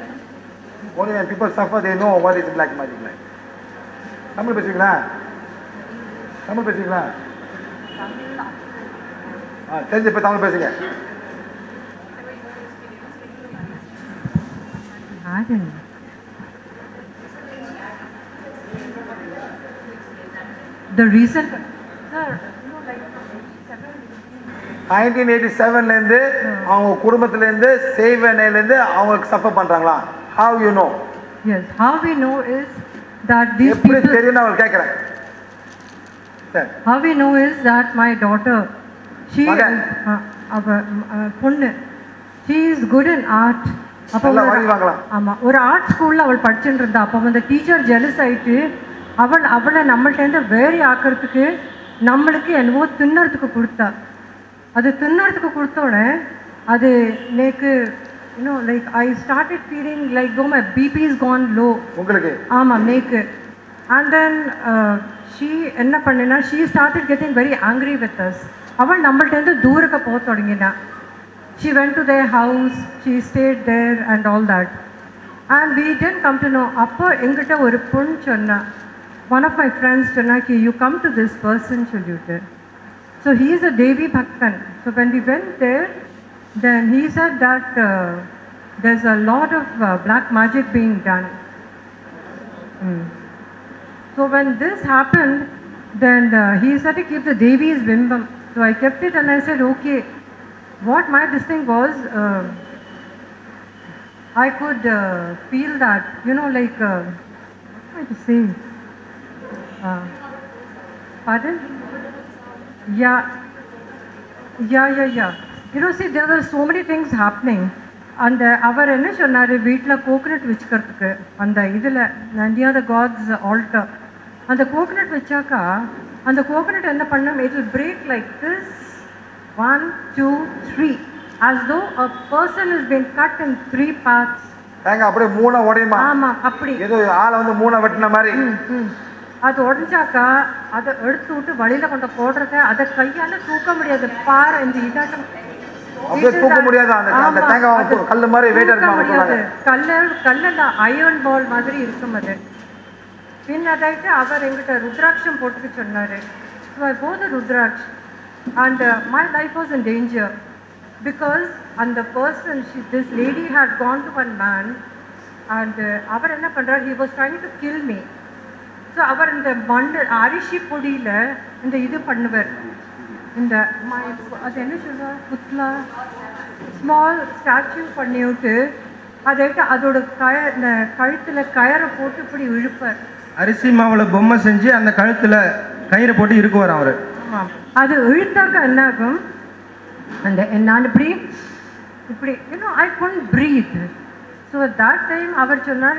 Only when people suffer, they know what is black magic like. Tamil பேசுவீங்களா? தமிழ் பேசுவீங்களா? தெரிஞ்ச இப்போ தமிழ் பேசுங்க. The reason, sir, 1987லேருந்து அவங்க குடும்பத்திலேருந்து சேவனையிலேருந்து அவங்களுக்கு சஃபர் பண்ணுறாங்களா? How you know? yes, how we know is that these எப்படி people, தெரியும் அவங்களுக்கு கேட்குறேன். சரி. how we know is that my daughter, she மகன். பொண்ணு, she is good in art. அப்போ நல்லா வாங்கி வாங்கலாம். ஆமாம், ஒரு ஆர்ட் ஸ்கூலில் அவள் படிச்சுட்டு இருந்தா. அப்போ அந்த டீச்சர் ஜெலஸ் ஆகிட்டு அவளை நம்மள்டேருந்து வேறு ஆக்கிறதுக்கு நம்மளுக்கு என்னவோ தின்னறதுக்கு கொடுத்தா. அது தின்னறதுக்கு கொடுத்தோடனே அது நேக்கு இன்னும் like I started feeling like though my BP is gone low. உங்களுக்கு? ஆமாம், நேக்கு. அண்ட் தென் ஷீ என்ன பண்ணினா, she started getting very angry with us. அவள் நம்மள்டேருந்து தூரக்க போக தொடங்கினா. She went to their house, she stayed there and all that. And we didn't come to know. அப்போ எங்கிட்ட ஒரு பொண்ணு சொன்னா, one of my friends சொன்னா, you come to this person சொல்லிட்டு. So he is a Devi Bhaktan. So when we went there, then he said that there's a lot of black magic being done. So when this happened, then he said to keep the Devi's bimbam. So I kept it and I said, okay. What my this thing was, I could feel that, like, what am I to say? Pardon? Yeah. See, there were so many things happening. And அவர் என்ன சொன்னார், வீட்டில் கோகனட் வச்சுக்கிறதுக்கு அந்த இதில் நியர் த காட்ஸ் ஆல்டர் அந்த கோகனட் வச்சாக்கா அந்த கோகனட் என்ன பண்ணோம், it will break like this 1, 2, 3 as though a person has been cut in 3 parts. ஏங்க அப்படியே மூணா உடையுமா? ஆமா, அப்படி ஏதோ ஆளை வந்து மூணா வெட்டின மாதிரி. அது உடஞ்சாக்கா அதை எடுத்து விட்டு வழியில கொண்டு போடுறத அதை கையால தூக்க முடியாது. பாரு இந்த இதாட்டம் அப்படியே தூக்க முடியாது. அந்த தேங்காய் கல்லு மாதிரி வெயிட்டா முடியாது. கல்ல அயர்ன் பால் மாதிரி இருக்கும் அது. பின் அதாயிட்டு அவர் எங்கிட்ட ருத்ராட்சம் போட்டுக்க சொன்னாரு. So I bought the rudraksha. And my life was in danger because and the person, this lady had gone to one man and அவர் என்ன பண்றார், he was trying to kill me. So அவர் இந்த மண்ணு அரிசி பொடியில இந்த இது பண்ணுவார். இந்த அது என்ன சொல்றார், புத்லா ஸ்மால் ஸ்டாச்சு பண்ணிவிட்டு அதாயிட்டு அதோட கழுத்துல கயரை போட்டு இப்படி இழுப்பார். அரிசி மாவுல பொம்மை செஞ்சு அந்த கழுத்துல கயிறை போட்டு இருக்குவார் அவரு. அது இழுத்தாக்க என்ன ஆகும், அந்த நான் இப்படி ஐ couldn't breathe. So at that time அவர் சொன்னார்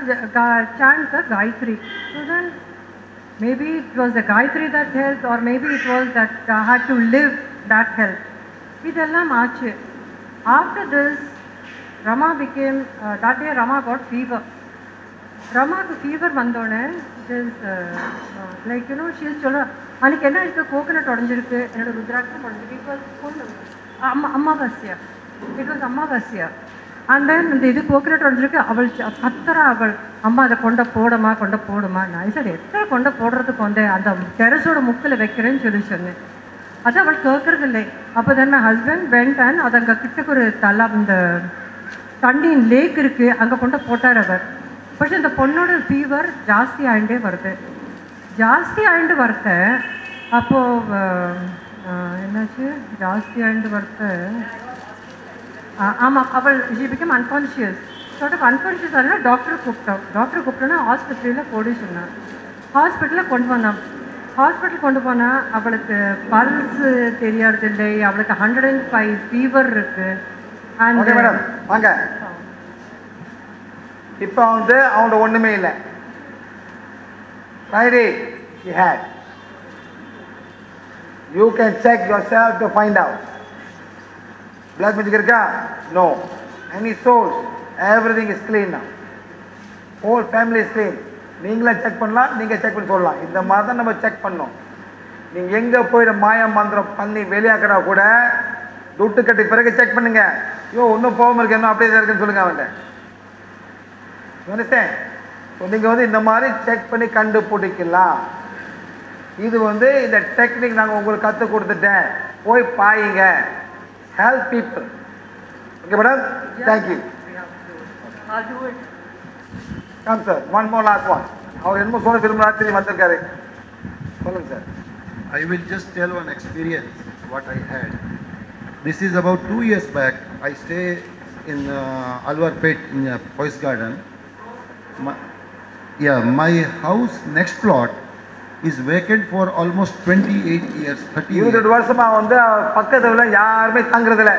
chant the Gayatri. So then maybe it was the Gayatri that helped or maybe it was that I had to live that help. இதெல்லாம் ஆச்சு. After this Rama became that day Rama got fever. ரமாவுக்கு ஃபீவர் வந்தோடனே லைக் ஷீ சொல்ல அன்றைக்கி என்ன இருக்குது, கோகனட் உடஞ்சிருக்கு, என்னோட ருத்ராட்சம் உடஞ்சிருக்கு. இட் வாஸ் பொண்ணு அமாவாஸ்யா, இட் வாஸ் அமாவாஸ்யா. அண்ட் தென் இந்த இது கோகனட் உடஞ்சிருக்கு. அவள் கத்துறா, அவள் அம்மா அதை கொண்ட போடுமா. நான் சார் எத்தனை கொண்ட போடுறதுக்கு வந்தேன், அந்த டெரஸோட முக்கில் வைக்கிறேன்னு சொன்னேன். அது அவள் கேட்கறது இல்லை. அப்போ தான் மை ஹஸ்பண்ட் வெண்ட் அண்ட் அது அங்கே கிட்டக்கு ஒரு இந்த தண்ணியின் லேக் இருக்குது, அங்கே கொண்டு போட்டார் அவர். பட் இந்த பொண்ணோட ஃபீவர் ஜாஸ்தி ஆகிட்டே வருது. அப்போது என்னாச்சு, ஜாஸ்தி ஆகிட்டு வருது. ஆமாம், அவள் ஷி பிகம் அன்கான்ஷியஸ். அன்கான்ஷியஸ் ஆனால் டாக்டரை கூப்பிட்டோன்னா ஹாஸ்பிட்டலில் போட சொன்னான். ஹாஸ்பிட்டலில் கொண்டு போனால் அவளுக்கு பல்ஸ் தெரியறதில்லை, அவளுக்கு 105 ஃபீவர் இருக்குது. வாங்க, இப்போ வந்து அவனோட ஒன்றுமே இல்லை. Friday she had. You can check yourself to find out. Black magic இருக்கா? No. Any source? Everything is clean now. Whole family is clean. நீங்களே செக் பண்ணலாம், நீங்கள் செக் பண்ணி சொல்லலாம். இந்த மாதிரி தான் நம்ம செக் பண்ணோம். நீங்கள் எங்கே போய் மாய மந்திரம் பண்ணி வெளியாக்கினா கூட துட்டு கட்டி பிறகு செக் பண்ணுங்க. ஐயோ இன்னும் போகாமல் இருக்கு, இன்னும் அப்படியே தான் இருக்குன்னு சொல்லுங்க அவன்கிட்ட. ஸோ நீங்கள் வந்து இந்த மாதிரி செக் பண்ணி கண்டுபிடிக்கலாம். இது வந்து இந்த டெக்னிக் நாங்கள் உங்களுக்கு கற்றுக் கொடுத்துட்டேன், போய் பாயுங்க. Help people. Okay madam, thank you. Come sir, one more last one. அவர் என்னமோ சொல்ல விரும்புகிறார், திரும்பி வந்திருக்காரு. சொல்லுங்கள் sir. I will just tell one experience what I had. This is about 2 years back. I stay in Alwarpet in Boys Garden. My house next plot is vacant for almost 28 years, 30 years. 20 வருஷமா வந்து பக்கத்துல யாருமே தங்குறதில்ல,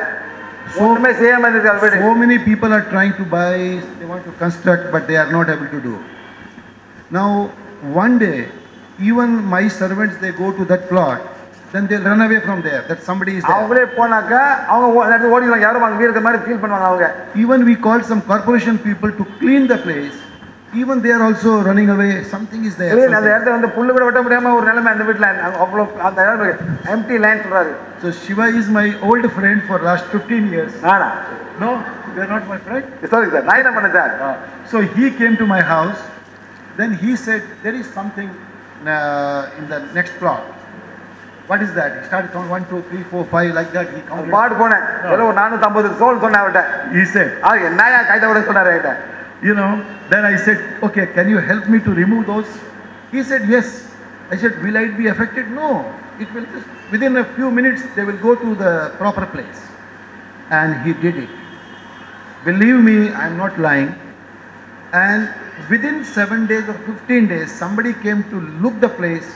ஒண்ணுமே செய்யாம இருக்கு. So many people are trying to buy, they want to construct, but they are not able to do. Now one day, even my servants, they go to that plot, then they'll run away from there, that somebody is there. அவங்களே போனாக்கா அவங்க ஓடிடுவாங்க, யாரும் அங்க வீடு மாதிரி ஃபீல் பண்ணுவாங்க அவங்க. Even we called some corporation people to clean the place, even they are also running away, something is there. அந்த இடத்துல வந்து புல்லு கூட வெட்ட முடியாம ஒரு நிலைமை அந்த வீட்டுல, அவ்வளோ அந்த இடம் எம்டி லேண்ட் சொல்றாரு. So Shiva is my old friend for last 15 years. நானா? No, they are not my friend. Sorry sir, நான் என்ன பண்ணேன் sir? So he came to my house, then he said there is something in the next plot. What is that? He started counting 1 2 3 4 5 like that. He counted. பாடு போனேன், ஏதோ 450 சோல் சொன்னேன் அவர்கிட்ட. He said, என்னையா கைத விட சொன்னாரு என்கிட்ட. you know, then I said, okay, can you help me to remove those? He said yes. I said, will I be affected? No, it will just within a few minutes they will go to the proper place. And he did it. Believe me, I am not lying. And within 7 days or 15 days, somebody came to look the place,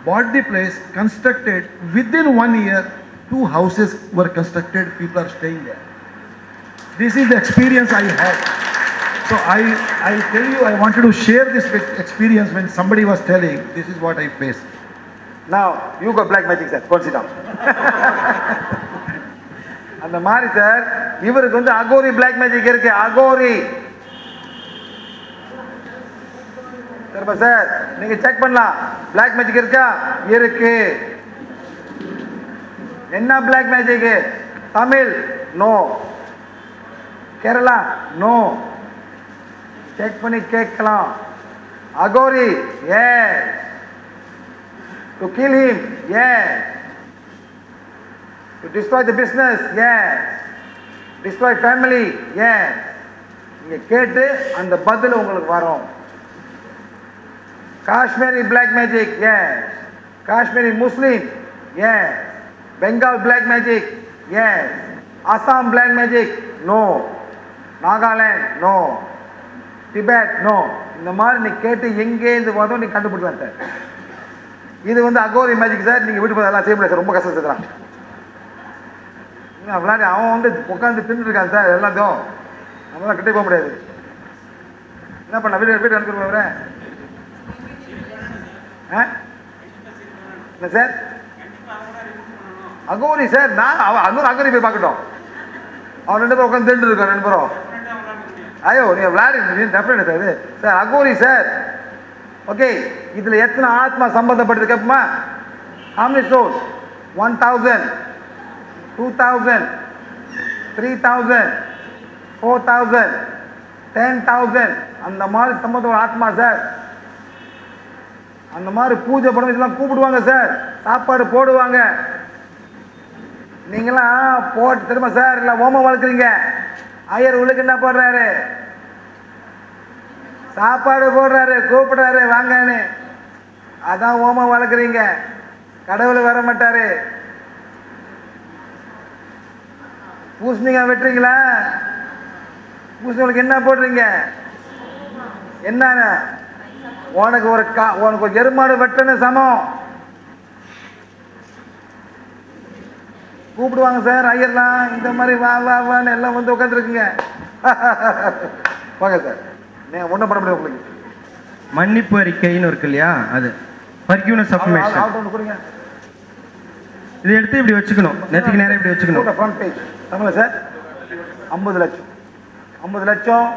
bought the place, constructed. Within 1 year, 2 houses were constructed, people are staying there. This is the experience I had. So I tell you, I wanted to share this experience when somebody was telling, this is what I faced. Now, you got black magic sir, go sit down. அந்த மாதிரி சார், இவருக்கு வந்து அகோரி பிளாக் மேஜிக் இருக்கு, அகோரி. சரிப்பா சார், நீங்க செக் பண்ணலாம். பிளாக் மேஜிக் இருக்கா? இருக்கு. என்ன black magic? Tamil no, Kerala no. Check பண்ணி கேட்கலாம். Aghori yes. To kill him, yes. To destroy the business, yes. Destroy family, yes. நீங்க கேட்டு அந்த பதில் உங்களுக்கு வரும். Kashmiri black magic, yes. Kashmiri Muslim, yes. Bengal black magic, yes. Assam black magic, no. Nagaland, no. Tibet, no. இந்த மாதிரி நீ கேட்டு எங்கே இருந்து வரும் நீ கண்டுபிடிக்கலாம் சார். இது வந்து அகோரி மேஜிக் சார். நீங்க வீட்டு போய் எல்லாம் செய்ய முடியாது சார், ரொம்ப கஷ்டம் செய்யலாம். விளையாடி அவன் வந்து உட்காந்து தின்னு இருக்கான் சார் எல்லாத்தையும். நம்மளால கிட்டே போக முடியாது. என்ன பண்ண வீட்டு அனுப்பிடுவேன். என்ன சார் அகோரி சார்? நான் அவன் அகோரி போய் பார்க்கட்டும். அவன் 2 பேரும் உட்காந்து தின்னு இருக்கான் 2 பேரும். ஐயோ நீங்க விளையாடி definite sir. Sir Aghori sir. Okay, இதுல எத்தனை ஆத்மா சம்பந்தப்பட்டது கேட்போமா? How many souls? 1000, 2000, 3000, 4000, 10,000. அந்த மாதிரி சம்பந்தப்பட்ட ஆத்மா சார். அந்த மாதிரி பூஜை பண்ண இதெல்லாம் கூப்பிடுவாங்க சார், சாப்பாடு போடுவாங்க. நீங்களாம் போட்டு திரும்ப சார் இல்லை ஓமம் வளர்க்குறீங்க. ஐயர் உள்ளுக்கு என்ன போடுறாரு? சாப்பாடு போடுறாரு, கூப்பிடுறாரு வாங்கன்னு. அதான் ஓமம் வளர்க்குறீங்க. கடவுள் வர மாட்டாரு. பூசணிக்காய் வெட்டுறீங்களா? பூசணிக்கு என்ன போடுறீங்க? என்ன உனக்கு ஒரு எருமாடு வெட்டுன்னு சமம். கூப்பிடுவாங்க சார் ஐயர்லாம். இந்த மாதிரி வா வா வான்னு எல்லாம் வந்து உட்காந்துருக்குங்க. வாங்க சார், நீங்கள் ஒன்றும் பண்ண முடியாது உங்களுக்கு. மன்னிப்பு அறிக்கைன்னு இருக்கு இல்லையா, அது ஃபர்கிவ்னஸ் ஆஃப் மெஷன். கொடுங்க. இதை எடுத்து இப்படி வச்சுக்கணும், நெத்திக்கு நேரம் இப்படி வச்சுக்கணும். Front page Tamil sir. 50 லட்சம் 50 லட்சம்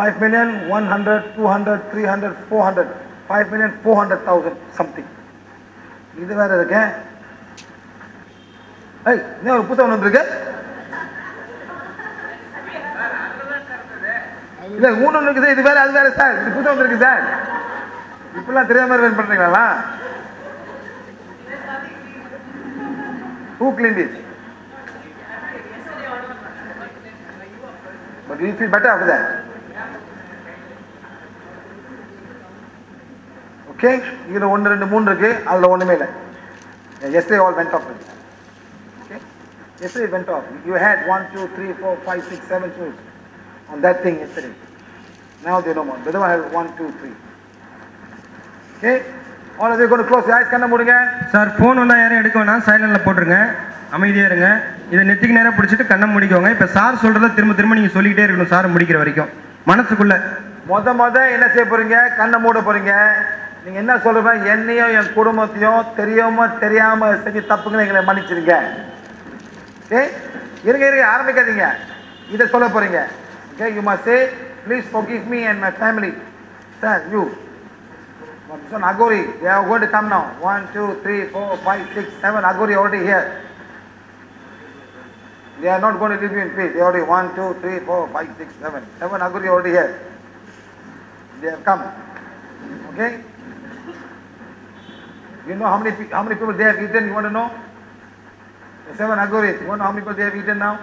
5 million, 100, 200, 300, 400, 5 million, 400,000 something. இது வேற இருக்கு. ஏய், என்ன ஒரு புத்தகம் வந்திருக்கு? இல்ல ஊன்னு இருக்குது, இது வேற அது வேற சார். இது புத்தகம் இருக்கு சார். இப்பெல்லாம் தெரியாம ரன் பண்றீங்களா? Who cleaned it? But do you feel better after that? Okay? இதுல 1 2 3 இருக்கு, அதுல ஒண்ணுமே இல்ல. Yesterday all went off. Okay? Yesterday it went off. You had 1 2 3 4 5 6 7 shoes on that thing yesterday. Now they no more. The other one has 1 2 3. Okay? All of you going to close your eyes. கண்ணை மூடுங்க. சார் ஃபோன் வந்தால் யாரும் எடுக்க வேணாம், சைலண்டில் போட்டுருங்க, அமைதியாக இருங்க. இதை நெத்திக்கு நேரம் பிடிச்சிட்டு கண்ணை முடிக்கோங்க. இப்போ சார் சொல்கிறத திரும்ப திரும்ப நீங்கள் சொல்லிக்கிட்டே இருக்கணும், சார் முடிக்கிற வரைக்கும் மனசுக்குள்ள. முத என்ன செய்ய போறீங்க? கண்ணை மூட போறீங்க. நீங்க என்ன சொல்றீங்க? என்னையும் என் குடும்பத்தையும் தெரியாம செஞ்ச தப்புங்களை எங்களை மன்னிச்சிருங்க. ஓகே, இருங்க ஆரம்பிக்காதீங்க. இதை சொல்ல போறீங்க. Okay, you must say please forgive me and my family. Sir, you son Agori, they are going to come now. 1 2 3 4 5 6 7 Agori already here. They are not going to leave you in peace. They already 1 2 3 4 5 6 7 Agori already here. They have come. Okay, you know how many people they have eaten? You want to know? The 7 Agoris. You want to know how many people they have eaten now?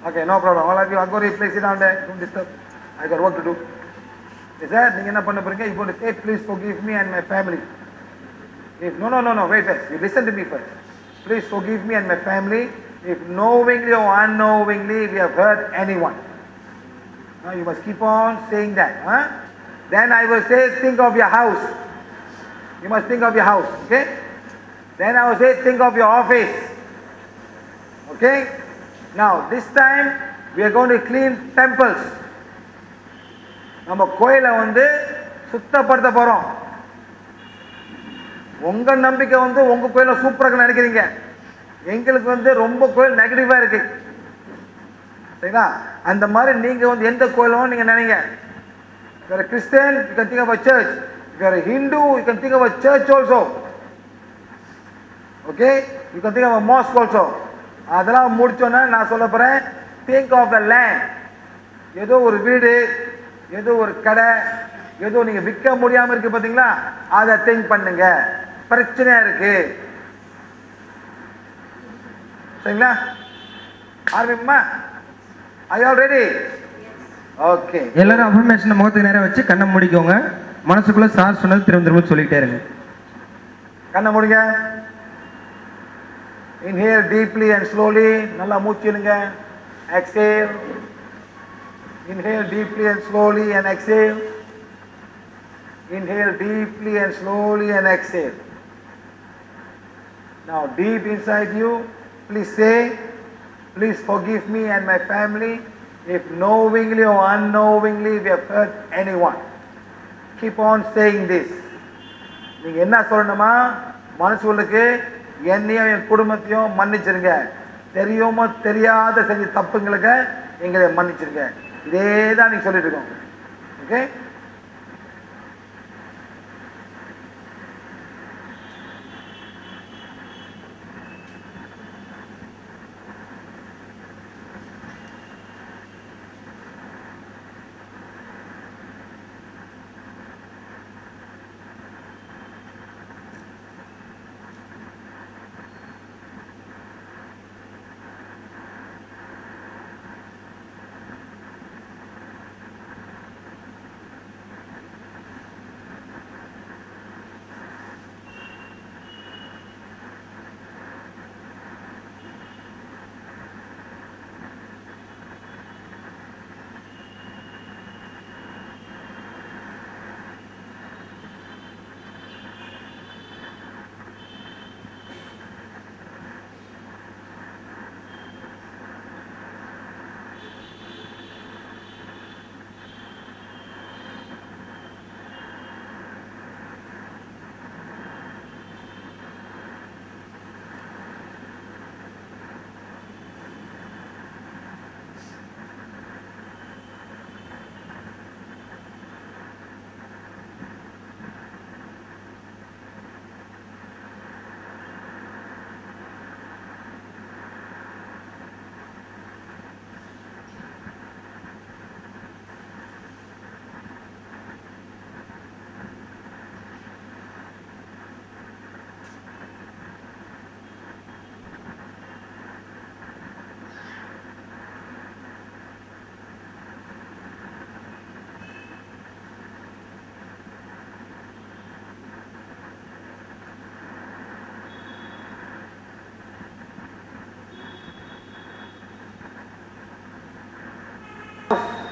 Okay, no problem. All of you Agori, please sit down there. Don't disturb. I got work to do. Is that நீங்க என்ன பண்ண போறீங்க? You going to say please forgive me and my family. If no, wait first. You listen to me first. Please forgive me and my family if knowingly or unknowingly we have hurt anyone. Now you must keep on saying that. Then I will say think of your house. You must think of your house. Okay? Then I will say think of your office. Okay? Now this time we are going to clean temples. நம்ம கோயிலை சுத்தப்படுத்த போறோம். உங்க நம்பிக்கை உங்க கோயில சூப்பராக நினைக்கிறீங்க. எங்களுக்கு ரொம்ப கோயில் நெகட்டிவா இருக்கு. சரிங்களா? அந்த மாதிரி நீங்க எந்த கோயிலும் நீங்க நினைங்க. If you are a Christian, you can think of a church. If you are a Hindu, you can think of a church also. Okay? You can think of a mosque also. அதெல்லாம் முடிச்சோன்னா நான் சொல்ல போறேன், think of the land. ஏதோ ஒரு வீடு, ஏதோ ஒரு கடை, ஏதோ நீங்க விற்க முடியாம இருக்கு பாத்தீங்களா, அதை திங்க் பண்ணுங்க. பிரச்சனையா இருக்கு. சரிங்களா? ஆரம்பிப்போமா? Are you all ready? Okay. எல்லாரும் அஃபர்மேஷன் முகத்துக்கு நேரா வச்சு கண்ணை மூடிக்கோங்க. மனசுக்குள்ள சார் சொன்னது திரும்ப சொல்லிட்டே இருங்க. கண்ணை மூடுங்க. Inhale deeply and slowly. நல்லா மூச்சு இழுங்க. Exhale. Inhale deeply and slowly and exhale. Inhale deeply and slowly and exhale. Now deep inside you, please say, please forgive me and my family if knowingly or unknowingly we have hurt anyone. Keep on saying this. நீங்க என்ன சொல்லணுமா? மனசுக்கு என்னையும் என் குடும்பத்தையும் மன்னிச்சிருங்க. தெரியாம தெரியாத செஞ்ச தப்புங்களுக்கு எங்களை மன்னிச்சிருங்க. இதே தான் நீங்க சொல்லிட்டு இருக்கோம். ஓகே?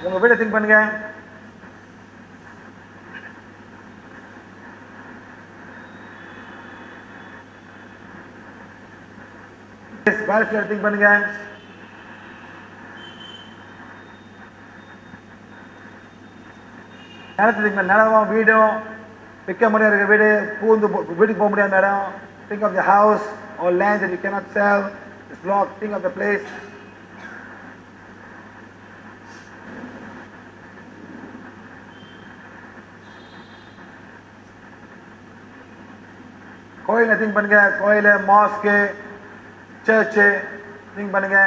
உங்க வீட்டை திங்க் பண்ணுங்க. பேலஸ்ல திங்க் பண்ணுங்க. நிலத்தை திங்க் பண்ண, நிலமும் வீடும் விற்க முடியாது இருக்கிற வீடு, பூந்து வீட்டுக்கு போக முடியாத இடம். Think of the house or land that you cannot sell. This block. Think of the place. கோயிலை திங்க் பண்ணுங்க. கோயில், மாஸ்க்கு, சர்ச்சு திங்க் பண்ணுங்க.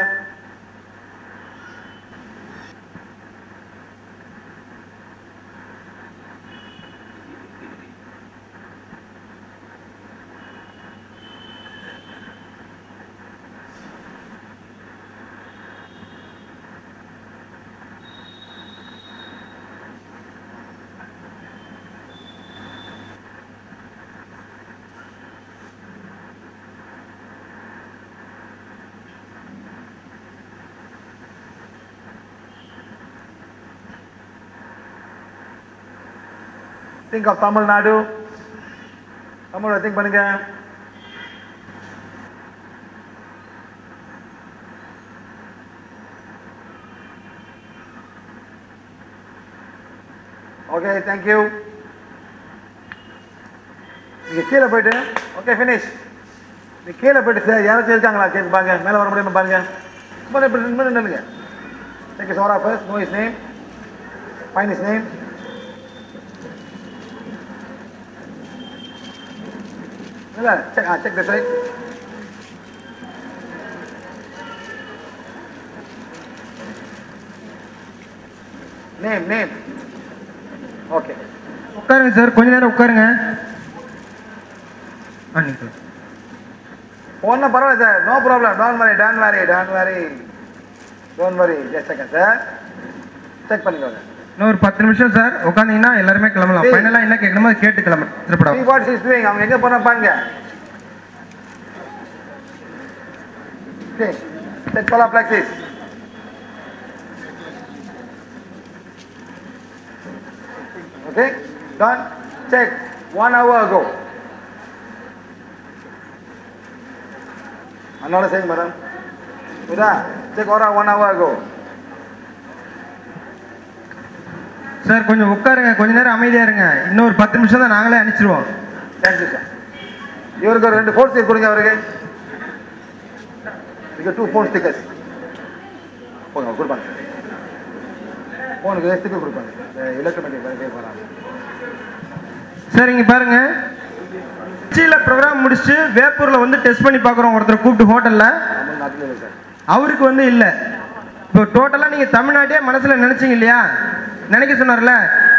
Think of Tamil Nadu. Tamil think பண்ணுங்க. Okay, thank you. நீங்க கீழே போயிட்டு, okay, finish. நீங்க கீழே போயிட்டு சார் யாராச்சும் இருக்காங்களா கேட்டு பாருங்க. மேலே வர முடியுமா பாருங்க. சும்மா நில்லுங்க. Take his aura first, know his name, find his name. Check this right. Name. Okay. உட்காருங்க சார், கொஞ்ச நேரம் உட்காருங்க. ஒன்றும் பரவாயில்ல sir, no problem. Don't worry. Just second sir, check பண்ணிக்கோங்க. இன்னும் ஒரு 10 நிமிஷம் சார் உட்காந்தீங்கன்னா எல்லாருமே கிளம்பலாம். ஃபைனலாக என்ன கேட்கணுமோ அதை கேட்டு கிளம்பலாம். வாட் இஸ் டூயிங், அவங்க எங்கே போனா பாருங்க. ஓகே, செக் பண்ணலாம். Practice. Okay, done. Check 1 hour ago. Another saying, madam. Uda, check aura 1 hour ago. Sir கொஞ்சம் உட்காருங்க, கொஞ்ச நேரம் அமைதியா இருங்க. இன்னும் ஒரு 10 நிமிஷம் தான், நாங்களே அனுப்பிச்சிருவோம். Thank you sir. இவருக்கு ஒரு 2 ஃபோன் ஸ்டிக்கர் கொடுங்க. அவருக்கு இங்க 2 ஃபோன் ஸ்டிக்கர்ஸ் கொடுப்பாங்க. ஃபோனுக்கு ஸ்டிக்கர் கொடுப்பாங்க. எலக்ட்ரானிக் வராங்க. சார் இங்க பாருங்க, திருச்சியில் ப்ரோக்ராம் முடிச்சுட்டு வேப்பூரில் வந்து டெஸ்ட் பண்ணி பார்க்குறோம் ஒருத்தர் கூப்பிட்டு ஹோட்டலில். தமிழ்நாட்டில் இல்லை சார், அவருக்கு வந்து இல்லை. இப்போ டோட்டலாக நீங்கள் தமிழ்நாட்டே மனசில் நினச்சிங்க இல்லையா, நினைக்க சொன்னார்ல.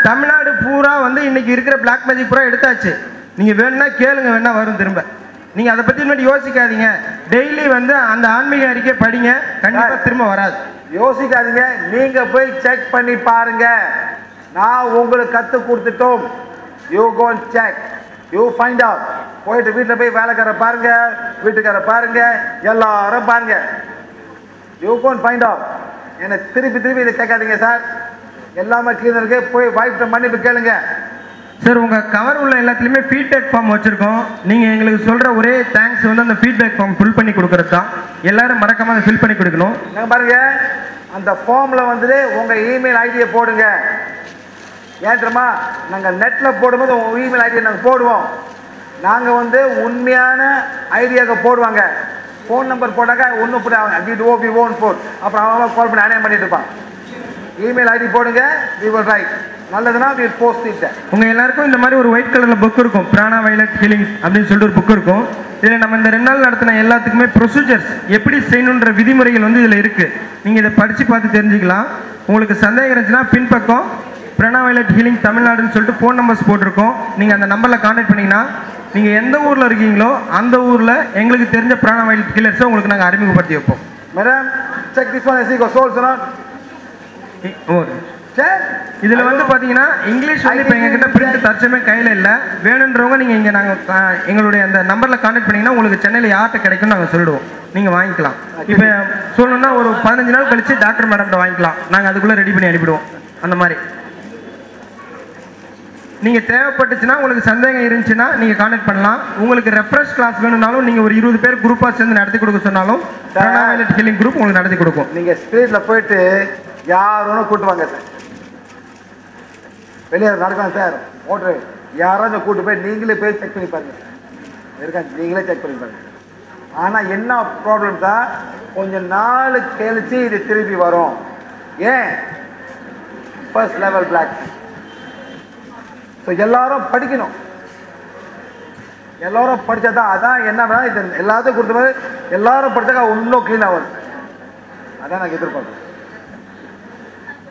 தமிழ்நாடு பூரா வந்து இன்னைக்கு இருக்கிற பிளாக் மேஜிக் பூரா எடுத்தாச்சு. நீங்கள் வேணும்னா கேளுங்க, வேணா வரும் திரும்ப. நீங்கள் அதை பற்றி முன்னாடி யோசிக்காதீங்க. டெய்லி வந்து அந்த ஆன்மீக அறிக்கை படிங்க, கண்டிப்பாக திரும்ப வராது. யோசிக்காதீங்க, நீங்கள் போய் செக் பண்ணி பாருங்க. நான் உங்களுக்கு கற்றுக் கொடுத்துட்டோம். You go and check, you find out. போயிட்டு வீட்டில் போய் வேலைக்கார பாருங்க, வீட்டுக்கார பாருங்க, எல்லாரும் பாருங்க. You go and find out. என்னை திருப்பி இதை கேட்காதீங்க சார். எல்லாமே கிளீனருக்கு போய் வாய்ப்பு மன்னிப்பு கேளுங்க. சார் உங்கள் கவர் உள்ள எல்லாத்துலேயுமே ஃபீட்பேக் ஃபார்ம் வச்சுருக்கோம். நீங்கள் எங்களுக்கு சொல்கிற ஒரே தேங்க்ஸ் வந்து அந்த ஃபீட்பேக் ஃபார்ம் ஃபில் பண்ணி கொடுக்குறது தான். எல்லாரும் மறக்காம அதை ஃபில் பண்ணி கொடுக்கணும். நாங்கள் பாருங்க, அந்த ஃபார்மில் வந்துட்டு உங்கள் இமெயில் ஐடியை போடுங்க. ஏன் தெரியுமா, நாங்கள் நெட்டில் போடும்போது உங்கள் இமெயில் ஐடியை நாங்கள் போடுவோம். நாங்கள் வந்து உண்மையான ஐடியாவுக்கு போடுவாங்க. ஃபோன் நம்பர் போட்டாக்க ஒன்றும் போன் போட் அப்புறம் அவங்க கால் பண்ணி அணையம் பண்ணிட்டு இருப்பான். இமெயில் ஐடி போடுங்க, we will write. நல்லதுன்னா we will post it. உங்கள் எல்லாருக்கும் இந்த மாதிரி ஒரு ஒயிட் கலரில் புக் இருக்கும், பிராணா வயலட் ஹீலிங் அப்படின்னு சொல்லிட்டு ஒரு புக் இருக்கும். இதில் நம்ம இந்த 2 நாள் நடத்தின எல்லாத்துக்குமே ப்ரொசீஜர்ஸ் எப்படி செய்யணுன்ற விதிமுறைகள் வந்து இதில் இருக்குது. நீங்கள் இதை படித்து பார்த்து தெரிஞ்சுக்கலாம். உங்களுக்கு சந்தேகம் இருந்துச்சுன்னா பின்பக்கம் பிராணா வயலட் ஹீலிங் தமிழ்நாடுன்னு சொல்லிட்டு ஃபோன் நம்பர்ஸ் போட்டிருக்கோம். நீங்கள் அந்த நம்பரில் கான்டாக்ட் பண்ணிங்கன்னா நீங்கள் எந்த ஊரில் இருக்கீங்களோ அந்த ஊரில் எங்களுக்கு தெரிஞ்ச பிராணா வயலட் ஹீலர்ஸை உங்களுக்கு நாங்கள் அறிமுகப்படுத்தி வைப்போம். Madam, check this one. சரி இதுல வந்து பாத்தீங்கன்னா இங்கிலீஷ் வந்து இப்போ எங்ககிட்ட பிரிண்ட் தற்சமே கையில இல்ல. வேணுன்றவங்க நீங்க இங்க நாங்க எங்களுடைய அந்த நம்பர்ல கான்டாக்ட் பண்ணீங்கன்னா உங்களுக்கு சென்னையில யார்கிட்ட கிடைக்கும் நாங்க சொல்லிடுவோம், நீங்க வாங்கிக்கலாம். இப்போ சொல்லணும்னா ஒரு 15 நாள் கழிச்சு டாக்டர் மேடம்கிட்ட வாங்கிக்கலாம், நாங்க அதுக்குள்ள ரெடி பண்ணி அனுப்பிடுவோம். அந்த மாதிரி நீங்க தேவைப்பட்டுச்சுன்னா உங்களுக்கு சந்தேகம் இருந்துச்சுன்னா நீங்க கான்டாக்ட் பண்ணலாம். உங்களுக்கு ரெஃப்ரெஷ் கிளாஸ் வேணும்னாலும் நீங்க ஒரு 20 பேர் குரூப்பா சேர்ந்து நடத்தி கொடுக்க சொன்னாலும் பிராணா வயலட் ஹீலிங் குரூப் உங்களுக்கு நடத்தி கொடுக்கும். நீங்க ஸ்ட்ரீட்ல போயிட்டு யாரும் கூட்டு வாங்க சார், வெளியே நடக்கலாம் சார், ஓட்டர் யாராச்சும் கூட்டு போய் நீங்களே போய் செக் பண்ணி பாருங்க இருக்காங்க, நீங்களே செக் பண்ணி பாருங்க. ஆனா என்ன ப்ராப்ளம் தான், கொஞ்சம் நாள் கழிச்சு இது திருப்பி வரும். ஏன்? First level black. ஸோ எல்லாரும் படிக்கணும், எல்லாரும் படிச்சாதான். அதான் என்ன இது எல்லாத்தையும் கொடுத்த மாதிரி எல்லாரும் படிச்சாக்கா இன்னும் கிளீன் ஆகும். அதான் நாங்கள் எதிர்பார்க்கணும்.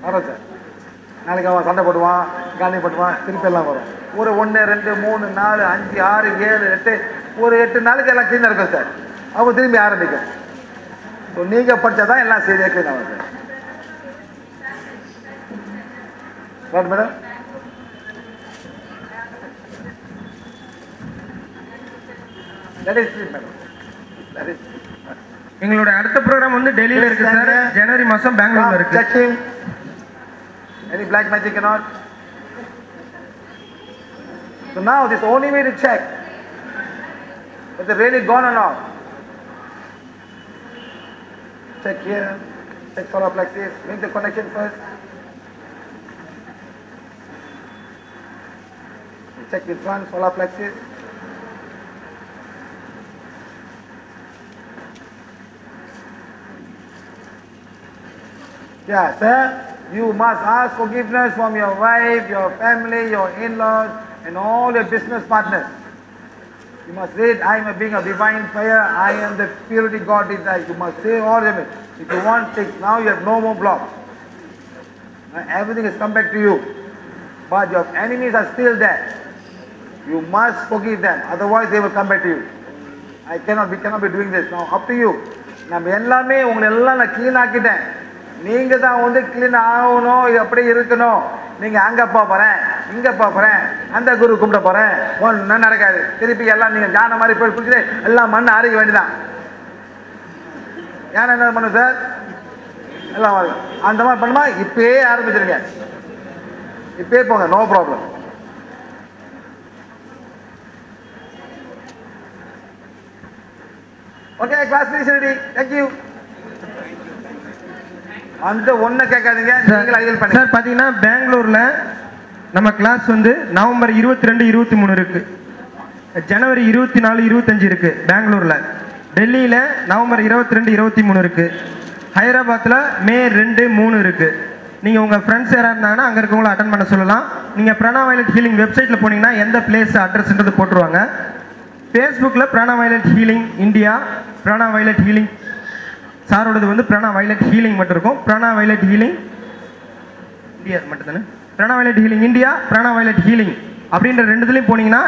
வரோம் சார், நாளைக்கு அவன் சண்டை போடுவான், காலி போடுவான், திருப்பி எல்லாம் வரும். ஒரு 1 2 3 4 5 6 7 8 ஒரு 8 நாளைக்கு எல்லாம் கிளீனாக இருக்கும் சார். அவங்க திரும்பி ஆரம்பிக்கும். ஸோ நீங்கள் படித்தாதான் எல்லாம் சரியாக கிளீன் ஆகும் சார். Right madam. எங்களோட அடுத்த ப்ரோக்ராம் வந்து டெல்லியில இருக்கு சார். ஜனவரி மாசம் பெங்களூர்ல இருக்கு. Check him. Any black magic or not? So now this only way to check whether they're really gone or not. Check here. Check solar plexus. Make the connection first. Check this one, solar plexus. Yeah, sir, you must ask forgiveness from your wife, your family, your in-laws, and all your business partners. You must say, I am a being of divine fire, I am the purity God inside. You must say all of it. If you want things, now you have no more blocks. Now everything has come back to you. But your enemies are still there. You must forgive them, otherwise they will come back to you. We cannot be doing this. Now up to you. நம்ம எல்லாமே உங்களை எல்லாம் நான் க்ளீன் ஆக்கிட்டேன். நீங்க தான் வந்து கிளீன் ஆகணும், எப்படி இருக்கணும். நீங்க அங்க போறேன், இங்க போறேன், அந்த குரு கும்பிட போறேன், ஒன்றும் நடக்காது. திருப்பி எல்லாம் நீங்க யானை மாதிரி போய் குடிச்சுட்டு எல்லாம் மண்ணை அரைக்க வேண்டியதான். யானை என்ன பண்ணும் சார்? எல்லாம் அந்த மாதிரி பண்ணுமா? இப்பயே ஆரம்பிச்சிருங்க, இப்பயே போங்க, no problem. Okay, class finish ready. Thank you. அந்த ஒண்ணு கேட்காதீங்க, நீங்க ஐடியல் பண்ணுங்க சார். பாத்தீங்கன்னா பெங்களூர்ல நம்ம கிளாஸ் வந்து நவம்பர் 22 23 இருக்கு, ஜனவரி 24 25 இருக்கு பெங்களூர்ல. டெல்லியில நவம்பர் 22 23 இருக்கு, ஹைதராபாத்ல மே 2 3 இருக்கு. நீங்க உங்க ஃப்ரெண்ட்ஸ் யாரா இருந்தாங்கன்னா அங்க இருக்கவங்கள அட்டன் பண்ண சொல்லலாம். நீங்க பிராணா வயலட் ஹீலிங் வெப்சைட்ல போனீங்கன்னா எந்த பிளேஸ் அட்ரஸ்ன்றது போட்டுருவாங்க. ஃபேஸ்புக்கில் prana violet healing India, prana violet healing சாரோடது வந்து பிராணா வயலட் ஹீலிங் மட்டும் இருக்கும். பிராணா வயலட் ஹீலிங் இந்தியா மட்டும் தானே, prana violet healing India, prana violet healing அப்படின்ற ரெண்டுத்துலையும் போனீங்கன்னா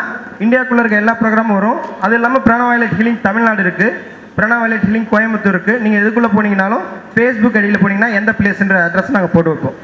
இந்தியாவுக்குள்ள இருக்க எல்லா ப்ரோக்ராமும் வரும். அது இல்லாமல் பிராணா வயலட் ஹீலிங் தமிழ்நாடு இருக்குது, பிராணா வயலட் ஹீலிங் கோயம்புத்தூர் இருக்குது. நீங்கள் எதுக்குள்ளே போனீங்கன்னாலும் ஃபேஸ்புக் ஐடியில் போனீங்கன்னா எந்த பிளேஸ்ன்ற அட்ரஸ் நாங்கள் போட்டு வைப்போம்.